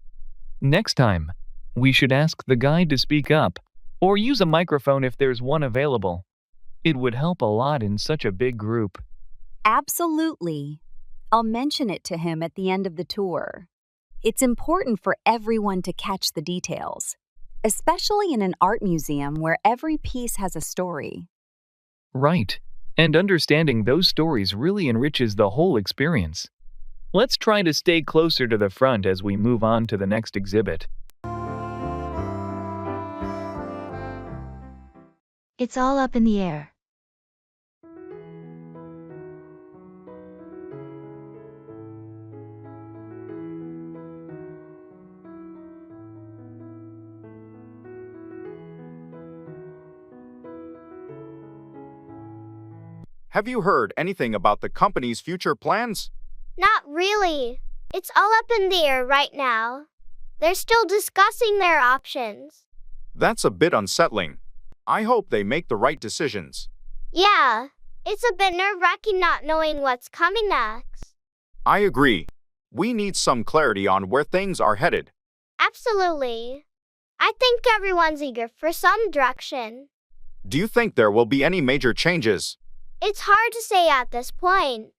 Next time, we should ask the guide to speak up, or use a microphone if there's one available. It would help a lot in such a big group. Absolutely. I'll mention it to him at the end of the tour. It's important for everyone to catch the details, especially in an art museum where every piece has a story. Right. And understanding those stories really enriches the whole experience. Let's try to stay closer to the front as we move on to the next exhibit. It's all up in the air. Have you heard anything about the company's future plans? Not really. It's all up in the air right now. They're still discussing their options. That's a bit unsettling. I hope they make the right decisions. Yeah, it's a bit nerve-wracking not knowing what's coming next. I agree. We need some clarity on where things are headed. Absolutely. I think everyone's eager for some direction. Do you think there will be any major changes? It's hard to say at this point.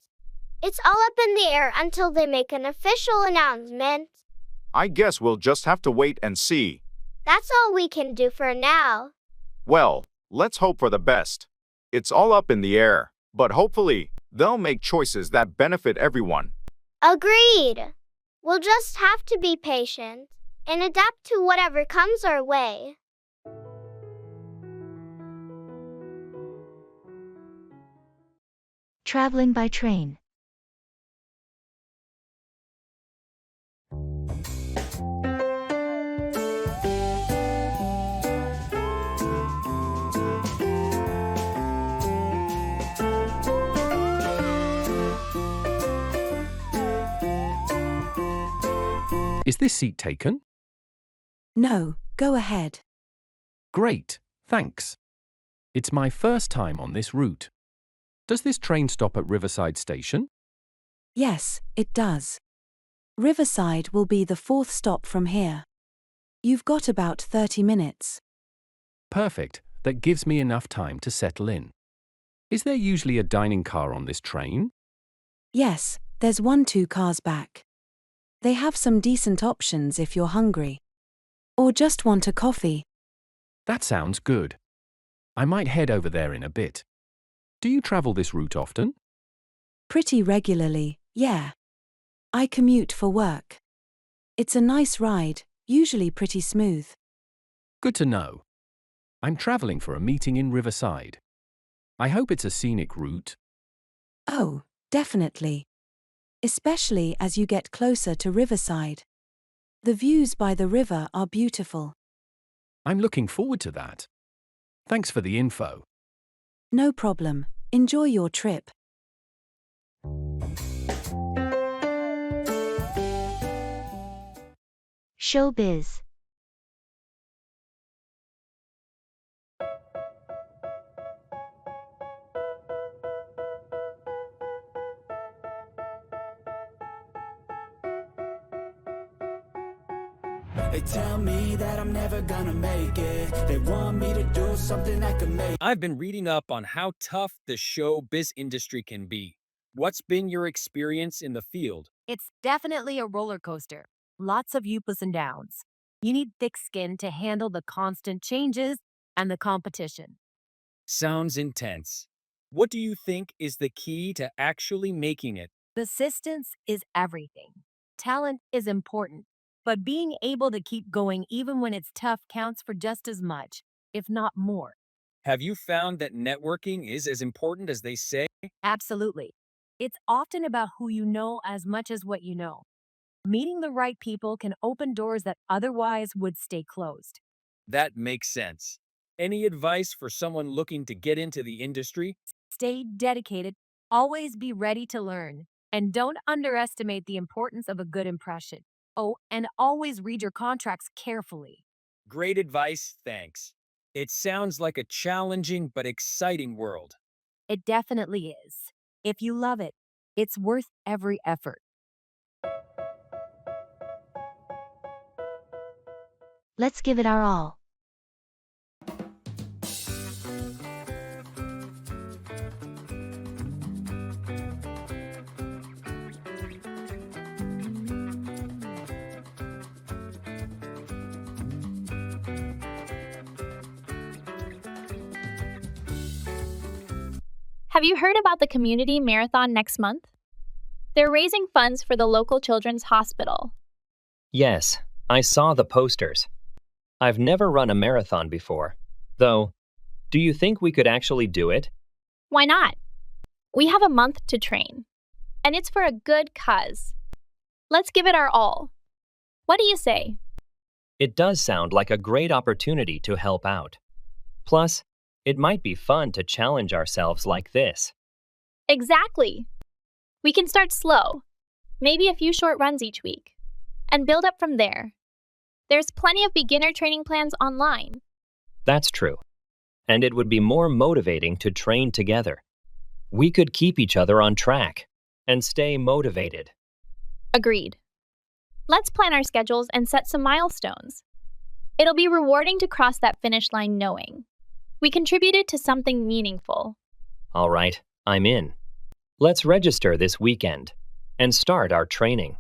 It's all up in the air until they make an official announcement. I guess we'll just have to wait and see. That's all we can do for now. Well, let's hope for the best. It's all up in the air, but hopefully, they'll make choices that benefit everyone. Agreed. We'll just have to be patient and adapt to whatever comes our way. Traveling by train. Is this seat taken? No, go ahead. Great, thanks. It's my first time on this route. Does this train stop at Riverside Station? Yes, it does. Riverside will be the 4th stop from here. You've got about 30 minutes. Perfect. That gives me enough time to settle in. Is there usually a dining car on this train? Yes, there's 2 cars back. They have some decent options if you're hungry. Or just want a coffee. That sounds good. I might head over there in a bit. Do you travel this route often? Pretty regularly, yeah. I commute for work. It's a nice ride, usually pretty smooth. Good to know. I'm traveling for a meeting in Riverside. I hope it's a scenic route. Oh, definitely. Especially as you get closer to Riverside. The views by the river are beautiful. I'm looking forward to that. Thanks for the info. No problem. Enjoy your trip. Showbiz. They tell me that I'm never gonna make it. They want me to do something that could make. I've been reading up on how tough the showbiz industry can be. What's been your experience in the field? It's definitely a roller coaster. Lots of ups and downs. You need thick skin to handle the constant changes and the competition. Sounds intense. What do you think is the key to actually making it? Persistence is everything. Talent is important, but being able to keep going even when it's tough counts for just as much, if not more. Have you found that networking is as important as they say? Absolutely. It's often about who you know as much as what you know. Meeting the right people can open doors that otherwise would stay closed. That makes sense. Any advice for someone looking to get into the industry? Stay dedicated, always be ready to learn, and don't underestimate the importance of a good impression. Oh, and always read your contracts carefully. Great advice, thanks. It sounds like a challenging but exciting world. It definitely is. If you love it, it's worth every effort. Let's give it our all. Have you heard about the community marathon next month? They're raising funds for the local children's hospital. Yes, I saw the posters. I've never run a marathon before. Though, do you think we could actually do it? Why not? We have a month to train, and it's for a good cause. Let's give it our all. What do you say? It does sound like a great opportunity to help out. Plus, it might be fun to challenge ourselves like this. Exactly. We can start slow, maybe a few short runs each week, and build up from there. There's plenty of beginner training plans online. That's true. And it would be more motivating to train together. We could keep each other on track and stay motivated. Agreed. Let's plan our schedules and set some milestones. It'll be rewarding to cross that finish line knowing we contributed to something meaningful. All right, I'm in. Let's register this weekend and start our training.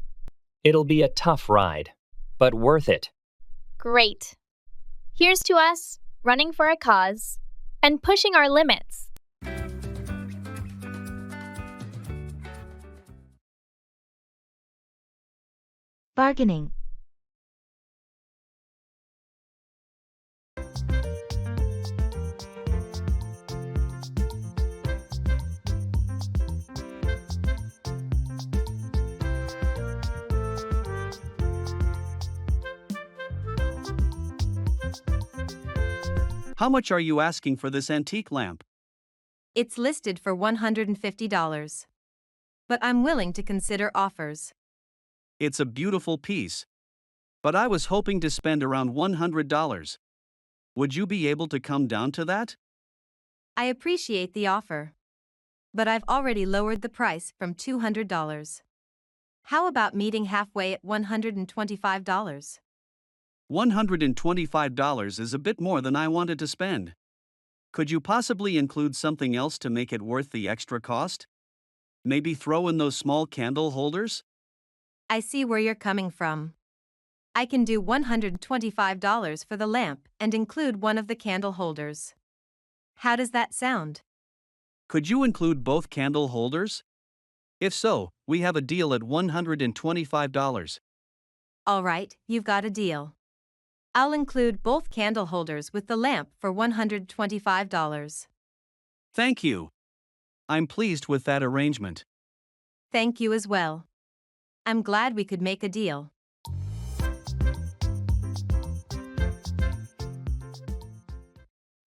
It'll be a tough ride, but worth it. Great. Here's to us, running for a cause, and pushing our limits. Bargaining. How much are you asking for this antique lamp? It's listed for $150. But I'm willing to consider offers. It's a beautiful piece. But I was hoping to spend around $100. Would you be able to come down to that? I appreciate the offer. But I've already lowered the price from $200. How about meeting halfway at $125? $125 is a bit more than I wanted to spend. Could you possibly include something else to make it worth the extra cost? Maybe throw in those small candle holders? I see where you're coming from. I can do $125 for the lamp and include one of the candle holders. How does that sound? Could you include both candle holders? If so, we have a deal at $125. All right, you've got a deal. I'll include both candle holders with the lamp for $125. Thank you. I'm pleased with that arrangement. Thank you as well. I'm glad we could make a deal.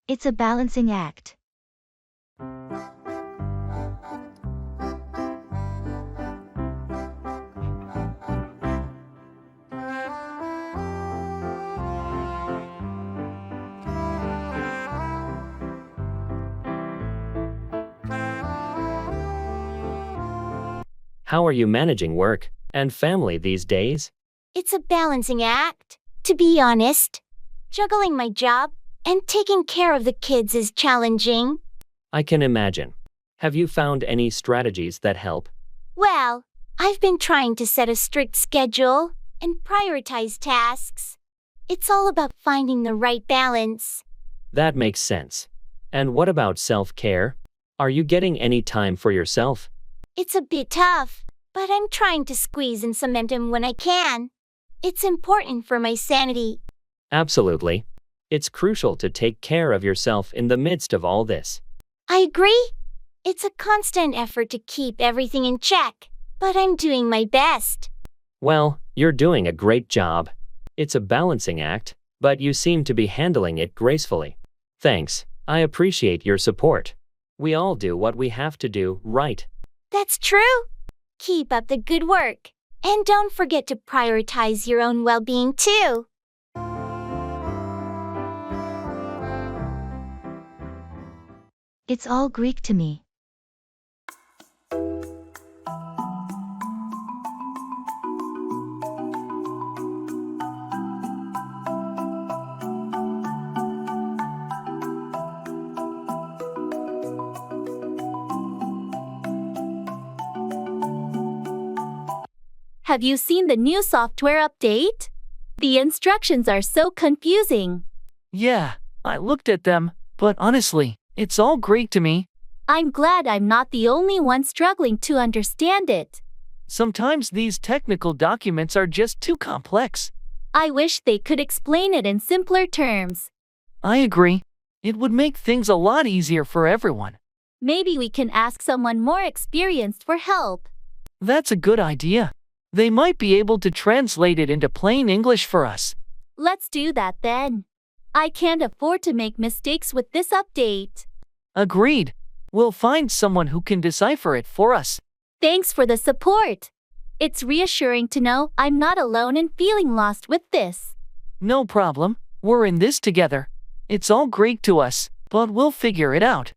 It's a balancing act. How are you managing work and family these days? It's a balancing act, to be honest. Juggling my job and taking care of the kids is challenging. I can imagine. Have you found any strategies that help? Well, I've been trying to set a strict schedule and prioritize tasks. It's all about finding the right balance. That makes sense. And what about self-care? Are you getting any time for yourself? It's a bit tough, but I'm trying to squeeze in some time when I can. It's important for my sanity. Absolutely. It's crucial to take care of yourself in the midst of all this. I agree. It's a constant effort to keep everything in check, but I'm doing my best. Well, you're doing a great job. It's a balancing act, but you seem to be handling it gracefully. Thanks. I appreciate your support. We all do what we have to do, right? That's true. Keep up the good work. And don't forget to prioritize your own well-being too. It's all Greek to me. Have you seen the new software update? The instructions are so confusing. Yeah, I looked at them, but honestly, it's all Greek to me. I'm glad I'm not the only one struggling to understand it. Sometimes these technical documents are just too complex. I wish they could explain it in simpler terms. I agree. It would make things a lot easier for everyone. Maybe we can ask someone more experienced for help. That's a good idea. They might be able to translate it into plain English for us. Let's do that then. I can't afford to make mistakes with this update. Agreed. We'll find someone who can decipher it for us. Thanks for the support. It's reassuring to know I'm not alone in feeling lost with this. No problem. We're in this together. It's all Greek to us, but we'll figure it out.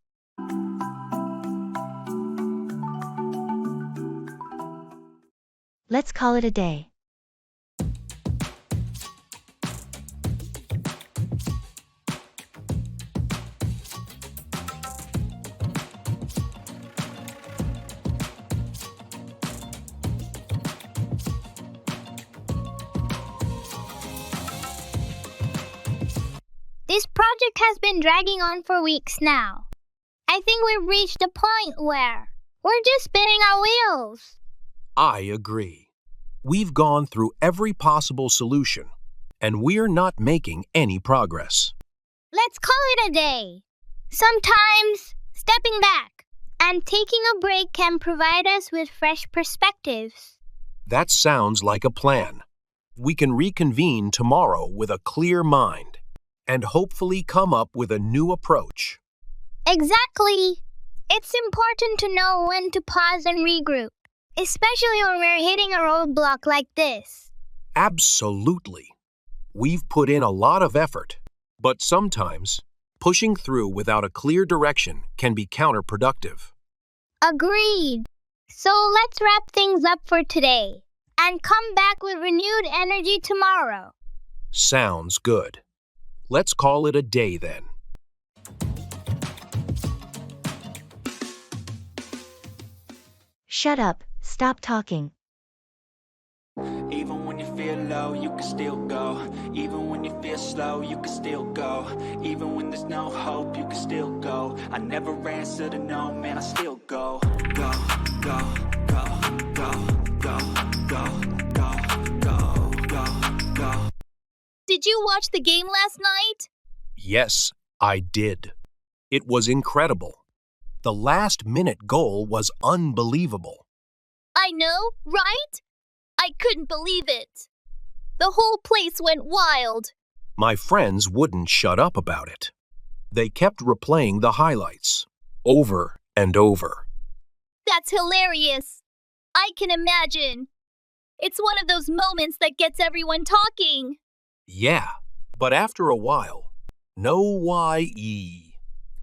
Let's call it a day. This project has been dragging on for weeks now. I think we've reached a point where we're just spinning our wheels. I agree. We've gone through every possible solution, and we're not making any progress. Let's call it a day. Sometimes stepping back and taking a break can provide us with fresh perspectives. That sounds like a plan. We can reconvene tomorrow with a clear mind and hopefully come up with a new approach. Exactly. It's important to know when to pause and regroup, especially when we're hitting a roadblock like this. Absolutely. We've put in a lot of effort, but sometimes pushing through without a clear direction can be counterproductive. Agreed. So let's wrap things up for today and come back with renewed energy tomorrow. Sounds good. Let's call it a day then. Shut up, stop talking. Even when you feel low, you can still go. Even when you feel slow, you can still go. Even when there's no hope, you can still go. I never answer to no, man, I still go. Go, go, go, go, go, go, go, go, go. Did you watch the game last night? Yes, I did. It was incredible. The last-minute goal was unbelievable. I know, right? I couldn't believe it. The whole place went wild. My friends wouldn't shut up about it. They kept replaying the highlights, over and over. That's hilarious. I can imagine. It's one of those moments that gets everyone talking. Yeah, but after a while, no Y-E.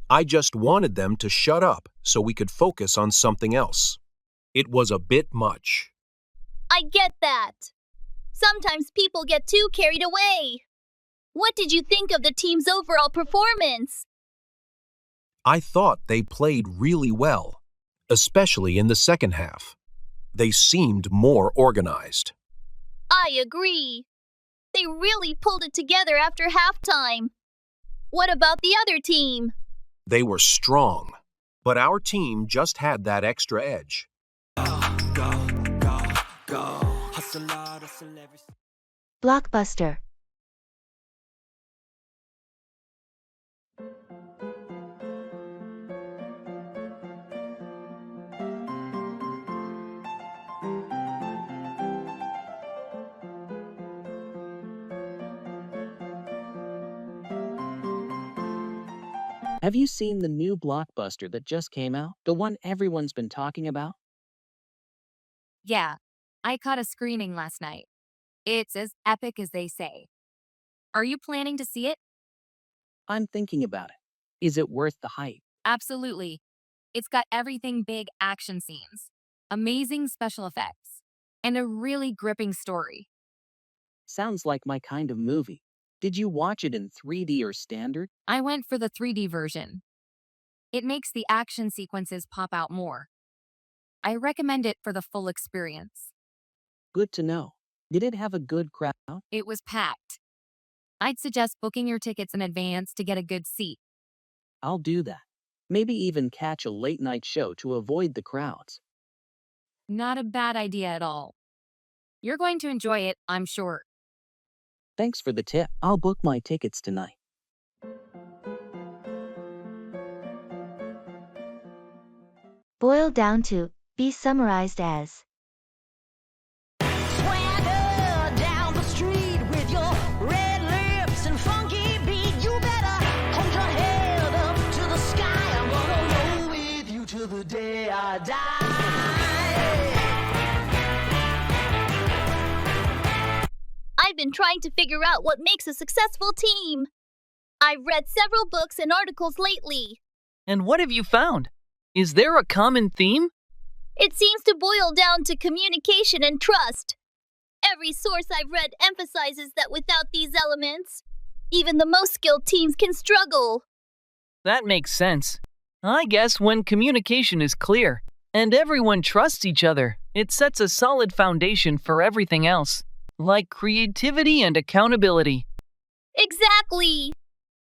I just wanted them to shut up so we could focus on something else. It was a bit much. I get that. Sometimes people get too carried away. What did you think of the team's overall performance? I thought they played really well, especially in the second half. They seemed more organized. I agree. They really pulled it together after halftime. What about the other team? They were strong, but our team just had that extra edge. Blockbuster. Have you seen the new blockbuster that just came out? The one everyone's been talking about? Yeah, I caught a screening last night. It's as epic as they say. Are you planning to see it? I'm thinking about it. Is it worth the hype? Absolutely. It's got everything big action scenes, amazing special effects, and a really gripping story. Sounds like my kind of movie. Did you watch it in 3D or standard? I went for the 3D version. It makes the action sequences pop out more. I recommend it for the full experience. Good to know. Did it have a good crowd? It was packed. I'd suggest booking your tickets in advance to get a good seat. I'll do that. Maybe even catch a late night show to avoid the crowds. Not a bad idea at all. You're going to enjoy it, I'm sure. Thanks for the tip. I'll book my tickets tonight. Boiled down to, be summarized as. Swagger down the street with your red lips and funky beat. You better hold your head up to the sky. I'm gonna roll with you till the day I die. I've been trying to figure out what makes a successful team. I've read several books and articles lately. And what have you found? Is there a common theme? It seems to boil down to communication and trust. Every source I've read emphasizes that without these elements, even the most skilled teams can struggle. That makes sense. I guess when communication is clear and everyone trusts each other, it sets a solid foundation for everything else, like creativity and accountability. Exactly.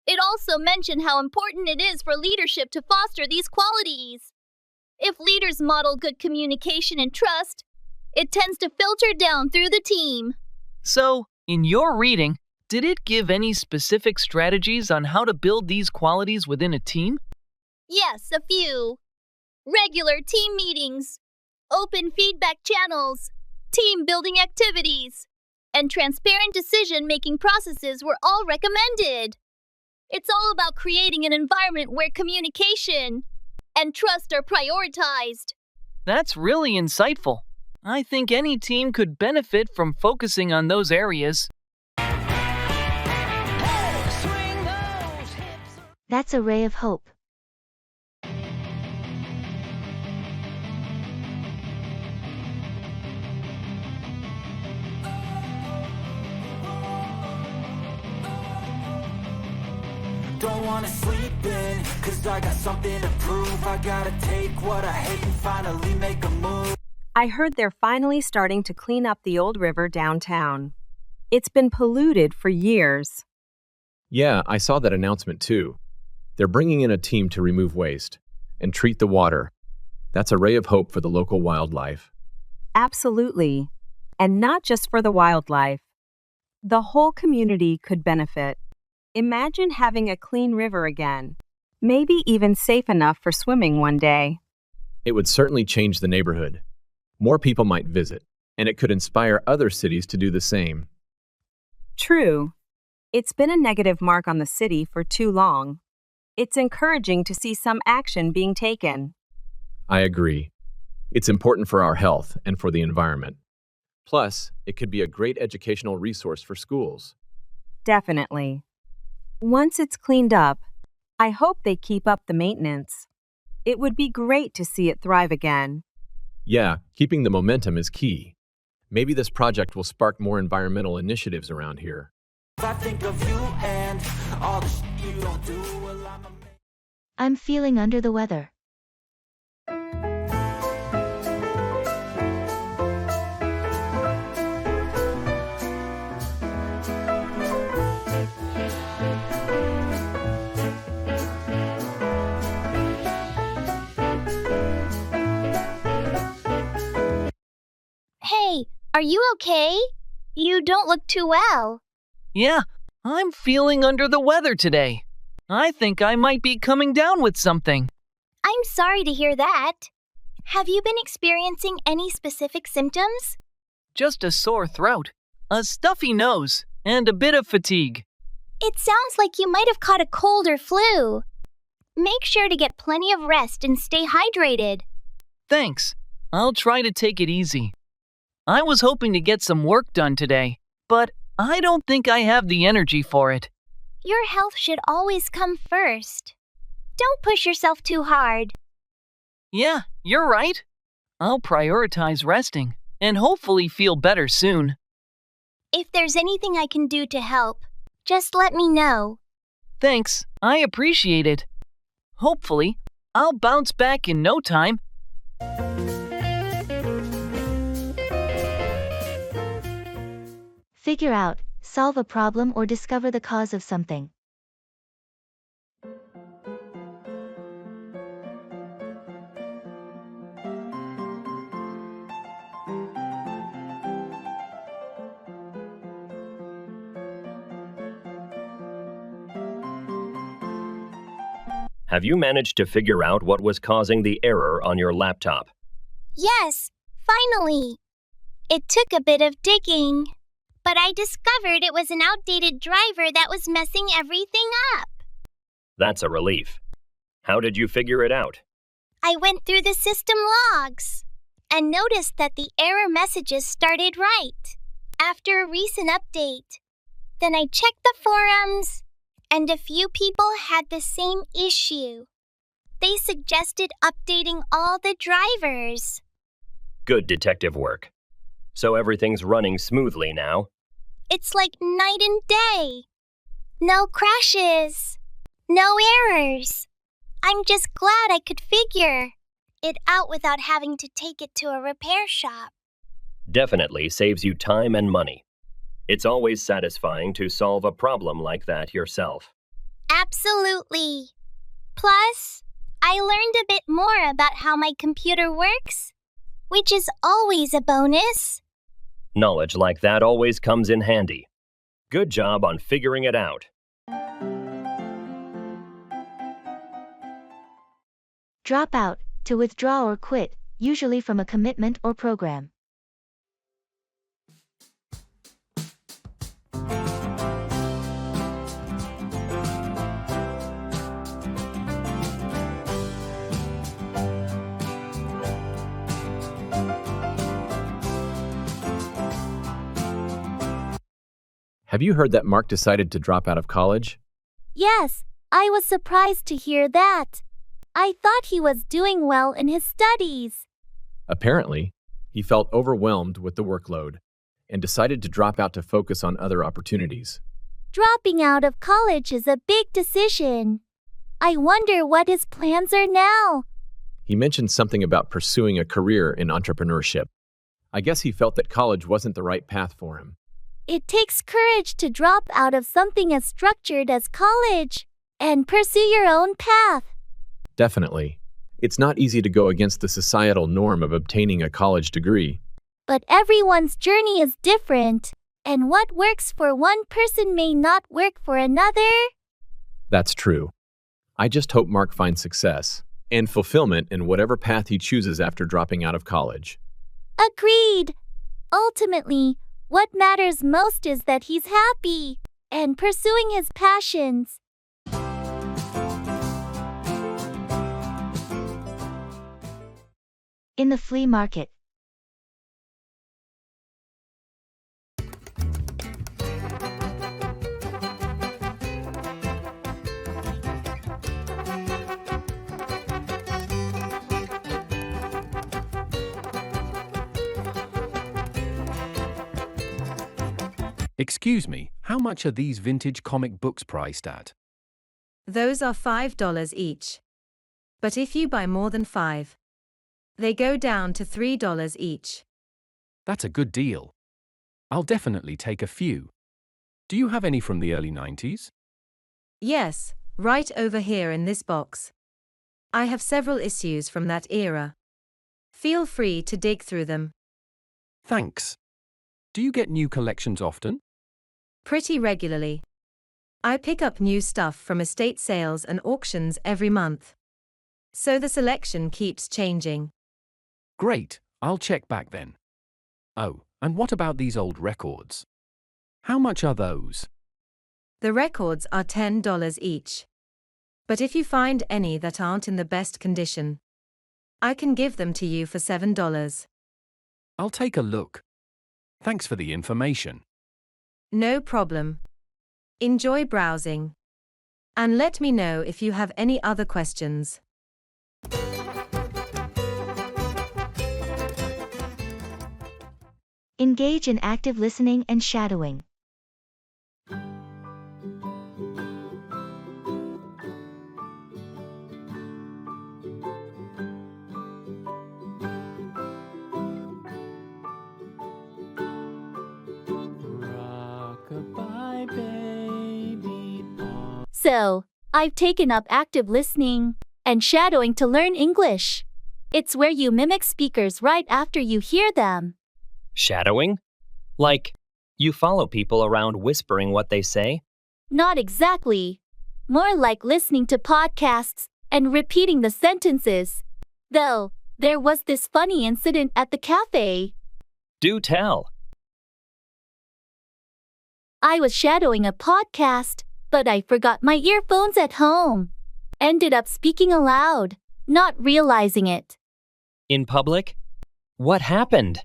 It also mentioned how important it is for leadership to foster these qualities. If leaders model good communication and trust, it tends to filter down through the team. So, in your reading, did it give any specific strategies on how to build these qualities within a team? Yes, a few. Regular team meetings, open feedback channels, team building activities, and transparent decision-making processes were all recommended. It's all about creating an environment where communication and trust are prioritized. That's really insightful. I think any team could benefit from focusing on those areas. That's a ray of hope. Don't wanna sleep in, cause I got something to prove. I gotta take what I hate and finally make a move. I heard they're finally starting to clean up the old river downtown. It's been polluted for years. Yeah, I saw that announcement too. They're bringing in a team to remove waste and treat the water. That's a ray of hope for the local wildlife. Absolutely. And not just for the wildlife. The whole community could benefit. Imagine having a clean river again, maybe even safe enough for swimming one day. It would certainly change the neighborhood. More people might visit, and it could inspire other cities to do the same. True. It's been a negative mark on the city for too long. It's encouraging to see some action being taken. I agree. It's important for our health and for the environment. Plus, it could be a great educational resource for schools. Definitely. Once it's cleaned up, I hope they keep up the maintenance. It would be great to see it thrive again. Yeah, keeping the momentum is key. Maybe this project will spark more environmental initiatives around here. I think of you and all the shit you don't do. Well, I'm feeling under the weather. Hey, are you okay? You don't look too well. Yeah, I'm feeling under the weather today. I think I might be coming down with something. I'm sorry to hear that. Have you been experiencing any specific symptoms? Just a sore throat, a stuffy nose, and a bit of fatigue. It sounds like you might have caught a cold or flu. Make sure to get plenty of rest and stay hydrated. Thanks. I'll try to take it easy. I was hoping to get some work done today, but I don't think I have the energy for it. Your health should always come first. Don't push yourself too hard. Yeah, you're right. I'll prioritize resting and hopefully feel better soon. If there's anything I can do to help, just let me know. Thanks, I appreciate it. Hopefully, I'll bounce back in no time. Figure out, solve a problem or discover the cause of something. Have you managed to figure out what was causing the error on your laptop? Yes, finally. It took a bit of digging, but I discovered it was an outdated driver that was messing everything up. That's a relief. How did you figure it out? I went through the system logs and noticed that the error messages started right after a recent update. Then I checked the forums, and a few people had the same issue. They suggested updating all the drivers. Good detective work. So everything's running smoothly now? It's like night and day. No crashes. No errors. I'm just glad I could figure it out without having to take it to a repair shop. Definitely saves you time and money. It's always satisfying to solve a problem like that yourself. Absolutely. Plus, I learned a bit more about how my computer works, which is always a bonus. Knowledge like that always comes in handy. Good job on figuring it out. Drop out, to withdraw or quit, usually from a commitment or program. Have you heard that Mark decided to drop out of college? Yes, I was surprised to hear that. I thought he was doing well in his studies. Apparently, he felt overwhelmed with the workload and decided to drop out to focus on other opportunities. Dropping out of college is a big decision. I wonder what his plans are now. He mentioned something about pursuing a career in entrepreneurship. I guess he felt that college wasn't the right path for him. It takes courage to drop out of something as structured as college and pursue your own path. Definitely. It's not easy to go against the societal norm of obtaining a college degree. But everyone's journey is different. And what works for one person may not work for another. That's true. I just hope Mark finds success and fulfillment in whatever path he chooses after dropping out of college. Agreed. Ultimately, what matters most is that he's happy and pursuing his passions. In the flea market. Excuse me, how much are these vintage comic books priced at? Those are $5 each. But if you buy more than 5, they go down to $3 each. That's a good deal. I'll definitely take a few. Do you have any from the early 90s? Yes, right over here in this box. I have several issues from that era. Feel free to dig through them. Thanks. Do you get new collections often? Pretty regularly. I pick up new stuff from estate sales and auctions every month. So the selection keeps changing. Great, I'll check back then. Oh, and what about these old records? How much are those? The records are $10 each. But if you find any that aren't in the best condition, I can give them to you for $7. I'll take a look. Thanks for the information. No problem. Enjoy browsing. And let me know if you have any other questions. Engage in active listening and shadowing. So, I've taken up active listening and shadowing to learn English. It's where you mimic speakers right after you hear them. Shadowing? Like, you follow people around whispering what they say? Not exactly. More like listening to podcasts and repeating the sentences. Though, there was this funny incident at the cafe. Do tell. I was shadowing a podcast, but I forgot my earphones at home. Ended up speaking aloud, not realizing it. In public? What happened?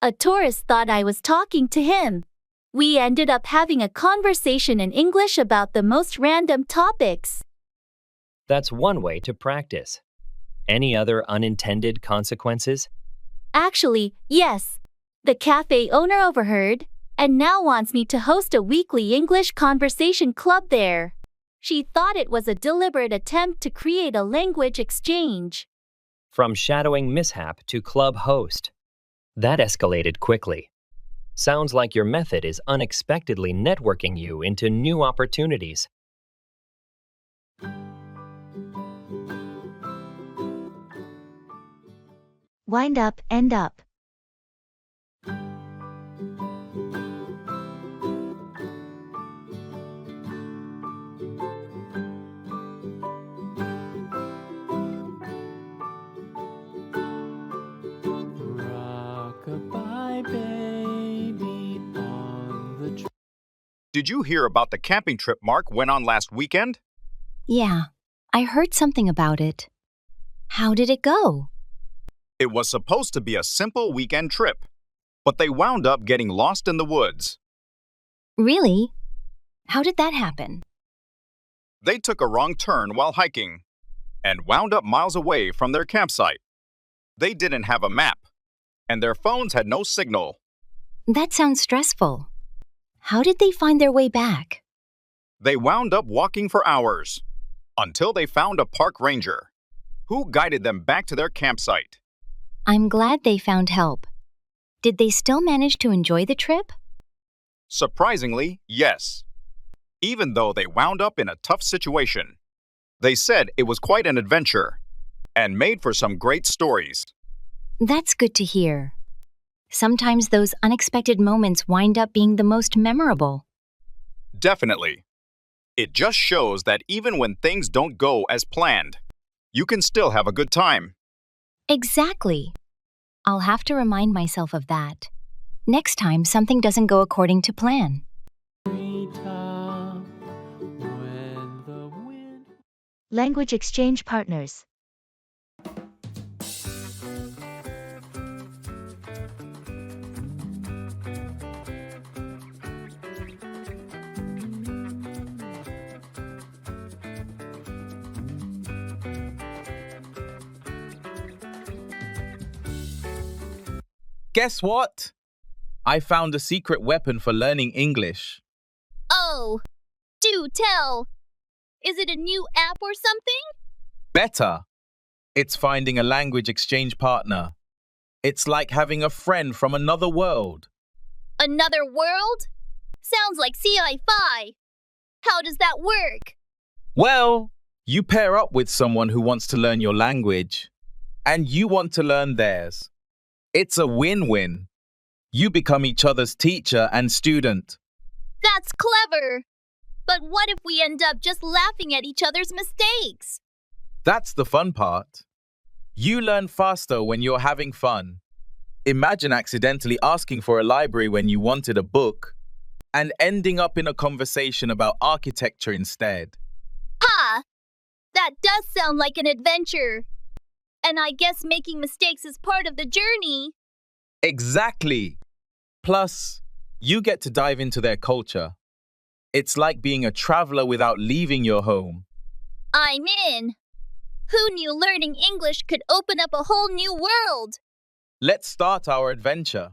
A tourist thought I was talking to him. We ended up having a conversation in English about the most random topics. That's one way to practice. Any other unintended consequences? Actually, yes. The cafe owner overheard and now wants me to host a weekly English conversation club there. She thought it was a deliberate attempt to create a language exchange. From shadowing mishap to club host. That escalated quickly. Sounds like your method is unexpectedly networking you into new opportunities. Wind up, end up. Did you hear about the camping trip Mark went on last weekend? Yeah, I heard something about it. How did it go? It was supposed to be a simple weekend trip, but they wound up getting lost in the woods. Really? How did that happen? They took a wrong turn while hiking and wound up miles away from their campsite. They didn't have a map, and their phones had no signal. That sounds stressful. How did they find their way back? They wound up walking for hours until they found a park ranger who guided them back to their campsite. I'm glad they found help. Did they still manage to enjoy the trip? Surprisingly, yes. Even though they wound up in a tough situation, they said it was quite an adventure and made for some great stories. That's good to hear. Sometimes those unexpected moments wind up being the most memorable. Definitely. It just shows that even when things don't go as planned, you can still have a good time. Exactly. I'll have to remind myself of that. Next time something doesn't go according to plan. Language exchange partners. Guess what? I found a secret weapon for learning English. Oh, do tell. Is it a new app or something? Better. It's finding a language exchange partner. It's like having a friend from another world. Another world? Sounds like sci-fi. How does that work? Well, you pair up with someone who wants to learn your language, and you want to learn theirs. It's a win-win. You become each other's teacher and student. That's clever. But what if we end up just laughing at each other's mistakes? That's the fun part. You learn faster when you're having fun. Imagine accidentally asking for a library when you wanted a book and ending up in a conversation about architecture instead. Ha! That does sound like an adventure. And I guess making mistakes is part of the journey. Exactly. Plus, you get to dive into their culture. It's like being a traveler without leaving your home. I'm in. Who knew learning English could open up a whole new world? Let's start our adventure.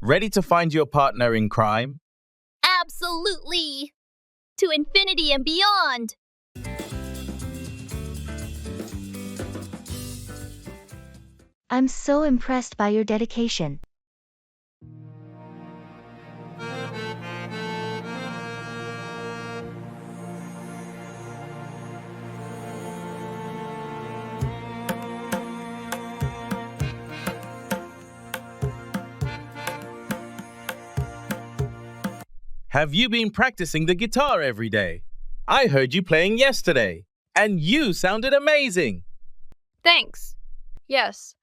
Ready to find your partner in crime? Absolutely. To infinity and beyond. I'm so impressed by your dedication. Have you been practicing the guitar every day? I heard you playing yesterday, and you sounded amazing. Thanks. Yes,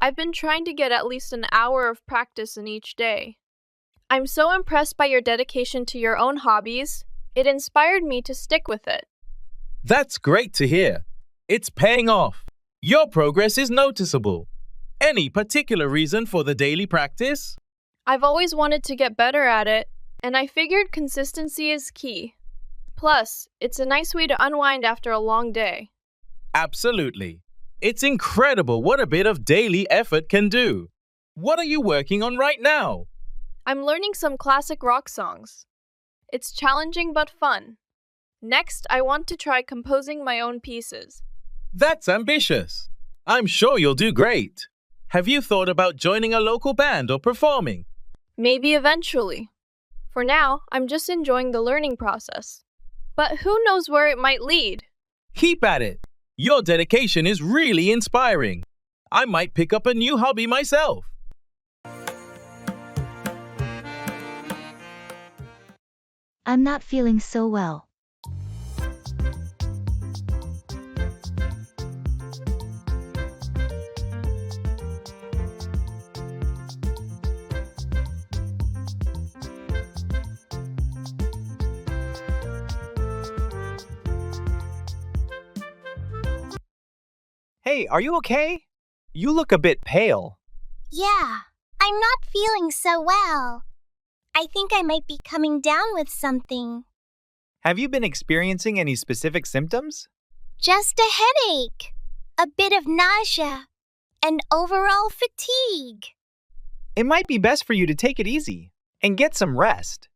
I've been trying to get at least an hour of practice in each day. I'm so impressed by your dedication to your own hobbies. It inspired me to stick with it. That's great to hear. It's paying off. Your progress is noticeable. Any particular reason for the daily practice? I've always wanted to get better at it, and I figured consistency is key. Plus, it's a nice way to unwind after a long day. Absolutely. It's incredible what a bit of daily effort can do. What are you working on right now? I'm learning some classic rock songs. It's challenging but fun. Next, I want to try composing my own pieces. That's ambitious. I'm sure you'll do great. Have you thought about joining a local band or performing? Maybe eventually. For now, I'm just enjoying the learning process. But who knows where it might lead? Keep at it. Your dedication is really inspiring. I might pick up a new hobby myself. I'm not feeling so well. Hey, are you okay? You look a bit pale. Yeah, I'm not feeling so well. I think I might be coming down with something. Have you been experiencing any specific symptoms? Just a headache, a bit of nausea, and overall fatigue. It might be best for you to take it easy and get some rest.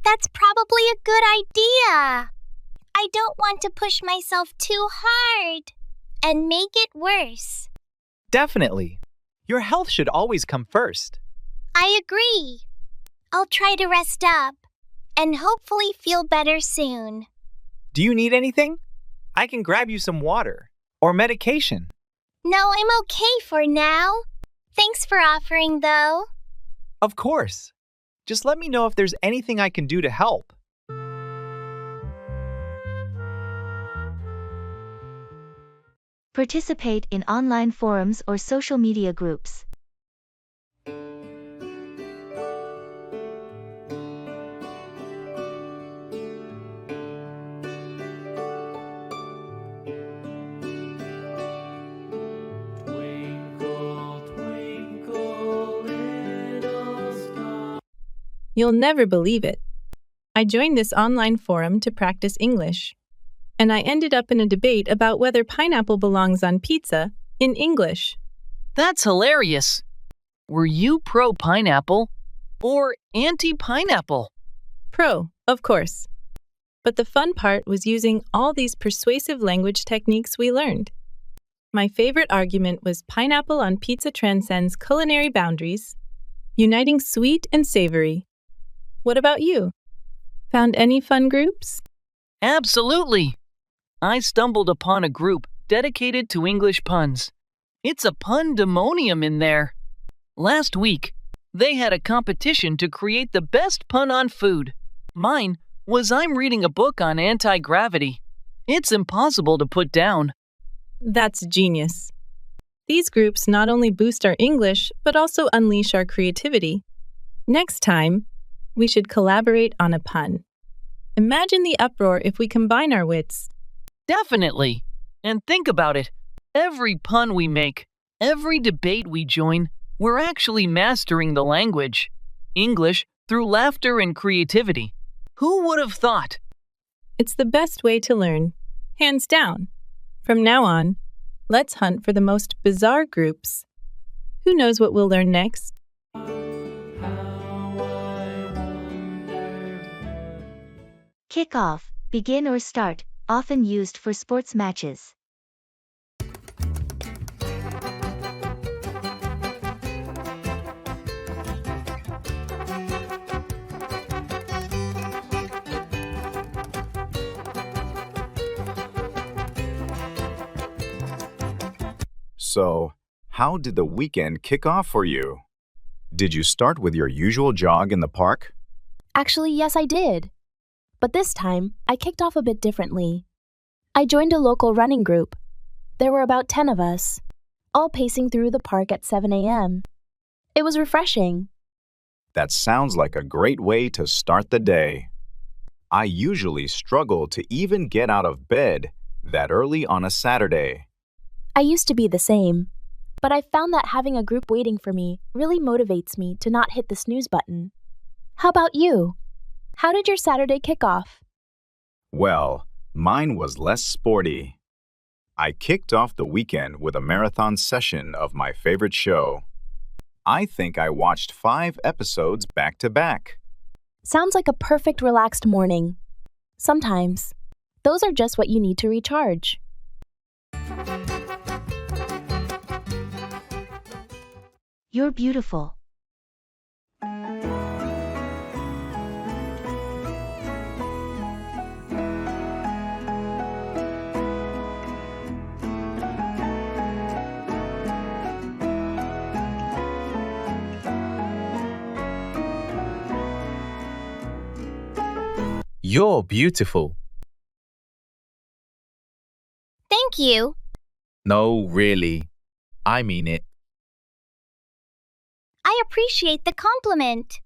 That's probably a good idea. I don't want to push myself too hard and make it worse. Definitely. Your health should always come first. I agree. I'll try to rest up and hopefully feel better soon. Do you need anything? I can grab you some water or medication. No, I'm okay for now. Thanks for offering, though. Of course. Just let me know if there's anything I can do to help. Participate in online forums or social media groups. You'll never believe it. I joined this online forum to practice English, and I ended up in a debate about whether pineapple belongs on pizza in English. That's hilarious. Were you pro-pineapple or anti-pineapple? Pro, of course. But the fun part was using all these persuasive language techniques we learned. My favorite argument was pineapple on pizza transcends culinary boundaries, uniting sweet and savory. What about you? Found any fun groups? Absolutely. I stumbled upon a group dedicated to English puns. It's a pundemonium in there. Last week, they had a competition to create the best pun on food. Mine was I'm reading a book on anti-gravity. It's impossible to put down. That's genius. These groups not only boost our English, but also unleash our creativity. Next time, we should collaborate on a pun. Imagine the uproar if we combine our wits. Definitely. And think about it. Every pun we make, every debate we join, we're actually mastering the language. English through laughter and creativity. Who would have thought? It's the best way to learn. Hands down. From now on, let's hunt for the most bizarre groups. Who knows what we'll learn next? Kick off, begin or start, often used for sports matches. So, how did the weekend kick off for you? Did you start with your usual jog in the park? Actually, yes, I did. But this time, I kicked off a bit differently. I joined a local running group. There were about 10 of us, all pacing through the park at 7 a.m. It was refreshing. That sounds like a great way to start the day. I usually struggle to even get out of bed that early on a Saturday. I used to be the same, but I found that having a group waiting for me really motivates me to not hit the snooze button. How about you? How did your Saturday kick off? Well, mine was less sporty. I kicked off the weekend with a marathon session of my favorite show. I think I watched 5 episodes back to back. Sounds like a perfect relaxed morning. Sometimes, those are just what you need to recharge. You're beautiful. You're beautiful. Thank you. No, really. I mean it. I appreciate the compliment.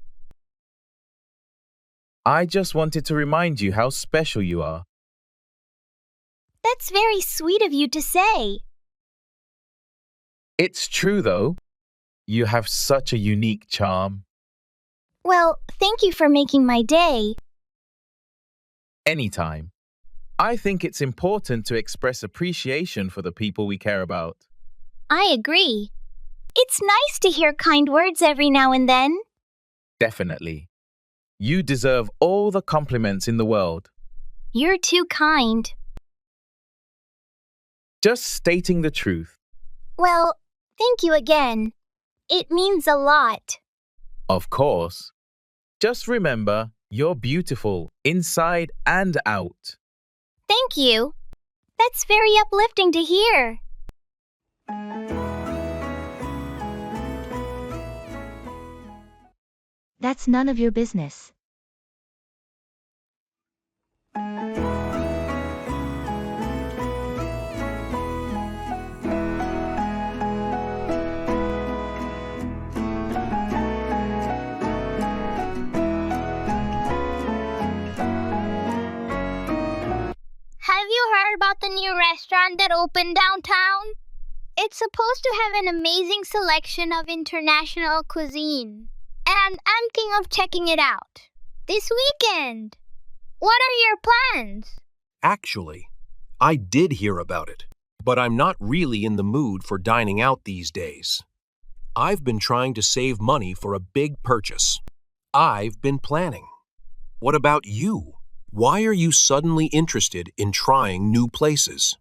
I just wanted to remind you how special you are. That's very sweet of you to say. It's true, though. You have such a unique charm. Well, thank you for making my day. Anytime. I think it's important to express appreciation for the people we care about. I agree. It's nice to hear kind words every now and then. Definitely. You deserve all the compliments in the world. You're too kind. Just stating the truth. Well, thank you again. It means a lot. Of course. Just remember, you're beautiful inside and out. Thank you. That's very uplifting to hear. That's none of your business. Have you heard about the new restaurant that opened downtown? It's supposed to have an amazing selection of international cuisine. And I'm thinking of checking it out this weekend. What are your plans? Actually, I did hear about it, but I'm not really in the mood for dining out these days. I've been trying to save money for a big purchase. I've been planning. What about you? Why are you suddenly interested in trying new places?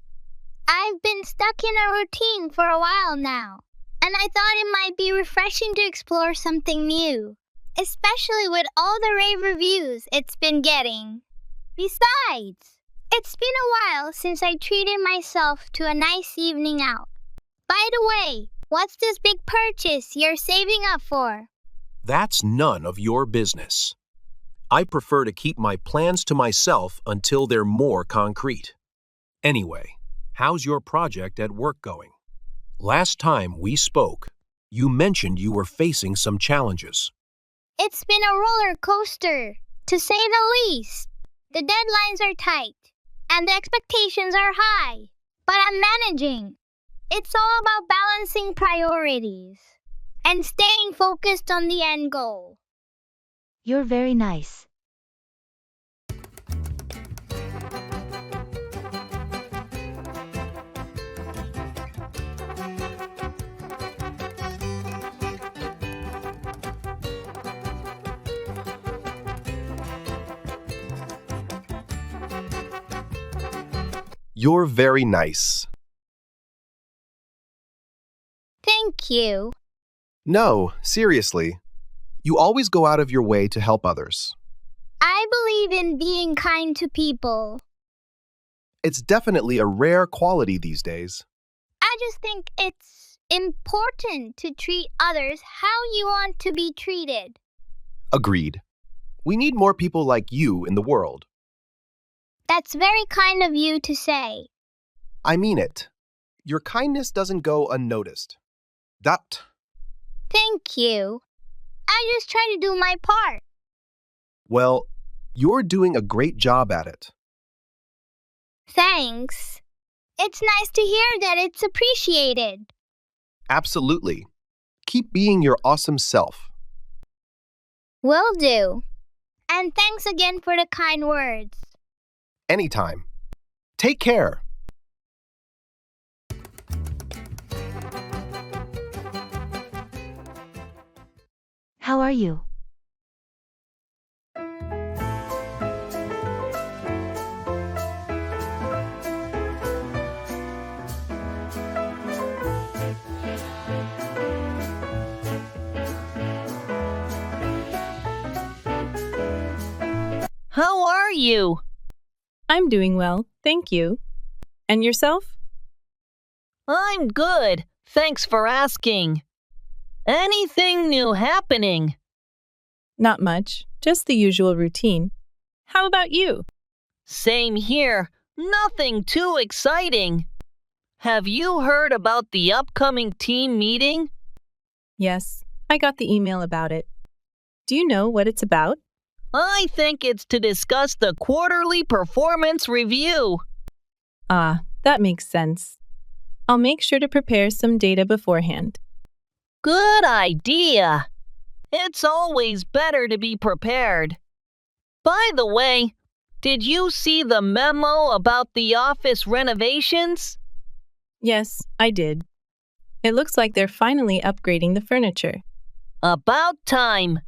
I've been stuck in a routine for a while now, and I thought it might be refreshing to explore something new, especially with all the rave reviews it's been getting. Besides, it's been a while since I treated myself to a nice evening out. By the way, what's this big purchase you're saving up for? That's none of your business. I prefer to keep my plans to myself until they're more concrete. Anyway, how's your project at work going? Last time we spoke, you mentioned you were facing some challenges. It's been a roller coaster, to say the least. The deadlines are tight, and the expectations are high, but I'm managing. It's all about balancing priorities and staying focused on the end goal. You're very nice. You're very nice. Thank you. No, seriously. You always go out of your way to help others. I believe in being kind to people. It's definitely a rare quality these days. I just think it's important to treat others how you want to be treated. Agreed. We need more people like you in the world. That's very kind of you to say. I mean it. Your kindness doesn't go unnoticed. That. Thank you. I just try to do my part. Well, you're doing a great job at it. Thanks. It's nice to hear that it's appreciated. Absolutely. Keep being your awesome self. Will do. And thanks again for the kind words. Anytime. Take care. How are you? How are you? I'm doing well, thank you. And yourself? I'm good. Thanks for asking. Anything new happening? Not much, just the usual routine. How about you? Same here. Nothing too exciting. Have you heard about the upcoming team meeting? Yes, I got the email about it. Do you know what it's about? I think it's to discuss the quarterly performance review. Ah, that makes sense. I'll make sure to prepare some data beforehand. Good idea. It's always better to be prepared. By the way, did you see the memo about the office renovations? Yes, I did. It looks like they're finally upgrading the furniture. About time.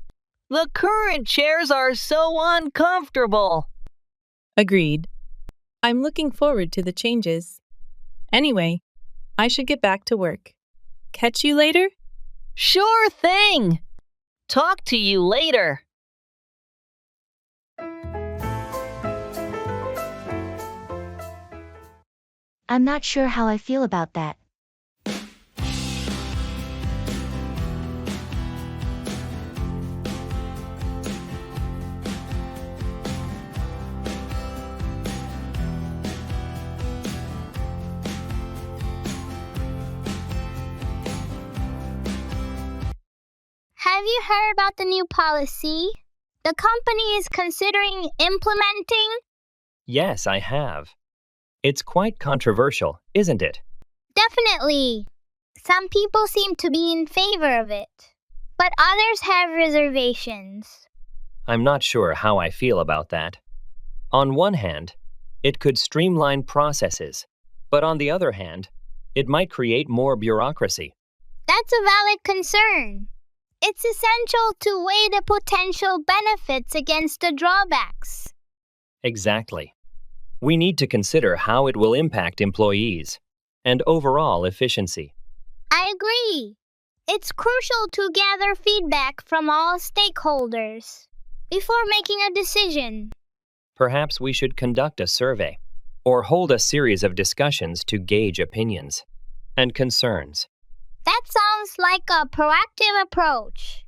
The current chairs are so uncomfortable. Agreed. I'm looking forward to the changes. Anyway, I should get back to work. Catch you later? Sure thing. Talk to you later. I'm not sure how I feel about that. Have you heard about the new policy the company is considering implementing? Yes, I have. It's quite controversial, isn't it? Definitely. Some people seem to be in favor of it, but others have reservations. I'm not sure how I feel about that. On one hand, it could streamline processes, but on the other hand, it might create more bureaucracy. That's a valid concern. It's essential to weigh the potential benefits against the drawbacks. Exactly. We need to consider how it will impact employees and overall efficiency. I agree. It's crucial to gather feedback from all stakeholders before making a decision. Perhaps we should conduct a survey or hold a series of discussions to gauge opinions and concerns. That sounds like a proactive approach.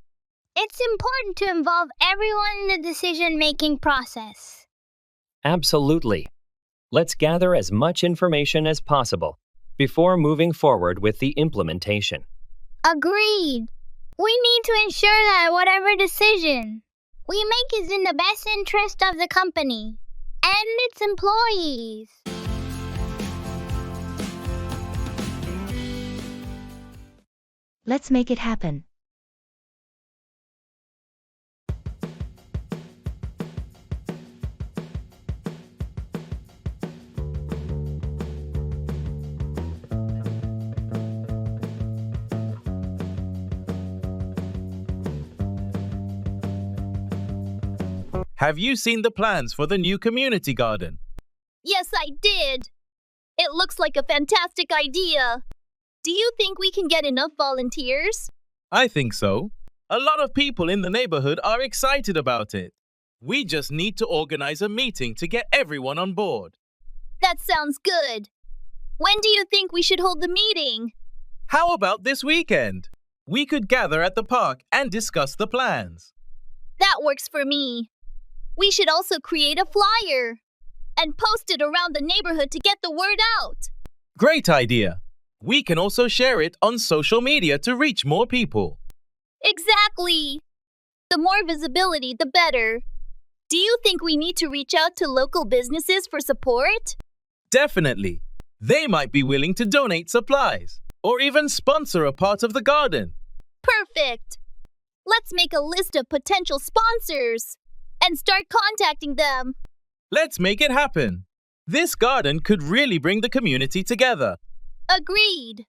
It's important to involve everyone in the decision-making process. Absolutely. Let's gather as much information as possible before moving forward with the implementation. Agreed. We need to ensure that whatever decision we make is in the best interest of the company and its employees. Let's make it happen. Have you seen the plans for the new community garden? Yes, I did. It looks like a fantastic idea. Do you think we can get enough volunteers? I think so. A lot of people in the neighborhood are excited about it. We just need to organize a meeting to get everyone on board. That sounds good. When do you think we should hold the meeting? How about this weekend? We could gather at the park and discuss the plans. That works for me. We should also create a flyer and post it around the neighborhood to get the word out. Great idea. We can also share it on social media to reach more people. Exactly. The more visibility, the better. Do you think we need to reach out to local businesses for support? Definitely. They might be willing to donate supplies or even sponsor a part of the garden. Perfect. Let's make a list of potential sponsors and start contacting them. Let's make it happen. This garden could really bring the community together. Agreed.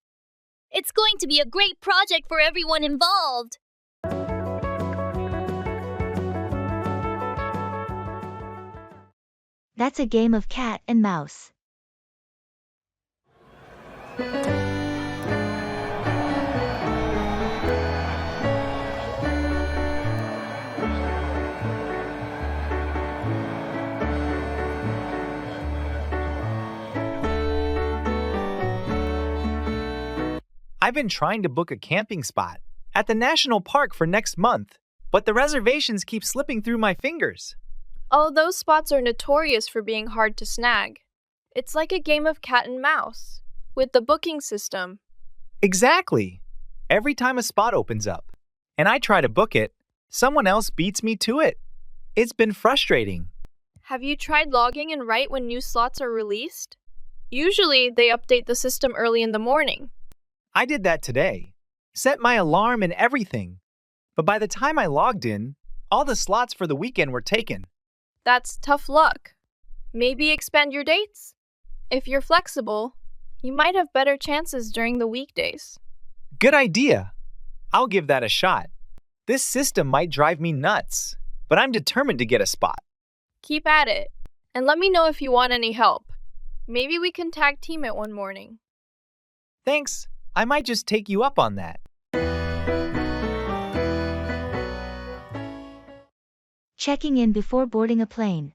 It's going to be a great project for everyone involved. That's a game of cat and mouse. I've been trying to book a camping spot at the national park for next month, but the reservations keep slipping through my fingers. Oh, those spots are notorious for being hard to snag. It's like a game of cat and mouse with the booking system. Exactly. Every time a spot opens up and I try to book it, someone else beats me to it. It's been frustrating. Have you tried logging in right when new slots are released? Usually, they update the system early in the morning. I did that today. Set my alarm and everything. But by the time I logged in, all the slots for the weekend were taken. That's tough luck. Maybe expand your dates? If you're flexible, you might have better chances during the weekdays. Good idea. I'll give that a shot. This system might drive me nuts, but I'm determined to get a spot. Keep at it, and let me know if you want any help. Maybe we can tag team it one morning. Thanks. I might just take you up on that. Checking in before boarding a plane.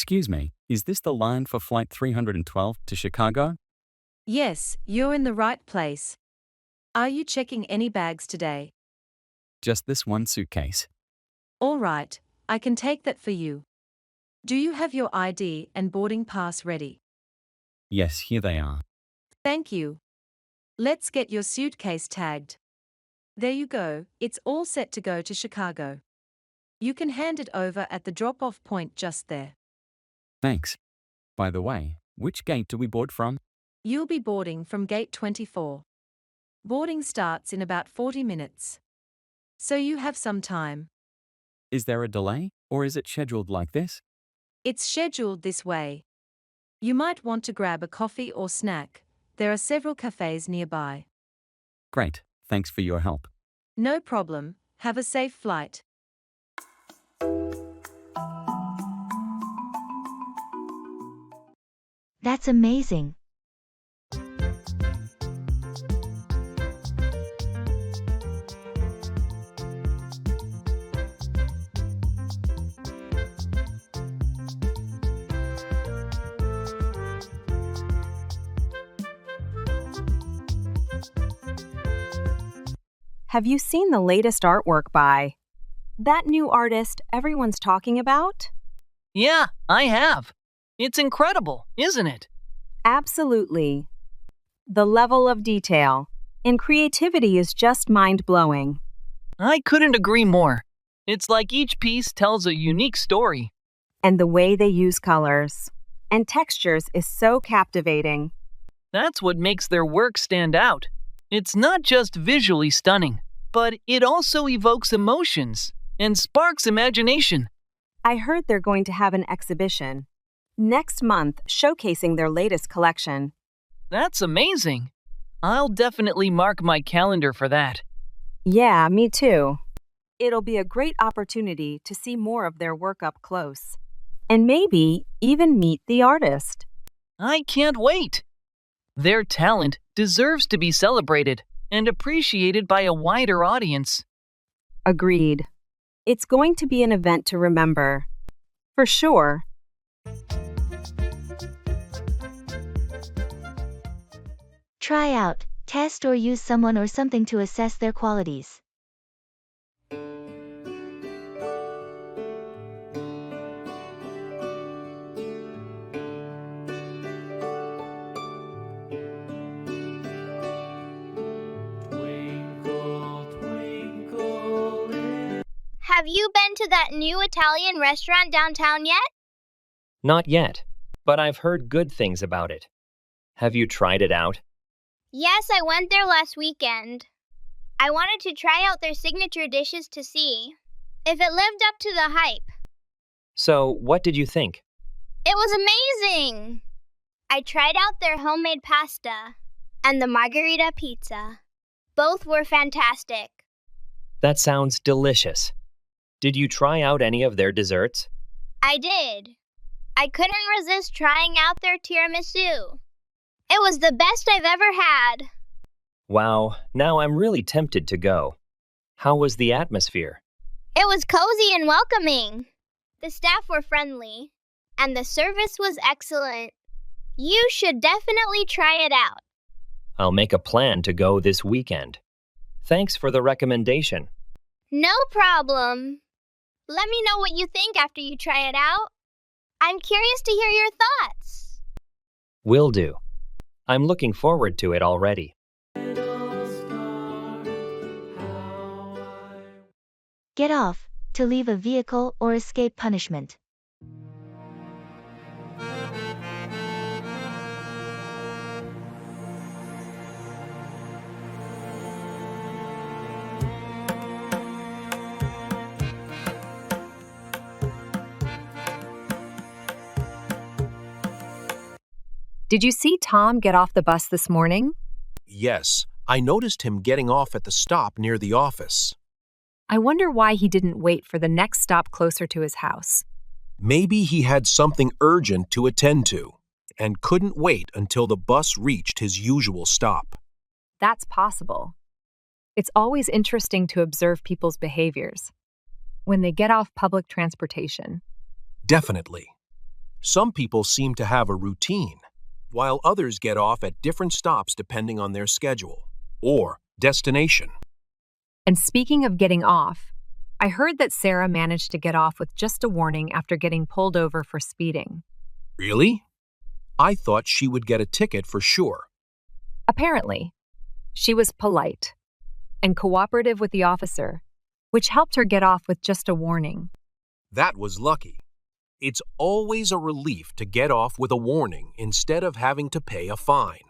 Excuse me, is this the line for Flight 312 to Chicago? Yes, you're in the right place. Are you checking any bags today? Just this one suitcase. All right, I can take that for you. Do you have your ID and boarding pass ready? Yes, here they are. Thank you. Let's get your suitcase tagged. There you go, it's all set to go to Chicago. You can hand it over at the drop-off point just there. Thanks. By the way, which gate do we board from? You'll be boarding from gate 24. Boarding starts in about 40 minutes. So you have some time. Is there a delay, or is it scheduled like this? It's scheduled this way. You might want to grab a coffee or snack. There are several cafes nearby. Great, thanks for your help. No problem. Have a safe flight. That's amazing. Have you seen the latest artwork by that new artist everyone's talking about? Yeah, I have. It's incredible, isn't it? Absolutely. The level of detail and creativity is just mind-blowing. I couldn't agree more. It's like each piece tells a unique story. And the way they use colors and textures is so captivating. That's what makes their work stand out. It's not just visually stunning, but it also evokes emotions and sparks imagination. I heard they're going to have an exhibition next month showcasing their latest collection. That's amazing. I'll definitely mark my calendar for that. Yeah, me too. It'll be a great opportunity to see more of their work up close. And maybe even meet the artist. I can't wait. Their talent deserves to be celebrated and appreciated by a wider audience. Agreed. It's going to be an event to remember. For sure. Try out, test or use someone or something to assess their qualities. Have you been to that new Italian restaurant downtown yet? Not yet, but I've heard good things about it. Have you tried it out? Yes, I went there last weekend. I wanted to try out their signature dishes to see if it lived up to the hype. So, what did you think? It was amazing! I tried out their homemade pasta and the margarita pizza. Both were fantastic. That sounds delicious. Did you try out any of their desserts? I did. I couldn't resist trying out their tiramisu. It was the best I've ever had. Wow, now I'm really tempted to go. How was the atmosphere? It was cozy and welcoming. The staff were friendly, and the service was excellent. You should definitely try it out. I'll make a plan to go this weekend. Thanks for the recommendation. No problem. Let me know what you think after you try it out. I'm curious to hear your thoughts. Will do. I'm looking forward to it already. Get off, to leave a vehicle or escape punishment. Did you see Tom get off the bus this morning? Yes, I noticed him getting off at the stop near the office. I wonder why he didn't wait for the next stop closer to his house. Maybe he had something urgent to attend to and couldn't wait until the bus reached his usual stop. That's possible. It's always interesting to observe people's behaviors when they get off public transportation. Definitely. Some people seem to have a routine, while others get off at different stops depending on their schedule or destination. And speaking of getting off, I heard that Sarah managed to get off with just a warning after getting pulled over for speeding. Really? I thought she would get a ticket for sure. Apparently, she was polite and cooperative with the officer, which helped her get off with just a warning. That was lucky. It's always a relief to get off with a warning instead of having to pay a fine.